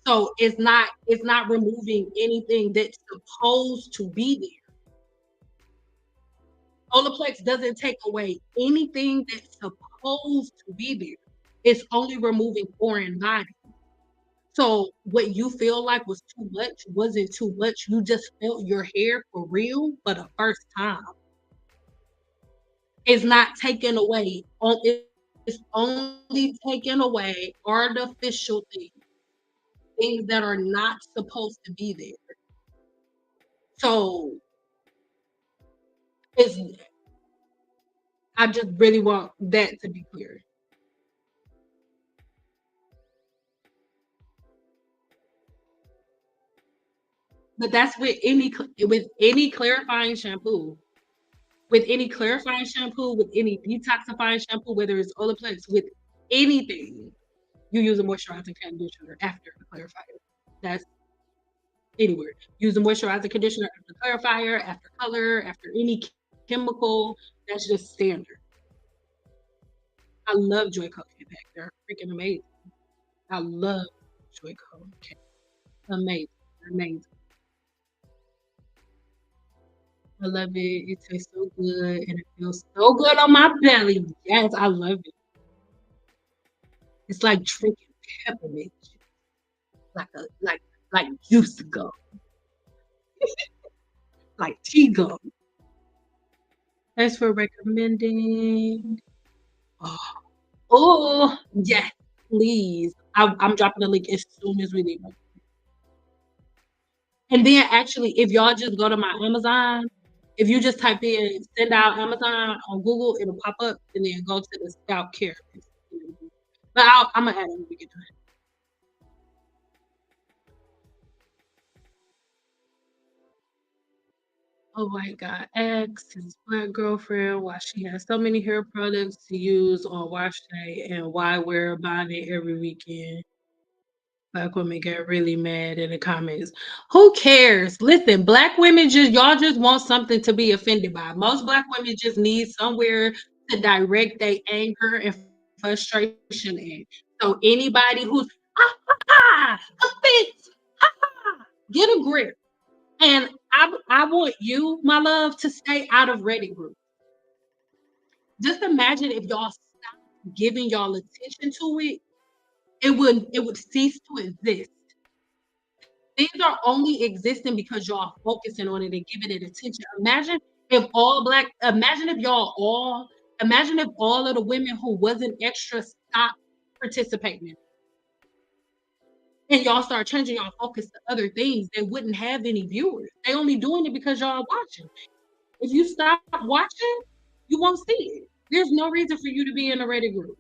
So it's not removing anything that's supposed to be there. Olaplex doesn't take away anything that's supposed to be there. It's only removing foreign bodies. So what you feel like was too much wasn't too much. You just felt your hair for real for the first time. It's not taken away. It's only taken away artificial things that are not supposed to be there. So it's I just really want that to be clear. But that's with any clarifying shampoo. With any clarifying shampoo, with any detoxifying shampoo, whether it's Olaplex, with anything, you use a moisturizing conditioner after the clarifier. That's anywhere. Use a moisturizing conditioner after clarifier, after color, after any chemical. That's just standard. I love Joyco Impact. They're freaking amazing. I love Joyco. Amazing. Amazing. I love it. It tastes so good and it feels so good on my belly. Yes, I love it. It's like drinking peppermint, like juice gum, like tea gum. Thanks for recommending. Oh, oh yes, please. I'm dropping the link as soon as we leave. And then actually, if y'all just go to my Amazon, if you just type in send out Amazon on Google, it'll pop up and then go to the scalp care. But I'm gonna add it when we get to it. Oh my God, ex, his black girlfriend, why she has so many hair products to use on wash day and why we're buying it every weekend. Black women get really mad in the comments. Who cares? Listen, black women y'all just want something to be offended by. Most black women just need somewhere to direct their anger and frustration in. So anybody who's offense, get a grip. And I want you, my love, to stay out of Reddit groups. Just imagine if y'all stopped giving y'all attention to it, it would cease to exist. Things are only existing because y'all focusing on it and giving it attention. Imagine if all of the women who wasn't extra stopped participating and y'all start changing y'all focus to other things, they wouldn't have any viewers. They only doing it because y'all watching. If you stop watching, you won't see it. There's no reason for you to be in a Reddit group.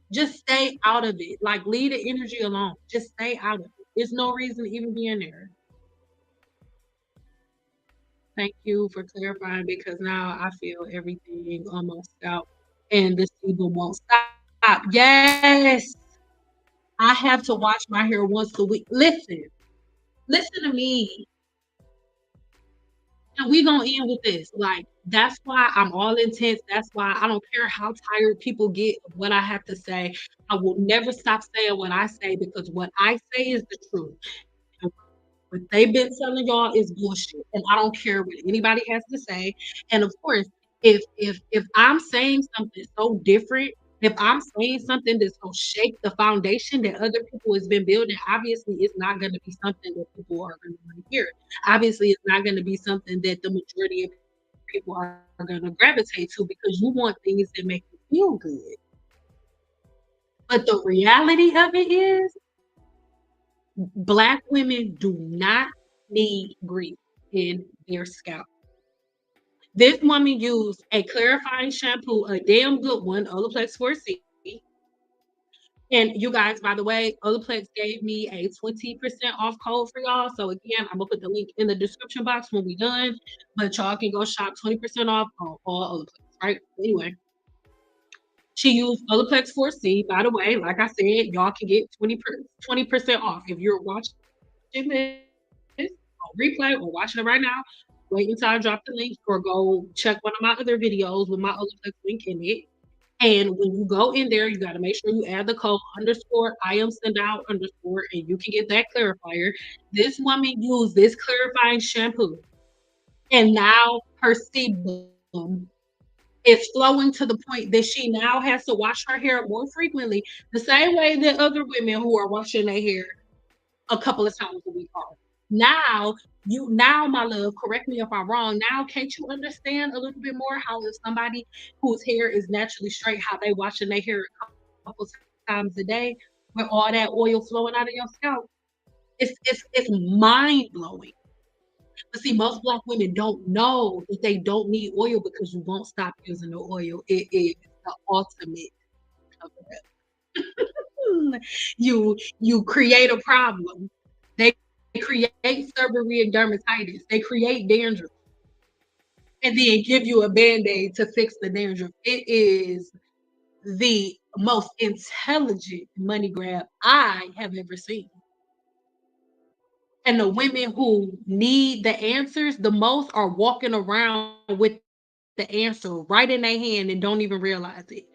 Just stay out of it. Like leave the energy alone. Just stay out of it. There's no reason to even be in there. Thank you for clarifying because now I feel everything on my scalp and the sebum won't stop. Yes, I have to wash my hair once a week. Listen to me. And we gonna end with this. Like, that's why I'm all intense. That's why I don't care how tired people get of what I have to say. I will never stop saying what I say because what I say is the truth. What they've been telling y'all is bullshit, and I don't care what anybody has to say. And of course, if I'm saying something so different, if I'm saying something that's gonna shake the foundation that other people has been building, obviously it's not going to be something that people are going to want to hear. Obviously, it's not going to be something that the majority of people are going to gravitate to because you want things that make you feel good. But the reality of it is Black women do not need grease in their scalp. This woman used a clarifying shampoo, a damn good one, Olaplex 4C. And you guys, by the way, Olaplex gave me a 20% off code for y'all. So again, I'm gonna put the link in the description box when we done, but y'all can go shop 20% off on all Olaplex, right? Anyway, she used Olaplex 4C. By the way, like I said, y'all can get 20% off if you're watching this on replay or watching it right now. Wait until I drop the link or go check one of my other videos with my Olaplex link in it. And when you go in there, you got to make sure you add the code underscore I am send out underscore, and you can get that clarifier. This woman used this clarifying shampoo, and now her sebum It's flowing to the point that she now has to wash her hair more frequently, the same way that other women who are washing their hair a couple of times a week are. Now, my love, correct me if I'm wrong. Now, can't you understand a little bit more how if somebody whose hair is naturally straight, how they washing their hair a couple times a day with all that oil flowing out of your scalp? It's mind blowing. But see, most black women don't know that they don't need oil because you won't stop using the oil. It is the ultimate cover up. You create a problem. They create seborrheic dermatitis. They create dandruff and then give you a band-aid to fix the dandruff. It is the most intelligent money grab I have ever seen. And the women who need the answers the most are walking around with the answer right in their hand and don't even realize it.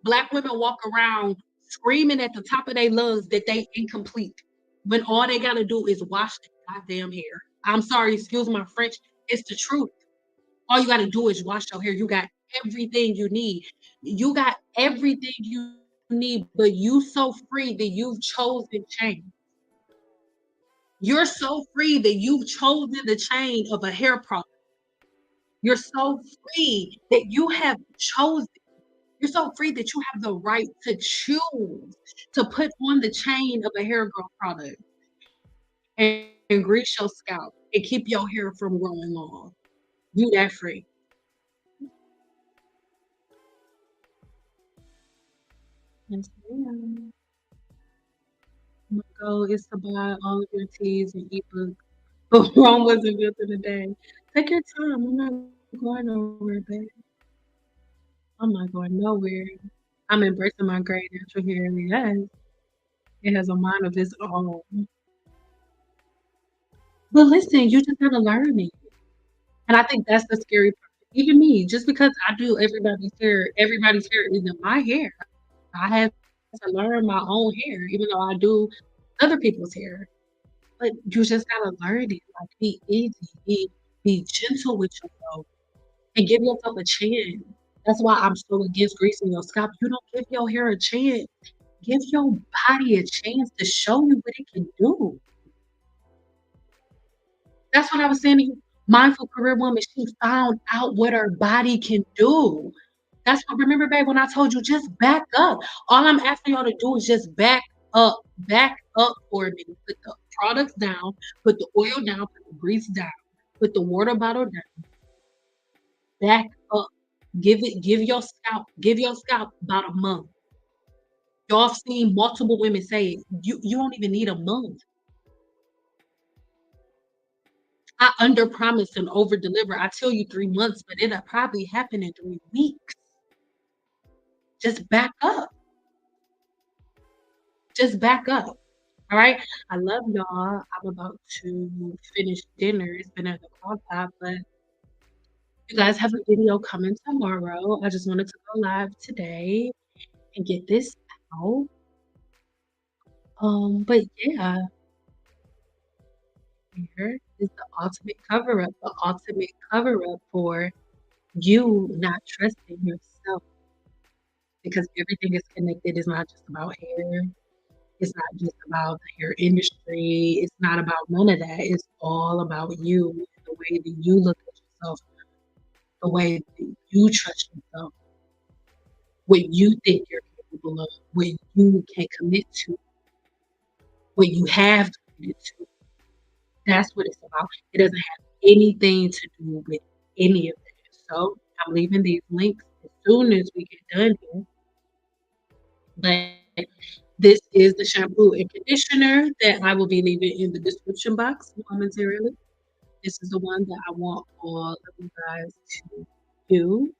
Black women walk around screaming at the top of their lungs that they incomplete when all they gotta do is wash their goddamn hair. I'm sorry, excuse my French. It's the truth. All you gotta do is wash your hair. You got everything you need. You got everything you need, but you so free that you've chosen change. You're so free that you've chosen the chain of a hair product. You're so free that you have chosen. You're so free that you have the right to choose to put on the chain of a hair growth product and grease your scalp and keep your hair from growing long. You that free. Yes, ma'am. My goal is to buy all of your teas and ebooks. But Rome wasn't built in a day. Take your time. I'm not going nowhere, babe. I'm not going nowhere. I'm embracing my great natural hair. Yes, it has a mind of its own. But listen, you just gotta learn it. And I think that's the scary part. Even me, just because I do everybody's hair isn't my hair. I have to learn my own hair, even though I do other people's hair. But you just gotta learn it. Like be easy, be gentle with yourself and give yourself a chance. That's why I'm so against greasing your scalp. You don't give your hair a chance. Give your body a chance to show you what it can do. That's what I was saying to you. Mindful career woman, she found out what her body can do. That's what remember, babe, when I told you just back up. All I'm asking y'all to do is just back up for me. Put the products down, put the oil down, put the grease down, put the water bottle down, back up. Give your scalp about a month. Y'all seen multiple women say it. You don't even need a month. I under promise and over deliver. I tell you 3 months, but it'll probably happen in 3 weeks. Just back up. Just back up. All right. I love y'all. I'm about to finish dinner. It's been at the clock top, but you guys have a video coming tomorrow. I just wanted to go live today and get this out. But yeah, here is the ultimate cover up, the ultimate cover up for you not trusting yourself because everything is connected. It's not just about hair. It's not just about the hair industry. It's not about none of that. It's all about you, the way that you look at yourself, the way that you trust yourself, what you think you're capable of, what you can commit to, what you have committed to. That's what it's about. It doesn't have anything to do with any of that. So I'm leaving these links as soon as we get done here. But this is the shampoo and conditioner that I will be leaving in the description box momentarily. This is the one that I want all of you guys to do.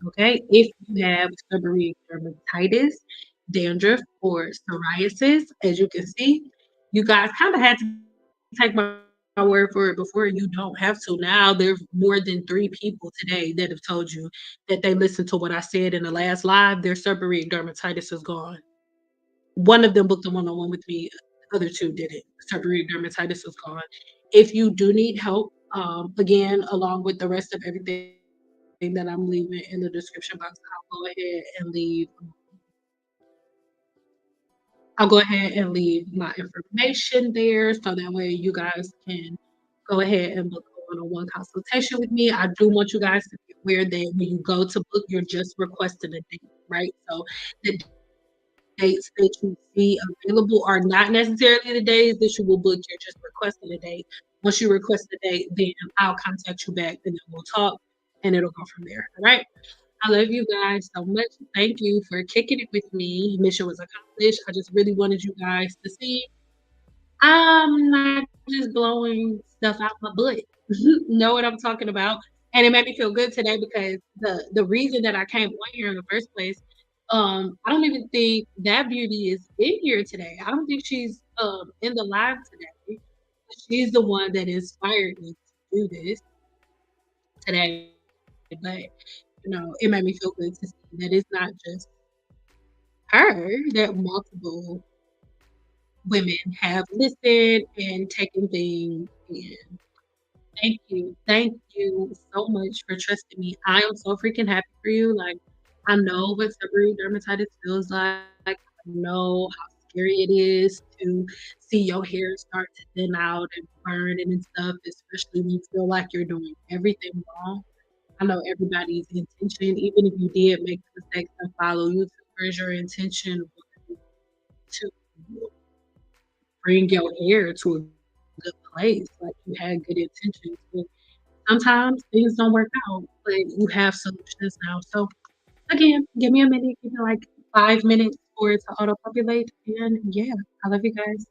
Okay, if you have seborrheic dermatitis, dandruff, or psoriasis, as you can see, you guys kind of had to take my word for it before. You don't have to. Now there's more than 3 people today that have told you that they listened to what I said in the last live. Their seborrheic dermatitis is gone. One of them booked a one-on-one with me. The other two didn't. Seborrheic dermatitis is gone. If you do need help, again, along with the rest of everything that I said, that I'm leaving in the description box. I'll go ahead and leave my information there so that way you guys can go ahead and book a one-on-one consultation with me. I do want you guys to be aware that when you go to book, you're just requesting a date, right? So the dates that you see available are not necessarily the days that you will book. You're just requesting a date. Once you request a date, then I'll contact you back and then we'll talk and it'll go from there. All right. I love you guys so much. Thank you for kicking it with me. Mission was accomplished. I just really wanted you guys to see I'm not just blowing stuff out my butt. Know what I'm talking about? And it made me feel good today because the reason that I came on here in the first place, I don't even think that beauty is in here today. I don't think she's in the live today. She's the one that inspired me to do this today. But it made me feel good to see that it's not just her, that multiple women have listened and taken things in. Thank you so much for trusting me. I am so freaking happy for you. Like, I know what seborrheic dermatitis feels like. I know how scary it is to see your hair start to thin out and burning and stuff, especially when you feel like you're doing everything wrong. I know everybody's intention, even if you did make mistakes and follow YouTubers, your intention was to bring your hair to a good place. Like you had good intentions, but sometimes things don't work out, but you have solutions now. So again, give me a minute, give me like 5 minutes for it to auto populate. And yeah, I love you guys.